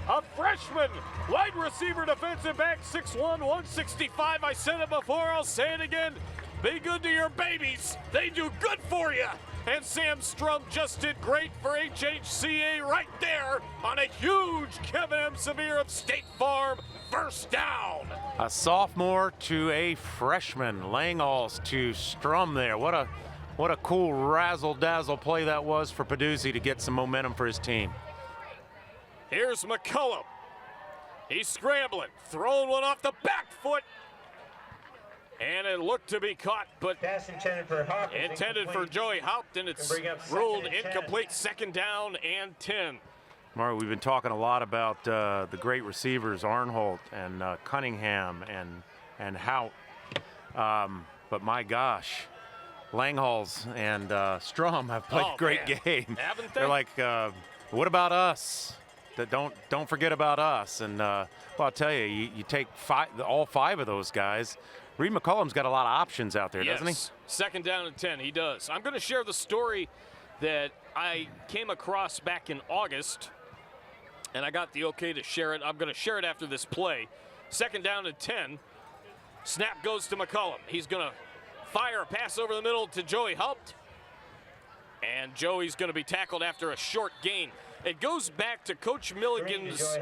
a freshman, wide receiver, defensive back, 6'1", 165. I said it before, I'll say it again. Be good to your babies. They do good for you. And Sam Strum just did great for HHCA right there on a huge Kevin M. Severe of State Farm first down. A sophomore to a freshman, Langhalls to Strum there. What a cool razzle-dazzle play that was for Peduzzi to get some momentum for his team. Here's McCullum. He's scrambling, throwing one off the back foot. And it looked to be caught, but intended for Joey Haupt, and it's ruled incomplete. Second down and 10. Mario, we've been talking a lot about the great receivers, Arnholt and Cunningham and Hout. But my gosh, Langhals and Strum have played great games. Haven't they? They're like, what about us? Don't forget about us. And well, I'll tell you, you take all 5 of those guys. Reed McCollum's got a lot of options out there, doesn't he? Second down and 10, he does. I'm going to share the story that I came across back in August, and I got the okay to share it. I'm going to share it after this play. Second down and 10. Snap goes to McCollum. He's going to fire a pass over the middle to Joey Haupt. And Joey's going to be tackled after a short gain. It goes back to Coach Milligan's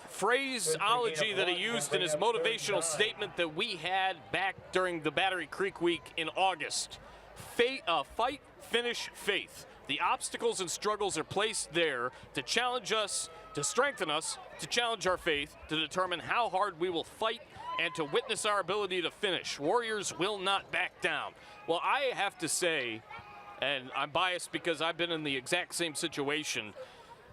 phraseology that he used in his motivational statement that we had back during the Battery Creek week in August. Fight, finish, faith. The obstacles and struggles are placed there to challenge us, to strengthen us, to challenge our faith, to determine how hard we will fight, and to witness our ability to finish. Warriors will not back down. Well, I have to say, and I'm biased because I've been in the exact same situation,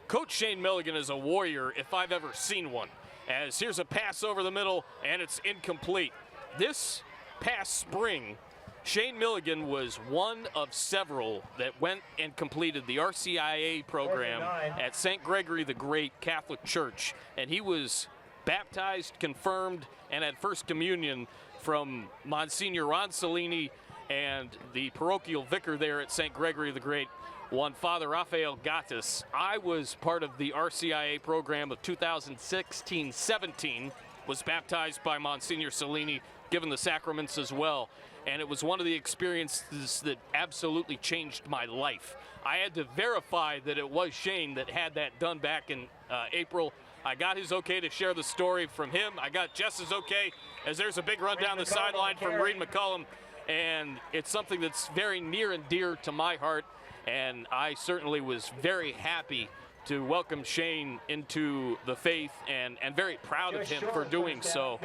Coach Shane Milligan is a warrior if I've ever seen one. As here's a pass over the middle, and it's incomplete. This past spring, Shane Milligan was one of several that went and completed the RCIA program at St. Gregory the Great Catholic Church, and he was baptized, confirmed, and had First Communion from Monsignor Ron Cellini and the parochial vicar there at St. Gregory the Great, one Father Raphael Gattis. I was part of the RCIA program of 2016-17, was baptized by Monsignor Cellini, given the sacraments as well, and it was one of the experiences that absolutely changed my life. I had to verify that it was Shane that had that done back in April. I got his okay to share the story from him. I got Jess's okay, as there's a big run down the sideline from Reed McCollum, and it's something that's very near and dear to my heart, and I certainly was very happy to welcome Shane into the faith, and very proud of him for doing so.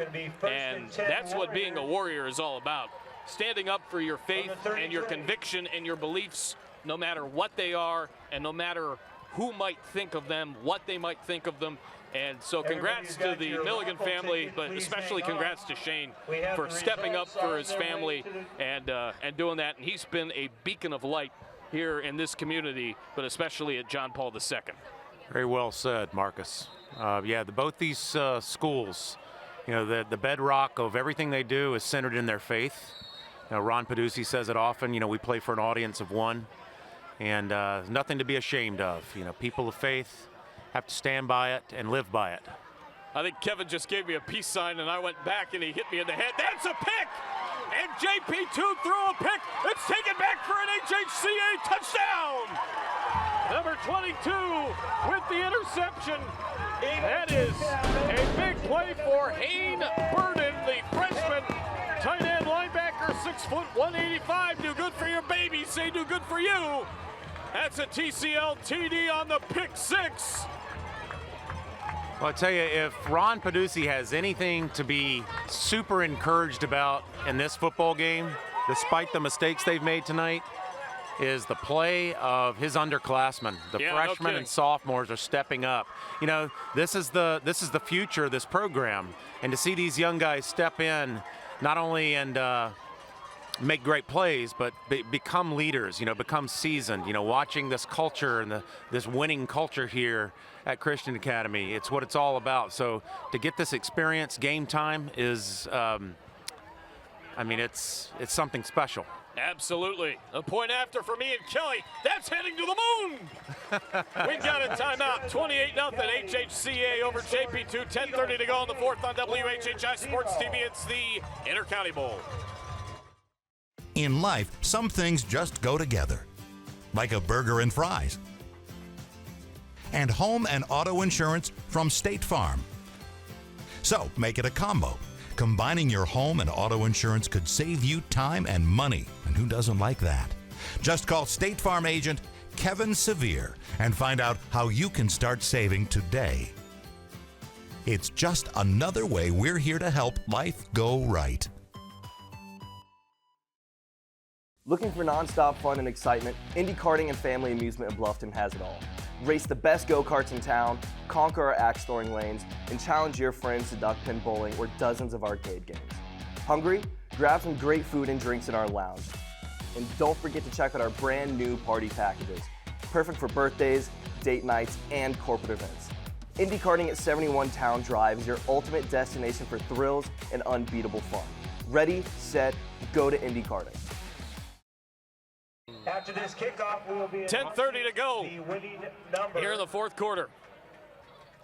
And that's what being a warrior is all about. Standing up for your faith and your conviction and your beliefs, no matter what they are, and no matter who might think of them, what they might think of them. And so congrats to the Milligan family, but especially congrats to Shane for stepping up for his family and doing that. And he's been a beacon of light here in this community, but especially at John Paul II. Very well said, Marcus. Both these schools, the bedrock of everything they do is centered in their faith. Ron Peduzzi says it often, we play for an audience of one, and nothing to be ashamed of. People of faith have to stand by it and live by it. I think Kevin just gave me a peace sign, and I went back, and he hit me in the head. That's a pick! And JP2 threw a pick. It's taken back for an HHCA touchdown! Number 22 with the interception. That is a big play for Hayne Burden, the freshman tight end linebacker, 6 foot 185. Do good for your baby, say do good for you. That's a TCL TD on the pick 6. Well, I'll tell you, if Ron Peduzzi has anything to be super encouraged about in this football game, despite the mistakes they've made tonight, is the play of his underclassmen. The freshmen and sophomores are stepping up. This is the future of this program, and to see these young guys step in, not only and make great plays, but become leaders. Become seasoned. Watching this culture and this winning culture here at Christian Academy, it's what it's all about. So to get this experience, game time is, it's something special. Absolutely. A point after for me and Kelly. That's heading to the moon. We've got a timeout. 28-0 HHCA over JP2. 10:30 to go in the fourth on WHHI Sports TV. It's the Intercounty Bowl. In life, some things just go together, like a burger and fries. And home and auto insurance from State Farm. So make it a combo. Combining your home and auto insurance could save you time and money, and who doesn't like that? Just call State Farm agent Kevin Sevier and find out how you can start saving today. It's just another way we're here to help life go right. Looking for nonstop fun and excitement? Indy Karting and Family Amusement in Bluffton has it all. Race the best go-karts in town, conquer our axe-throwing lanes, and challenge your friends to duck pin bowling or dozens of arcade games. Hungry? Grab some great food and drinks in our lounge. And don't forget to check out our brand new party packages. Perfect for birthdays, date nights, and corporate events. Indy Karting at 71 Town Drive is your ultimate destination for thrills and unbeatable fun. Ready, set, go to Indy Karting. After this kickoff, we will be 10:30 to go the winning number. here in the fourth quarter.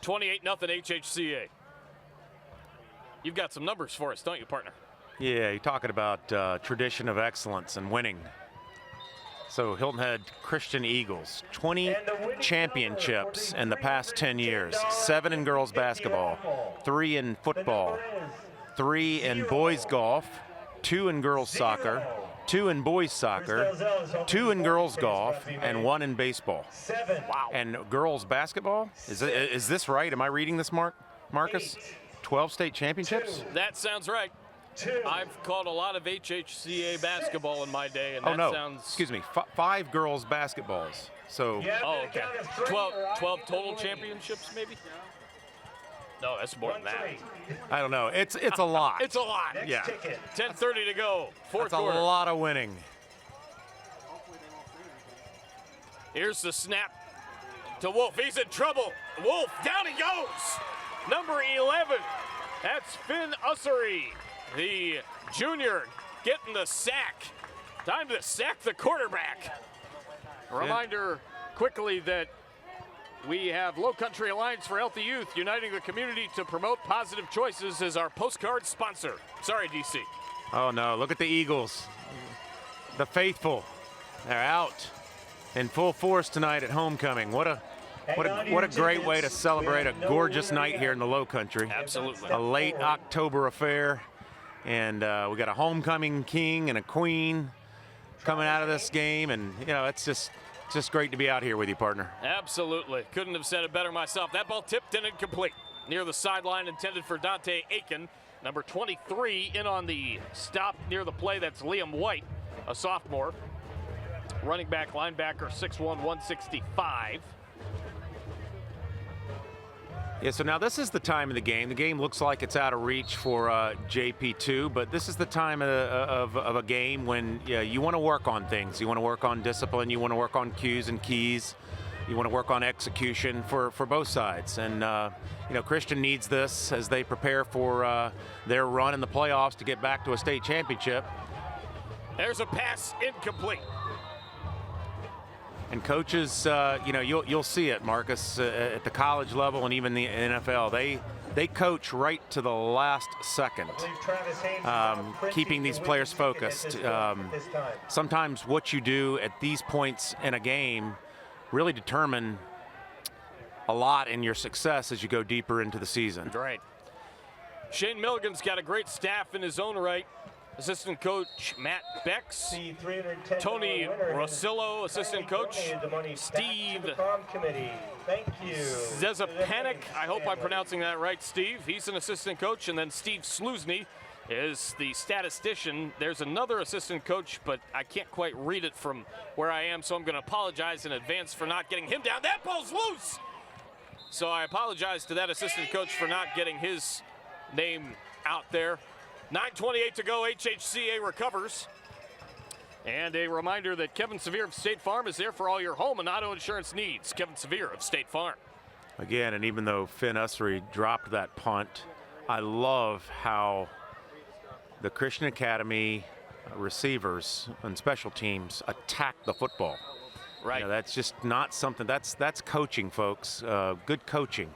28-0 HHCA. You've got some numbers for us, don't you, partner? Yeah, you're talking about tradition of excellence and winning. So Hilton Head Christian Eagles, 20 championships in the past 10 years, 7 in girls basketball, 3 in football, 3 in boys golf, 2 in girls soccer, 2 in boys soccer, 2 in girls golf, and 1 in baseball. Wow. And girls basketball? Is this right? Am I reading this, Marcus? 12 state championships? That sounds right. I've called a lot of HHCA basketball in my day, and that sounds... Excuse me, 5 girls basketballs. So... Oh, okay. 12 total championships, maybe? No, that's more than that. I don't know. It's a lot. It's a lot. Yeah. 10:30 to go. Fourth quarter. That's a lot of winning. Here's the snap to Wolf. He's in trouble. Wolf, down he goes. Number 11. That's Finn Ussery, the junior, getting the sack. Time to sack the quarterback. A reminder quickly that we have Low Country Alliance for Healthy Youth, uniting the community to promote positive choices, as our postcard sponsor. Sorry, DC. Oh, no. Look at the Eagles. The faithful. They're out in full force tonight at homecoming. What a great way to celebrate a gorgeous night here in the Low Country. Absolutely. A late October affair. And we got a homecoming king and a queen coming out of this game. And, you know, it's just great to be out here with you, partner. Absolutely. Couldn't have said it better myself. That ball tipped and incomplete. Near the sideline, intended for Dante Aiken. Number 23 in on the stop near the play. That's Liam White, a sophomore. Running back, linebacker, 6'1", 165. Yeah, so now this is the time of the game. The game looks like it's out of reach for JP2, but this is the time of a game when you want to work on things. You want to work on discipline. You want to work on cues and keys. You want to work on execution for both sides. And, Christian needs this as they prepare for their run in the playoffs to get back to a state championship. There's a pass incomplete. And coaches, you'll see it, Marcus, at the college level and even the NFL. They coach right to the last second, keeping these players focused. Sometimes what you do at these points in a game really determine a lot in your success as you go deeper into the season. Right. Shane Milligan's got a great staff in his own right. Assistant coach Matt Becks, Tony Rosillo, assistant coach Steve Zezapanik. I hope I'm pronouncing that right, Steve. He's an assistant coach, and then Steve Sluzny is the statistician. There's another assistant coach, but I can't quite read it from where I am, so I'm going to apologize in advance for not getting him down. That ball's loose! So I apologize to that assistant coach for not getting his name out there. 9:28 to go, HHCA recovers. And a reminder that Kevin Sevier of State Farm is there for all your home and auto insurance needs. Kevin Sevier of State Farm. Again, and even though Finn Ussery dropped that punt, I love how the Christian Academy receivers and special teams attack the football. Right. That's just not something, that's coaching, folks. Good coaching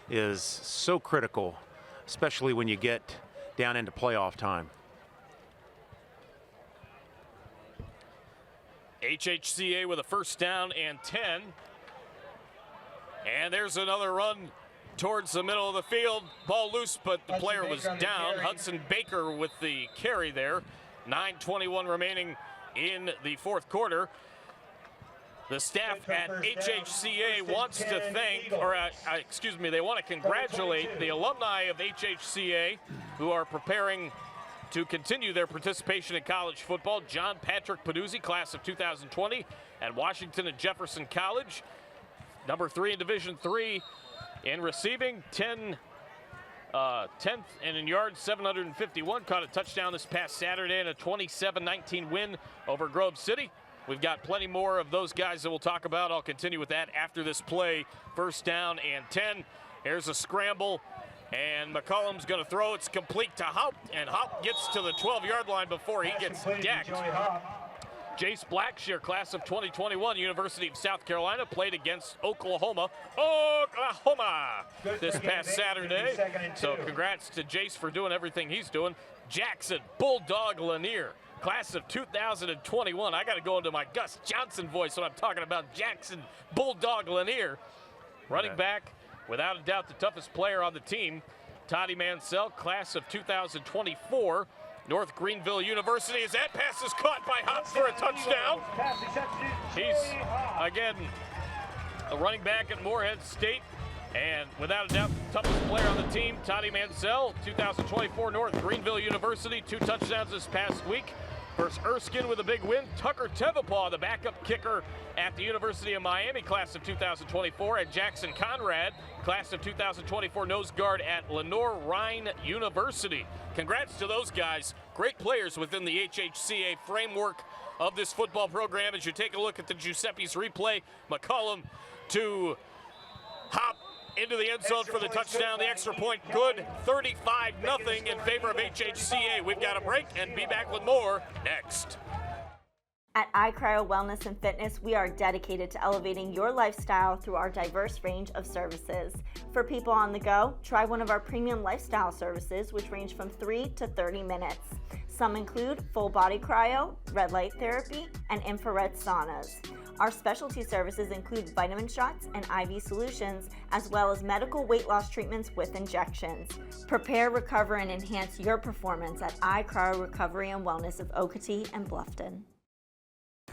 is so critical, especially when you get down into playoff time. HHCA with a first down and 10. And there's another run towards the middle of the field. Ball loose, but the player was down. Hudson Baker with the carry there. 9:21 remaining in the fourth quarter. The staff at HHCA wants to thank, they want to congratulate the alumni of HHCA who are preparing to continue their participation in college football. John Patrick Peduzzi, class of 2020, at Washington and Jefferson College. number 3 in Division III in receiving, 10th and in yards, 751. Caught a touchdown this past Saturday in a 27-19 win over Grove City. We've got plenty more of those guys that we'll talk about. I'll continue with that after this play. First down and 10. Here's a scramble, and McCollum's going to throw. It's complete to Haupt, and Haupt gets to the 12-yard line before he gets decked. Jace Blackshear, class of 2021, University of South Carolina, played against Oklahoma this past Saturday. So congrats to Jace for doing everything he's doing. Jackson Bulldog Lanier, class of 2021. I got to go into my Gus Johnson voice when I'm talking about Jackson Bulldog Lanier. Running back, without a doubt, the toughest player on the team. Toddy Mansell, class of 2024. North Greenville University, as that pass is caught by Hopps for a touchdown. He's, again, a running back at Morehead State, and without a doubt, the toughest player on the team, Toddy Mansell, 2024 North Greenville University, 2 touchdowns this past week. Versus Erskine with a big win. Tucker Tevapaw, the backup kicker at the University of Miami, class of 2024, and Jackson Conrad, class of 2024 nose guard at Lenore-Rhine University. Congrats to those guys. Great players within the HHCA framework of this football program. As you take a look at the Giuseppe's replay, McCollum to Hop into the end zone for the touchdown. The extra point good. 35-0 in favor of HHCA. We've got a break and be back with more next. At iCryo Wellness and Fitness, we are dedicated to elevating your lifestyle through our diverse range of services. For people on the go, try one of our premium lifestyle services, which range from 3 to 30 minutes. Some include full body cryo, red light therapy, and infrared saunas. Our specialty services include vitamin shots and IV solutions, as well as medical weight loss treatments with injections. Prepare, recover, and enhance your performance at iCryo Recovery and Wellness of Okatee and Bluffton.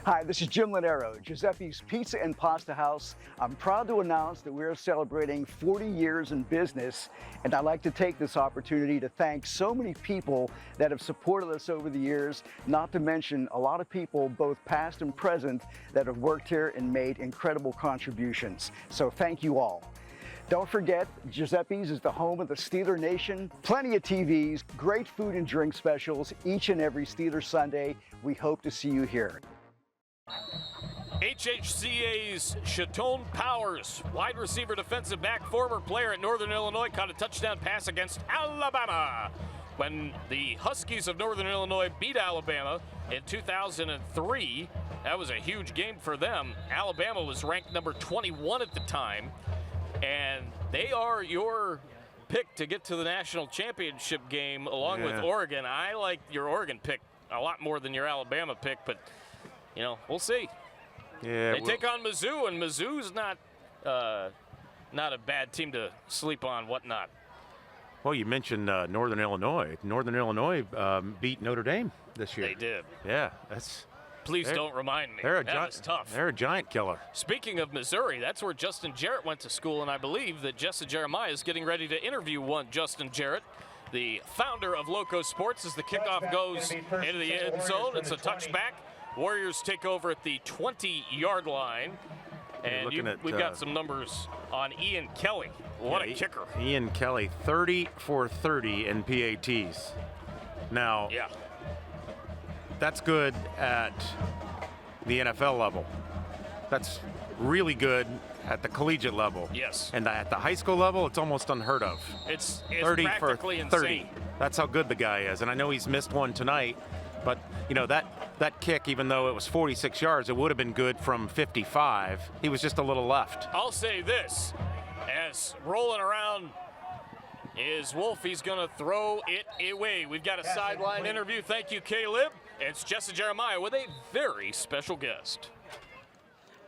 Hi, this is Jim Lanero, Giuseppe's Pizza and Pasta House. I'm proud to announce that we're celebrating 40 years in business, and I'd like to take this opportunity to thank so many people that have supported us over the years, not to mention a lot of people, both past and present, that have worked here and made incredible contributions. So thank you all. Don't forget, Giuseppe's is the home of the Steeler Nation. Plenty of TVs, great food and drink specials each and every Steeler Sunday. We hope to see you here. HHCA's Chaton Powers, wide receiver, defensive back, former player at Northern Illinois, caught a touchdown pass against Alabama when the Huskies of Northern Illinois beat Alabama in 2003. That was a huge game for them. Alabama was ranked number 21 at the time, and they are your pick to get to the national championship game along with Oregon. I like your Oregon pick a lot more than your Alabama pick, but you know, we'll see. Yeah, they take on Mizzou, and Mizzou's not a bad team to sleep on, whatnot. Well, you mentioned Northern Illinois. Northern Illinois beat Notre Dame this year. They did. Yeah, that's. Please don't remind me. That was tough. They're a giant killer. Speaking of Missouri, that's where Justin Jarrett went to school, and I believe that Jessa Jeremiah is getting ready to interview one Justin Jarrett, the founder of Loco Sports, as the kickoff goes into the end zone. It's a touchback. Warriors take over at the 20-yard line. And we've got some numbers on Ian Kelly. What a kicker. Ian Kelly, 30 for 30 in PATs. Now, that's good at the NFL level. That's really good at the collegiate level. Yes. And at the high school level, it's almost unheard of. It's 30 practically for 30. insane. That's how good the guy is. And I know he's missed one tonight, but you know, that kick, even though it was 46 yards, it would have been good from 55. He was just a little left. I'll say this, as rolling around is Wolf, he's going to throw it away. We've got a sideline interview. Thank you, Caleb. It's Jessa Jeremiah with a very special guest.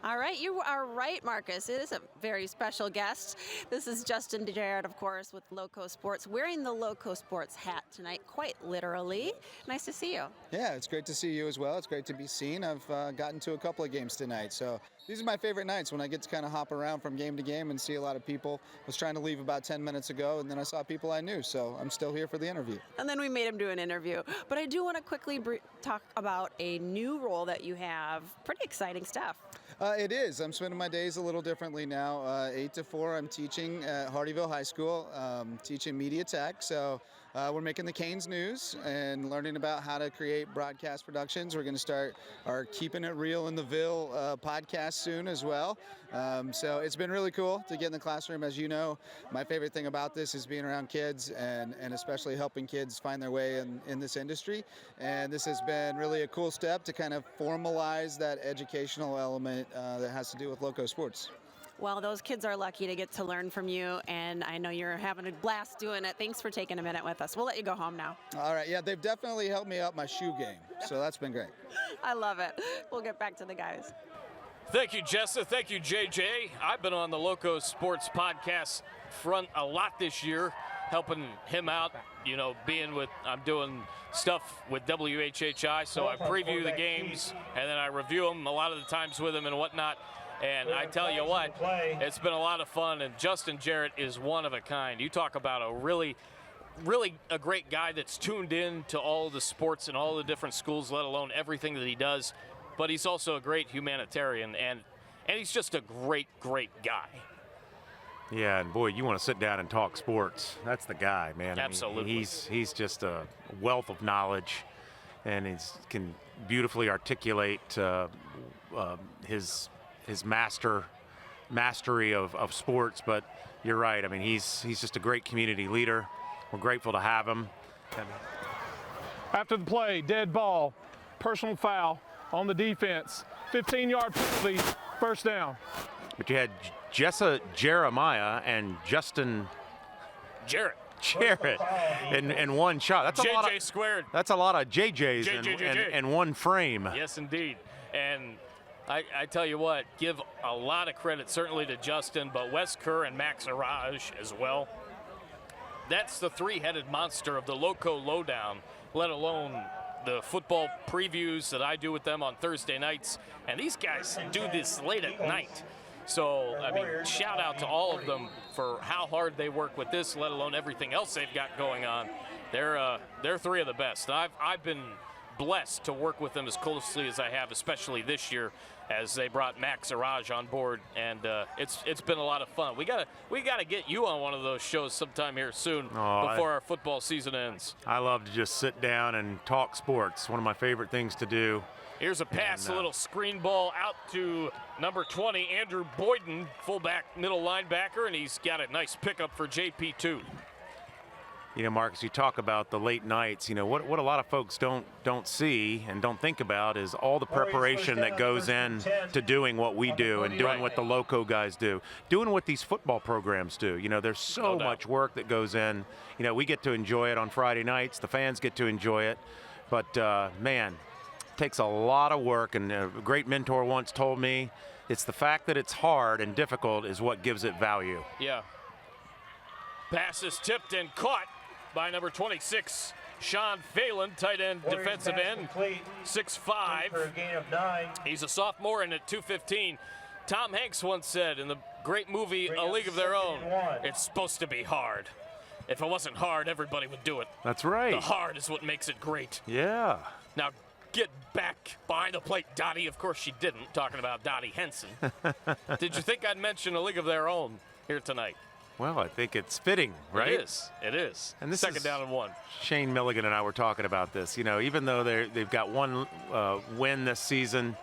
All right, you are right, Marcus. It is a very special guest. This is Justin Jarrett, of course, with Loco Sports, wearing the Loco Sports hat tonight, quite literally. Nice to see you. Yeah, it's great to see you as well. It's great to be seen. I've gotten to a couple of games tonight, so these are my favorite nights when I get to kind of hop around from game to game and see a lot of people. I was trying to leave about 10 minutes ago, and then I saw people I knew, so I'm still here for the interview. And then we made him do an interview. But I do want to quickly talk about a new role that you have. Pretty exciting stuff. It is. I'm spending my days a little differently now. 8 to 4, I'm teaching at Hardyville High School, teaching media tech. So we're making the Canes news and learning about how to create broadcast productions. We're going to start our Keeping It Real in the Ville podcast soon as well. So it's been really cool to get in the classroom. As you know, my favorite thing about this is being around kids and especially helping kids find their way in this industry. And this has been really a cool step to kind of formalize that educational element that has to do with loco sports. Well, those kids are lucky to get to learn from you, and I know you're having a blast doing it. Thanks for taking a minute with us. We'll let you go home now. All right. Yeah, they've definitely helped me up my shoe game, so that's been great. I love it. We'll get back to the guys. Thank you, Jessa. Thank you, JJ. I've been on the Loco Sports podcast front a lot this year, helping him out, you know, I'm doing stuff with WHHI, so I preview the games, and then I review them a lot of the times with him and whatnot. And I tell you what, it's been a lot of fun, and Justin Jarrett is one of a kind. You talk about a really a great guy that's tuned in to all the sports and all the different schools, let alone everything that he does. But he's also a great humanitarian, and he's just a great guy. Yeah, and boy, you want to sit down and talk sports. That's the guy, man. Absolutely. I mean, he's just a wealth of knowledge, and he can beautifully articulate his mastery of sports. But you're right. I mean, he's just a great community leader. We're grateful to have him. After the play, dead ball, personal foul on the defense, 15-yard penalty, first down. But you had Jessa Jeremiah and Justin Jarrett in one shot. That's JJ a lot of, squared. That's a lot of JJs in one frame. Yes, indeed. And I tell you what, give a lot of credit certainly to Justin, but Wes Kerr and Max Araj as well. That's the three-headed monster of the Loco Lowdown, let alone the football previews that I do with them on Thursday nights. And these guys do this late at night. So, I mean, shout out to all of them for how hard they work with this, let alone everything else they've got going on. They're three of the best. I've been blessed to work with them as closely as I have, especially this year, as they brought Max Araj on board, and it's been a lot of fun. We gotta get you on one of those shows sometime here soon before our football season ends. I love to just sit down and talk sports. One of my favorite things to do. Here's a pass, a little screen ball out to number 20, Andrew Boyden, fullback, middle linebacker, and he's got a nice pickup for JP2. You know, Marcus, you talk about the late nights. You know, what a lot of folks don't see and don't think about is all the preparation that goes in to doing what we do and doing what the Loco guys do, doing what these football programs do. You know, there's so much work that goes in. You know, we get to enjoy it on Friday nights. The fans get to enjoy it. But, man, it takes a lot of work. And a great mentor once told me, it's the fact that it's hard and difficult is what gives it value. Yeah. Pass is tipped and caught by number 26, Sean Phelan, tight end, defensive end, 6'5". He's a sophomore and at 215. Tom Hanks once said in the great movie A League of Their Own, it's supposed to be hard. If it wasn't hard, everybody would do it. That's right. The hard is what makes it great. Yeah. Now get back behind the plate, Dottie. Of course she didn't, talking about Dottie Henson. Did you think I'd mention A League of Their Own here tonight? Well, I think it's fitting, right? It is. And this second down and one. Shane Milligan and I were talking about this. You know, even though they've got one win this season.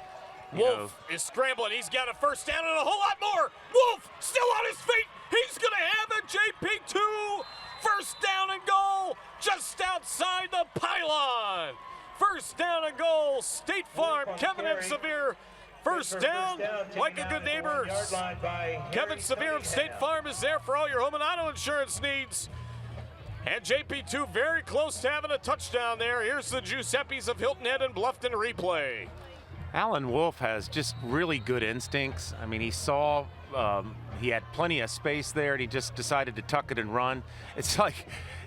Wolf is scrambling. He's got a first down and a whole lot more. Wolf still on his feet. He's going to have a JP2. First down and goal just outside the pylon. First down and goal. State Farm, Kevin M. Severe. First down, like a good neighbor. Kevin Severe of State Farm is there for all your home and auto insurance needs. And JP2 very close to having a touchdown there. Here's the Giuseppes of Hilton Head and Bluffton replay. Alan Wolf has just really good instincts. I mean, he saw he had plenty of space there, and he just decided to tuck it and run. It's like,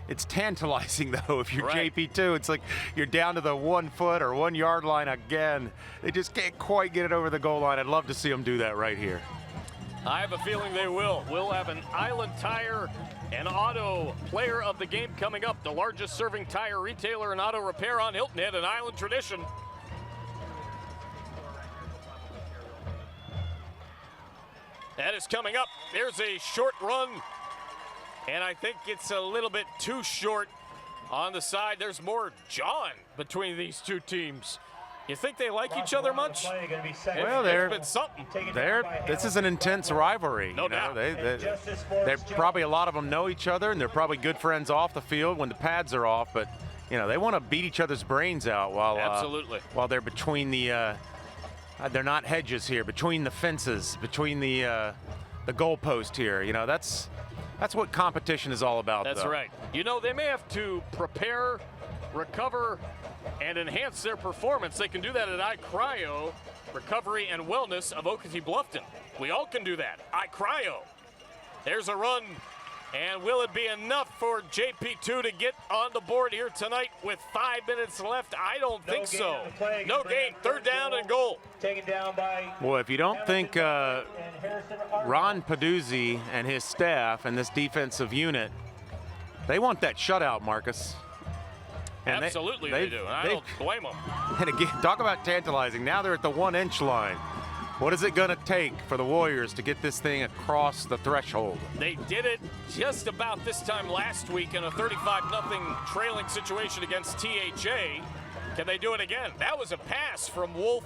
it's tantalizing, though, if you're JP2. It's like you're down to the 1 foot or 1 yard line again. They just can't quite get it over the goal line. I'd love to see them do that right here. I have a feeling they will. We'll have an Island Tire and Auto player of the game coming up. The largest serving tire retailer and auto repair on Hilton Head, an Island tradition. That is coming up. There's a short run, and I think it's a little bit too short on the side. There's more John between these two teams. You think they like each other much? Well, been something. This is an intense rivalry. No doubt. They're probably, a lot of them know each other, and they're probably good friends off the field when the pads are off. But they want to beat each other's brains out while absolutely while they're between the. They're not hedges here, between the fences, between the goalpost here. That's what competition is all about. That's though. right. They may have to prepare, recover, and enhance their performance. They can do that at iCryo Recovery and Wellness of Okatee Bluffton. We all can do that. iCryo. There's a run, and will it be enough for JP2 to get on the board here tonight with 5 minutes left? I don't think so. No gain. Third down and goal. Taken down by. Well, if you don't think Ron Paduzzi and his staff and this defensive unit, they want that shutout, Marcus. And absolutely they do. I don't blame them. And again, talk about tantalizing. Now they're at the 1 inch line. What is it going to take for the Warriors to get this thing across the threshold? They did it just about this time last week in a 35-0 trailing situation against THA. Can they do it again? That was a pass from Wolf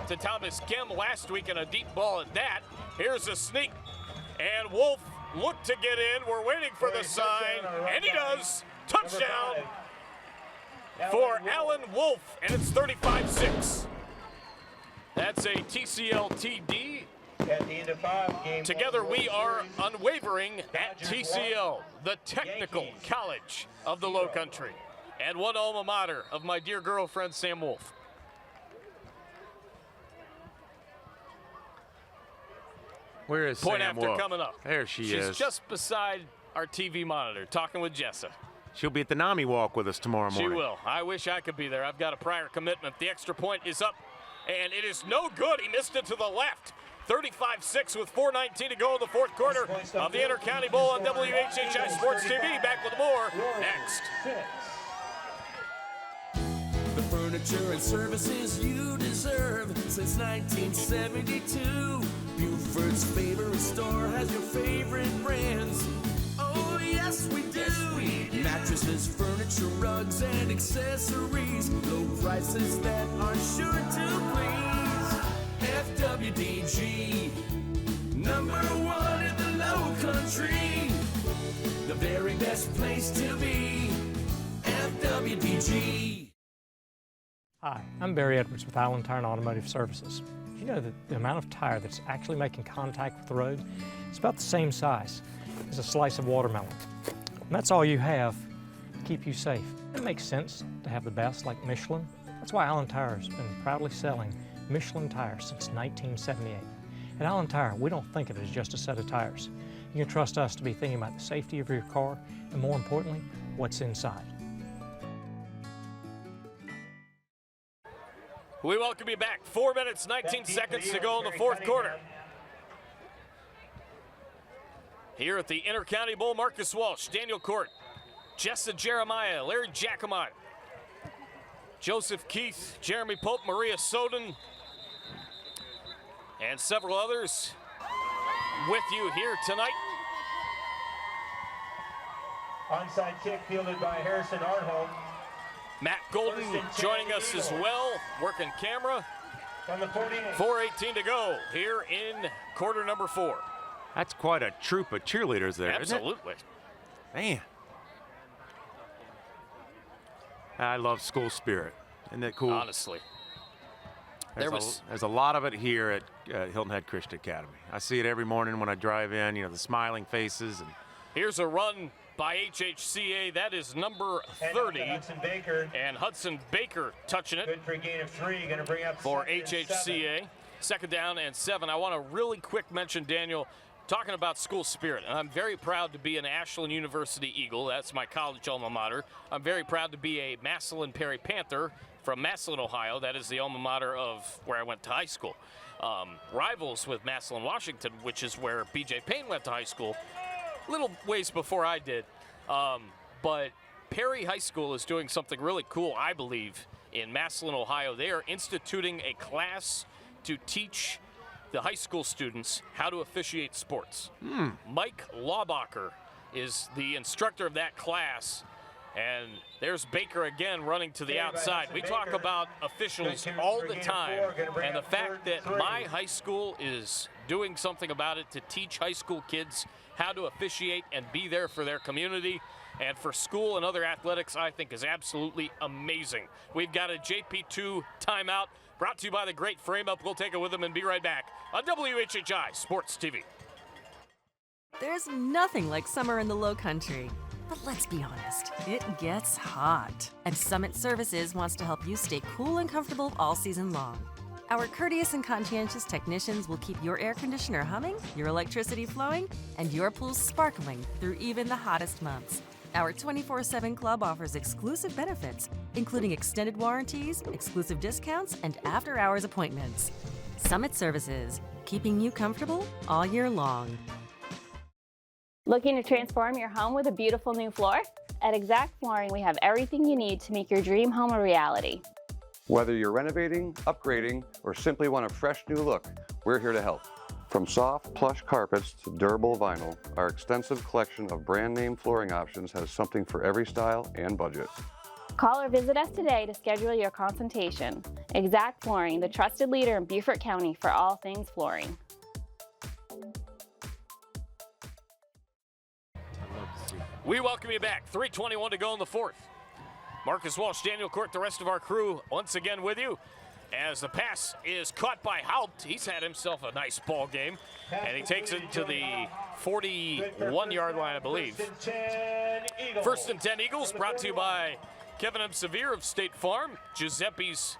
to Thomas Kim last week and a deep ball at that. Here's a sneak. And Wolf looked to get in. We're waiting for the sign. And he does. Touchdown for Alan Wolf. And it's 35-6. That's a TCL TD. At the end of 5, game together we are unwavering at TCL, the technical college of the Low Country, and one alma mater of my dear girlfriend, Sam Wolf. Where is Point Sam after Wolf? coming up. There she is. She's just beside our TV monitor, talking with Jessa. She'll be at the NAMI walk with us tomorrow morning. She will. I wish I could be there. I've got a prior commitment. The extra point is up. And it is no good. He missed it to the left. 35-6 with 4:19 to go in the fourth quarter of the Intercounty Bowl on WHHI Sports TV. Back with more next. The furniture and services you deserve since 1972. Buford's favorite store has your favorite brands. Oh, yes, we do. Mattresses, furniture, rugs, and accessories. Low prices that are sure to please. FWDG, #1 in the Low Country. The very best place to be. FWDG. Hi, I'm Barry Edwards with Island Tire and Automotive Services. Did you know that the amount of tire that's actually making contact with the road is about the same size as a slice of watermelon? And that's all you have to keep you safe. It makes sense to have the best, like Michelin. That's why Island Tire has been proudly selling Michelin tires since 1978. At Island Tire, we don't think of it as just a set of tires. You can trust us to be thinking about the safety of your car and, more importantly, what's inside. We welcome you back. 4 minutes, 19 seconds to go in the fourth quarter. Here at the Intercounty Bowl, Marcus Walsh, Daniel Court, Jessa Jeremiah, Larry Jacomot, Joseph Keith, Jeremy Pope, Maria Soden, and several others with you here tonight. Onside kick fielded by Harrison Arnholm. Matt Golden joining us as well, working camera. 4:18 to go here in quarter number 4. That's quite a troop of cheerleaders there, absolutely. Isn't it? Man. I love school spirit. Isn't that cool? Honestly. There's a lot of it here at Hilton Head Christian Academy. I see it every morning when I drive in, the smiling faces. And here's a run by HHCA. That is number 30. And Hudson Baker touching it. Good for a gain of 3. Going to bring up for HHCA. Second down and 7. I want to really quick mention, Daniel, talking about school spirit. And I'm very proud to be an Ashland University Eagle. That's my college alma mater. I'm very proud to be a Massillon Perry Panther from Massillon, Ohio. That is the alma mater of where I went to high school. Rivals with Massillon, Washington, which is where B.J. Payne went to high school. Little ways before I did. But Perry High School is doing something really cool, I believe, in Massillon, Ohio. They are instituting a class to teach the high school students how to officiate sports. Mike Laubacher is the instructor of that class. And there's Baker again running to the outside. We talk about officials all the time, and the fact that my high school is doing something about it to teach high school kids how to officiate and be there for their community and for school and other athletics, I think is absolutely amazing. We've got a JP2 timeout brought to you by the Great Frame Up. We'll take it with them and be right back on WHHI Sports TV. There's nothing like summer in the Low Country. But let's be honest, it gets hot. And Summit Services wants to help you stay cool and comfortable all season long. Our courteous and conscientious technicians will keep your air conditioner humming, your electricity flowing, and your pool sparkling through even the hottest months. Our 24/7 club offers exclusive benefits, including extended warranties, exclusive discounts, and after-hours appointments. Summit Services, keeping you comfortable all year long. Looking to transform your home with a beautiful new floor? At Exact Flooring, we have everything you need to make your dream home a reality. Whether you're renovating, upgrading, or simply want a fresh new look, we're here to help. From soft, plush carpets to durable vinyl, our extensive collection of brand name flooring options has something for every style and budget. Call or visit us today to schedule your consultation. Exact Flooring, the trusted leader in Beaufort County for all things flooring. We welcome you back. 3:21 to go in the fourth. Marcus Walsh, Daniel Court, the rest of our crew once again with you. As the pass is caught by Haupt. He's had himself a nice ball game. And he takes it to the 41-yard line, I believe. First and 10 Eagles, brought to you by Kevin M. Sevier of State Farm. Giuseppe's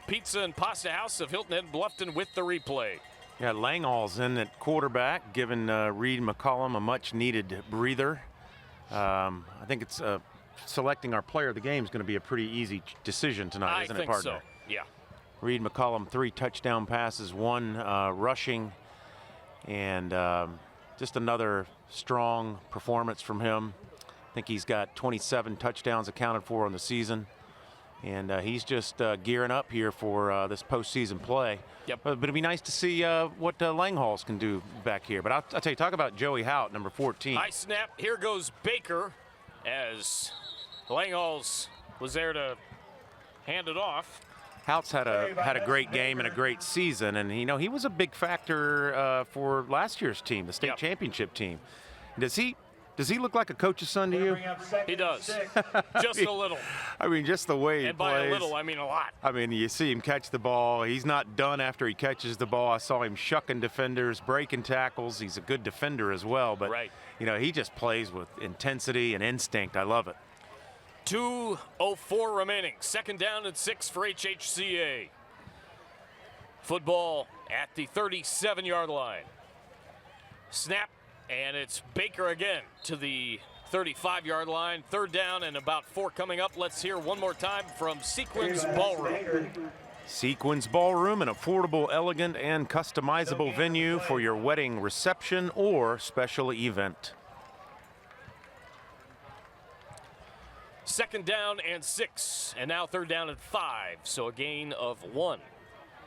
Pizza and Pasta House of Hilton Head Bluffton with the replay. Yeah, Langhall's in at quarterback, giving Reed McCollum a much-needed breather. I think it's selecting our player of the game is going to be a pretty easy decision tonight, isn't it, partner? I think so, yeah. Reed McCollum, 3 touchdown passes, 1 rushing, and just another strong performance from him. I think he's got 27 touchdowns accounted for on the season, and he's just gearing up here for this postseason play. Yep. But it'd be nice to see what Langhalls can do back here. But I'll tell you, talk about Joey Haupt, number 14. High snap. Here goes Baker as Langhalls was there to hand it off. Haupt's had a great game and a great season, and he was a big factor for last year's team, the state championship team. Does he look like a coach's son to you? He does. Just a little. I mean, just the way he plays. And by a little, I mean a lot. I mean, you see him catch the ball. He's not done after he catches the ball. I saw him shucking defenders, breaking tackles. He's a good defender as well. But, he just plays with intensity and instinct. I love it. 2:04 remaining. Second down and 6 for HHCA. Football at the 37-yard line. Snap. And it's Baker again to the 35-yard line. Third down and about 4 coming up. Let's hear one more time from Sequins Ballroom. Sequins Ballroom, an affordable, elegant, and customizable venue for your wedding reception or special event. Second down and 6, and now third down and 5, so a gain of 1.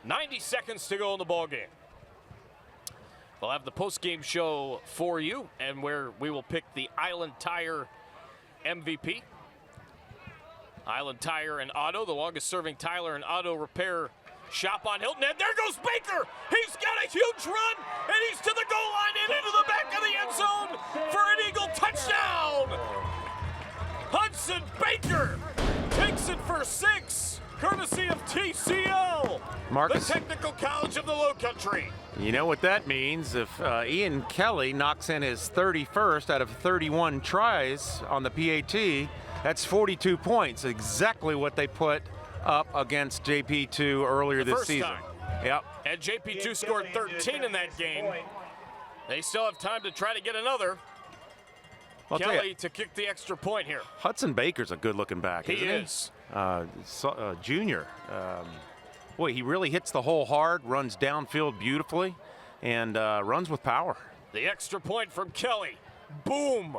90 seconds to go in the ball game. We'll have the post-game show for you, and where we will pick the Island Tire MVP. Island Tire and Auto, the longest-serving tire and auto repair shop on Hilton Head. There goes Baker. He's got a huge run, and he's to the goal line and into the back of the end zone for an Eagle touchdown. Hudson Baker takes it for 6, courtesy of TCL, Marcus, the Technical College of the Low Country. You know what that means. If Ian Kelly knocks in his 31st out of 31 tries on the PAT, that's 42 points, exactly what they put up against JP2 earlier this season. Yep. And JP2 scored 13 in that game. They still have time to try to get another. Kelly to kick the extra point here. Hudson Baker's a good-looking back, isn't he? He is. Junior. Boy, he really hits the hole hard, runs downfield beautifully, and runs with power. The extra point from Kelly. Boom.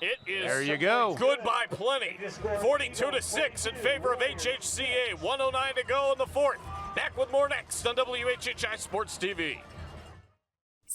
It is there you go. Good by plenty. 42-6 in favor of HHCA. 1:09 to go in the fourth. Back with more next on WHHI Sports TV.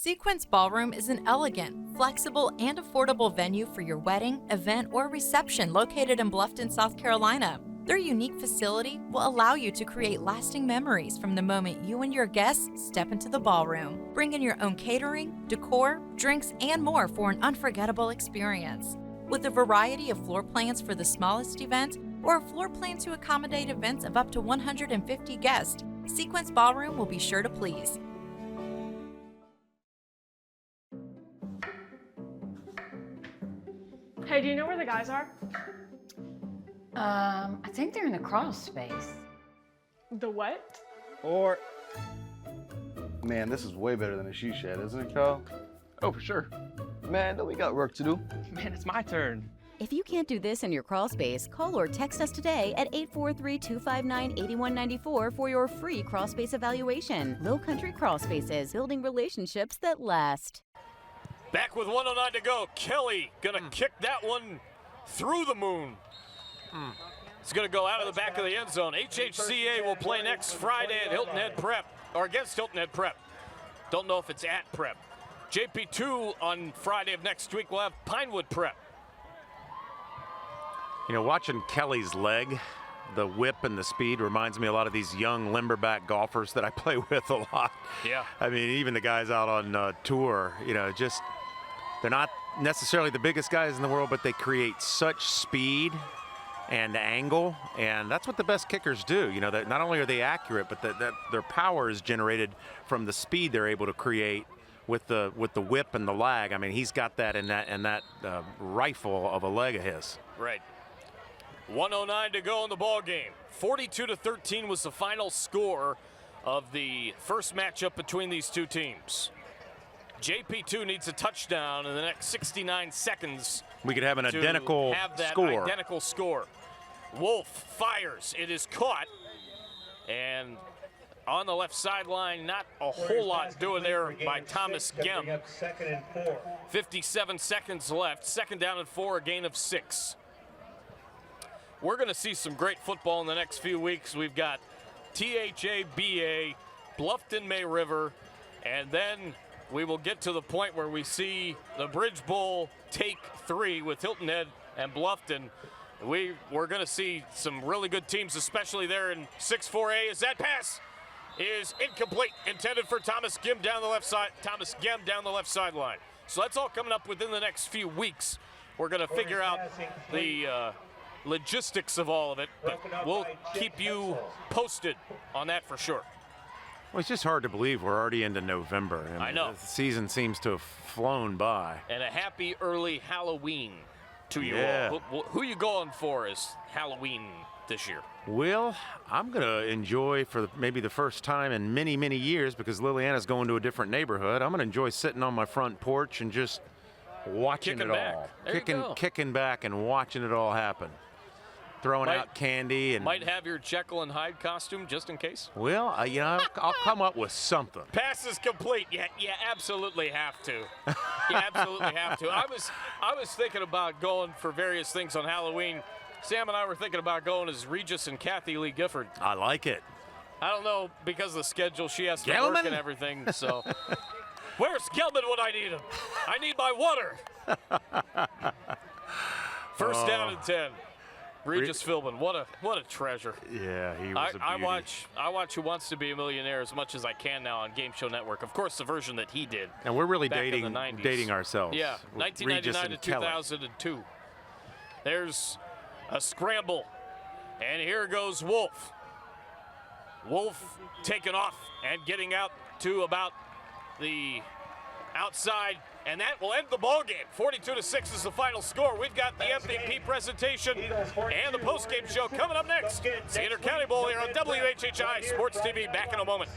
Sequence Ballroom is an elegant, flexible, and affordable venue for your wedding, event, or reception located in Bluffton, South Carolina. Their unique facility will allow you to create lasting memories from the moment you and your guests step into the ballroom. Bring in your own catering, decor, drinks, and more for an unforgettable experience. With a variety of floor plans for the smallest event or a floor plan to accommodate events of up to 150 guests, Sequence Ballroom will be sure to please. Hey, do you know where the guys are? I think they're in the crawl space. The what? Or, man, this is way better than a she shed, isn't it, Carl? Oh, for sure. Man, we got work to do. Man, it's my turn. If you can't do this in your crawl space, call or text us today at 843-259-8194 for your free crawl space evaluation. Low Country Crawl Spaces, building relationships that last. Back with 109 to go. Kelly gonna kick that one through the moon. It's gonna go out of the back of the end zone. HHCA will play next Friday at Hilton Head Prep, or against Hilton Head Prep. Don't know if it's at Prep. JP2 on Friday of next week will have Pinewood Prep. You know, watching Kelly's leg, the whip and the speed reminds me a lot of these young limberback golfers that I play with a lot. Yeah. I mean, even the guys out on tour, you know, just, they're not necessarily the biggest guys in the world, but they create such speed and angle, and that's what the best kickers do. You know, that not only are they accurate, but that their power is generated from the speed they're able to create with the whip and the lag. I mean, he's got that in that rifle of a leg of his. Right. 109 to go in the ball game. 42-13 was the final score of the first matchup between these two teams. JP2 needs a touchdown in the next 69 seconds. We could have an identical score. Identical score. Wolf fires. It is caught. And on the left sideline, not a whole lot doing there by Thomas Gem. 57 seconds left. Second down and 4, a gain of 6. We're going to see some great football in the next few weeks. We've got THA-BA, Bluffton May River, and then we will get to the point where we see the Bridge Bowl take 3 with Hilton Head and Bluffton. We're going to see some really good teams, especially there in 6-4A. As that pass is incomplete, intended for Thomas Gem down the left side. Thomas Gem down the left sideline. So that's all coming up within the next few weeks. We're going to figure out the logistics of all of it, but we'll keep you posted on that for sure. Well, it's just hard to believe we're already into November. I know. The season seems to have flown by. And a happy early Halloween to you Yeah. all. Who you going for as Halloween this year? Well, I'm going to enjoy for maybe the first time in many, many years, because Liliana's going to a different neighborhood. I'm going to enjoy sitting on my front porch and just watching Kicking it back. all. There you go. Kicking back and watching it all happen. Throwing out candy and Might have your Jekyll and Hyde costume just in case. well, you know, I'll come up with something. Pass is complete. Yeah, you absolutely have to. You absolutely have to. I was thinking about going for various things on Halloween. Sam and I were thinking about going as Regis and Kathy Lee Gifford. I like it. I don't know, because of the schedule, she has to Gelman? work and everything, so. Where's Gelman when I need him? I need my water. First down and 10. Regis Philbin, what a treasure. Yeah, he was a beauty. I watch Who Wants to Be a Millionaire as much as I can now on Game Show Network. Of course, the version that he did. And we're really back in the 90s. dating ourselves. Yeah, with 1999 to Regis and Kelly. 2002. There's a scramble, and here goes Wolf. Wolf taking off and getting out to about the outside, and that will end the ball game. 42-6 is the final score. We've got the MVP presentation and the post-game show coming up next. It's the Intercounty Bowl here on WHHI Sports TV. Back in a moment.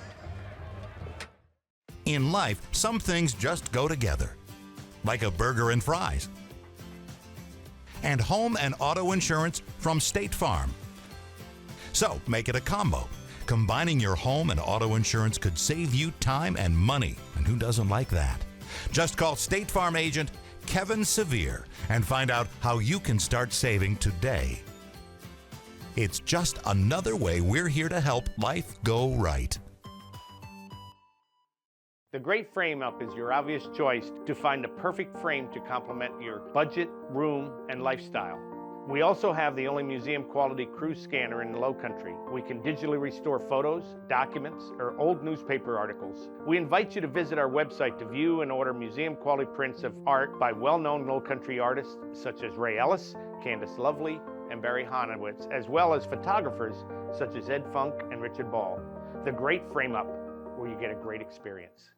In life, some things just go together, like a burger and fries. And home and auto insurance from State Farm. So make it a combo. Combining your home and auto insurance could save you time and money, and who doesn't like that? Just call State Farm agent Kevin Sevier and find out how you can start saving today. It's just another way we're here to help life go right. The Great Frame Up is your obvious choice to find the perfect frame to complement your budget, room, and lifestyle. We also have the only museum-quality cruise scanner in the Lowcountry. We can digitally restore photos, documents, or old newspaper articles. We invite you to visit our website to view and order museum-quality prints of art by well-known Lowcountry artists such as Ray Ellis, Candace Lovely, and Barry Honowitz, as well as photographers such as Ed Funk and Richard Ball. The Great Frame Up, where you get a great experience.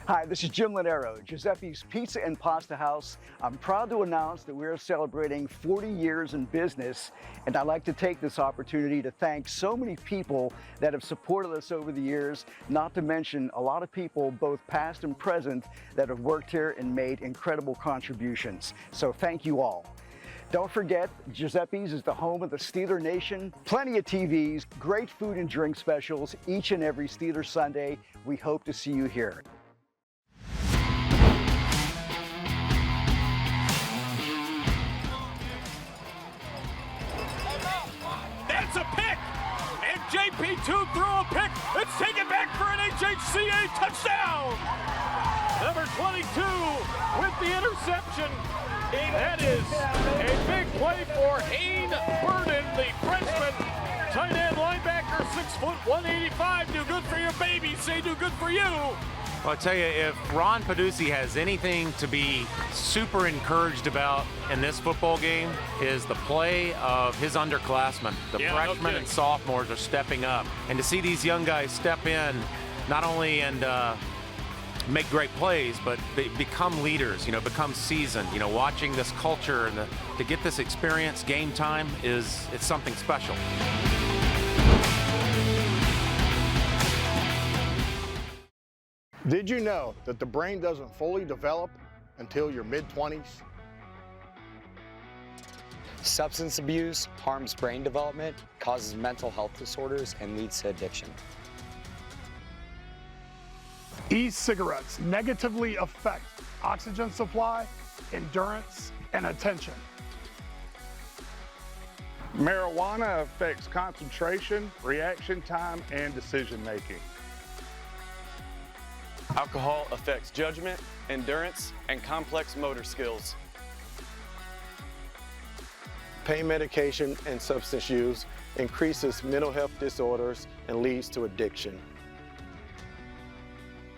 Hi, this is Jim Lanero, Giuseppe's Pizza and Pasta House. I'm proud to announce that we're celebrating 40 years in business, and I'd like to take this opportunity to thank so many people that have supported us over the years, not to mention a lot of people, both past and present, that have worked here and made incredible contributions. So thank you all. Don't forget, Giuseppe's is the home of the Steeler Nation. Plenty of TVs, great food and drink specials each and every Steeler Sunday. We hope to see you here. That's a pick! And JP2 threw a pick. It's taken back for an HHCA touchdown! Number 22 with the interception. That is a big play for Hayne Burden, the freshman tight end linebacker, 6', 185. Do good for your baby. Say do good for you. Well, I'll tell you, if Ron Peduzzi has anything to be super encouraged about in this football game, is the play of his underclassmen. The freshmen and sophomores are stepping up. And to see these young guys step in, not only and make great plays, but they become leaders, become seasoned. Watching this culture and to get this experience, game time, it's something special. Did you know that the brain doesn't fully develop until your mid-20s? Substance abuse harms brain development, causes mental health disorders, and leads to addiction. E-cigarettes negatively affect oxygen supply, endurance, and attention. Marijuana affects concentration, reaction time, and decision making. Alcohol affects judgment, endurance, and complex motor skills. Pain medication and substance use increases mental health disorders and leads to addiction.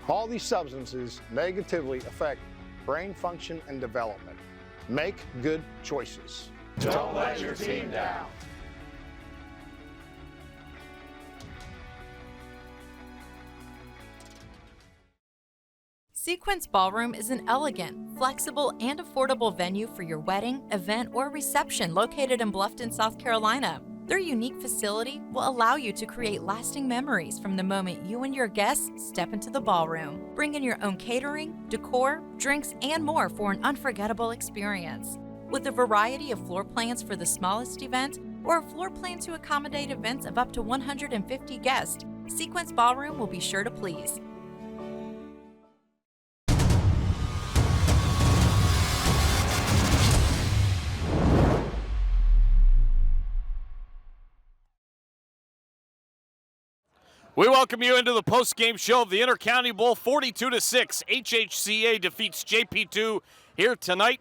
All these substances negatively affect brain function and development. Make good choices. Don't let your team down. Sequence Ballroom is an elegant, flexible, and affordable venue for your wedding, event, or reception located in Bluffton, South Carolina. Their unique facility will allow you to create lasting memories from the moment you and your guests step into the ballroom. Bring in your own catering, decor, drinks, and more for an unforgettable experience. With a variety of floor plans for the smallest event or a floor plan to accommodate events of up to 150 guests, Sequence Ballroom will be sure to please. We welcome you into the post-game show of the Intercounty Bowl. 42-6, HHCA defeats JP2 here tonight,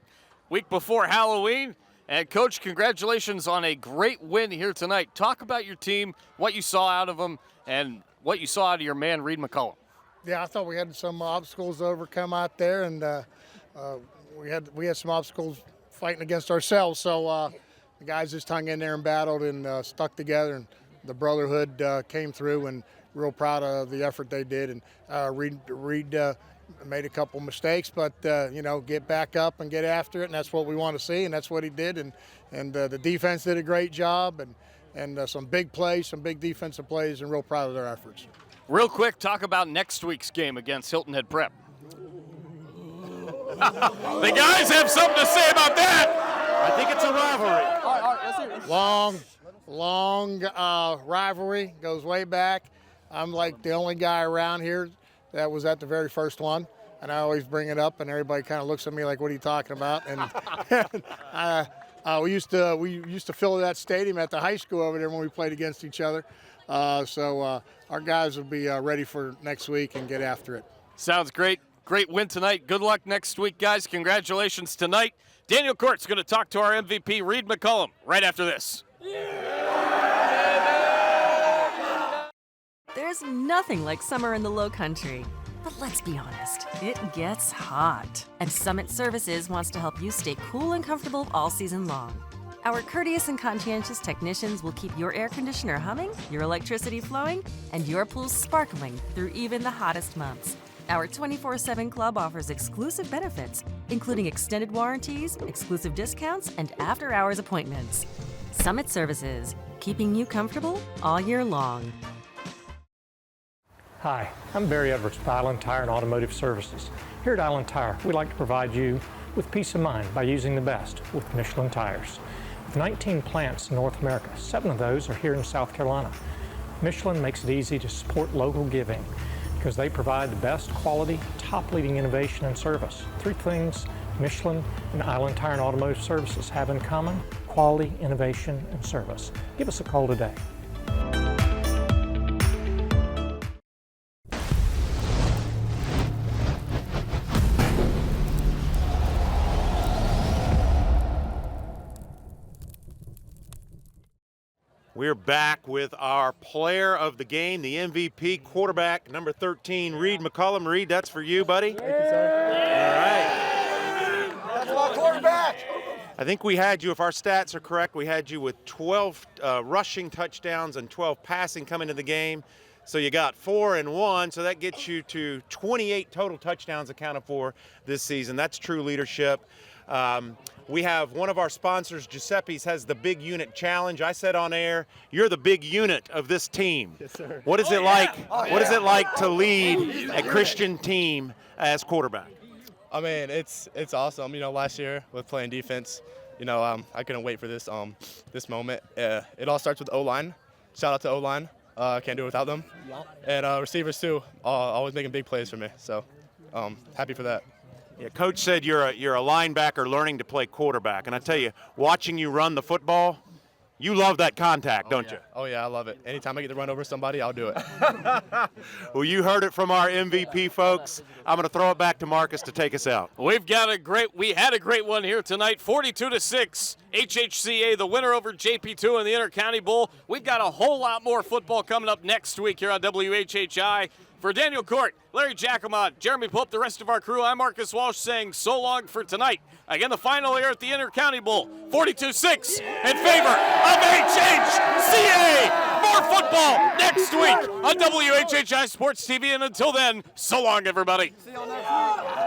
week before Halloween. And Coach, congratulations on a great win here tonight. Talk about your team, what you saw out of them, and what you saw out of your man, Reed McCullum. Yeah, I thought we had some obstacles to overcome out there, and we had some obstacles fighting against ourselves. So the guys just hung in there and battled and stuck together, and the brotherhood came through, and real proud of the effort they did. And Reed made a couple mistakes, but get back up and get after it, and that's what we want to see, and that's what he did. And the defense did a great job, and some big plays, some big defensive plays, and real proud of their efforts. Real quick, talk about next week's game against Hilton Head Prep. The guys have something to say about that. I think it's a rivalry. Long rivalry, goes way back. I'm like the only guy around here that was at the very first one, and I always bring it up, and everybody kind of looks at me like, "What are you talking about?" And we used to fill that stadium at the high school over there when we played against each other. So our guys will be ready for next week and get after it. Sounds great. Great win tonight. Good luck next week, guys. Congratulations tonight. Daniel Court's going to talk to our MVP, Reed McCullum, right after this. There's nothing like summer in the Low Country. But let's be honest, it gets hot. And Summit Services wants to help you stay cool and comfortable all season long. Our courteous and conscientious technicians will keep your air conditioner humming, your electricity flowing, and your pool sparkling through even the hottest months. Our 24/7 club offers exclusive benefits, including extended warranties, exclusive discounts, and after-hours appointments. Summit Services, keeping you comfortable all year long. Hi, I'm Barry Edwards with Island Tire and Automotive Services. Here at Island Tire, we like to provide you with peace of mind by using the best with Michelin tires. With 19 plants in North America, 7 of those are here in South Carolina. Michelin makes it easy to support local giving because they provide the best quality, top-leading innovation and service. 3 things Michelin and Island Tire and Automotive Services have in common: quality, innovation, and service. Give us a call today. We're back with our player of the game, the MVP quarterback, number 13, Reed McCullum. Reed, that's for you, buddy. Thank you, sir. All right. That's my quarterback. I think we had you, if our stats are correct, we had you with 12 rushing touchdowns and 12 passing coming into the game. So you got 4 and 1, so that gets you to 28 total touchdowns accounted for this season. That's true leadership. We have one of our sponsors, Giuseppe's, has the Big Unit Challenge. I said on air, you're the big unit of this team. Yes, sir. What is it like? What is it like to lead a Christian team as quarterback? I mean, it's awesome. You know, last year with playing defense, you know, I couldn't wait for this this moment. It all starts with O-line. Shout out to O-line. Can't do it without them. And receivers too, always making big plays for me. So happy for that. Yeah, Coach said you're a linebacker learning to play quarterback, and I tell you, watching you run the football, you love that contact, don't you? Oh yeah, I love it. Anytime I get to run over somebody, I'll do it. Well, you heard it from our MVP folks. I'm going to throw it back to Marcus to take us out. We had a great one here tonight, 42-6. HHCA, the winner over JP2 in the Intercounty Bowl. We've got a whole lot more football coming up next week here on WHHI. For Daniel Court, Larry Jacomot, Jeremy Pope, the rest of our crew, I'm Marcus Walsh saying so long for tonight. Again, the final here at the Intercounty Bowl, 42-6 in favor of HHCA. More football next week on WHHI Sports TV. And until then, so long, everybody. See y'all next week.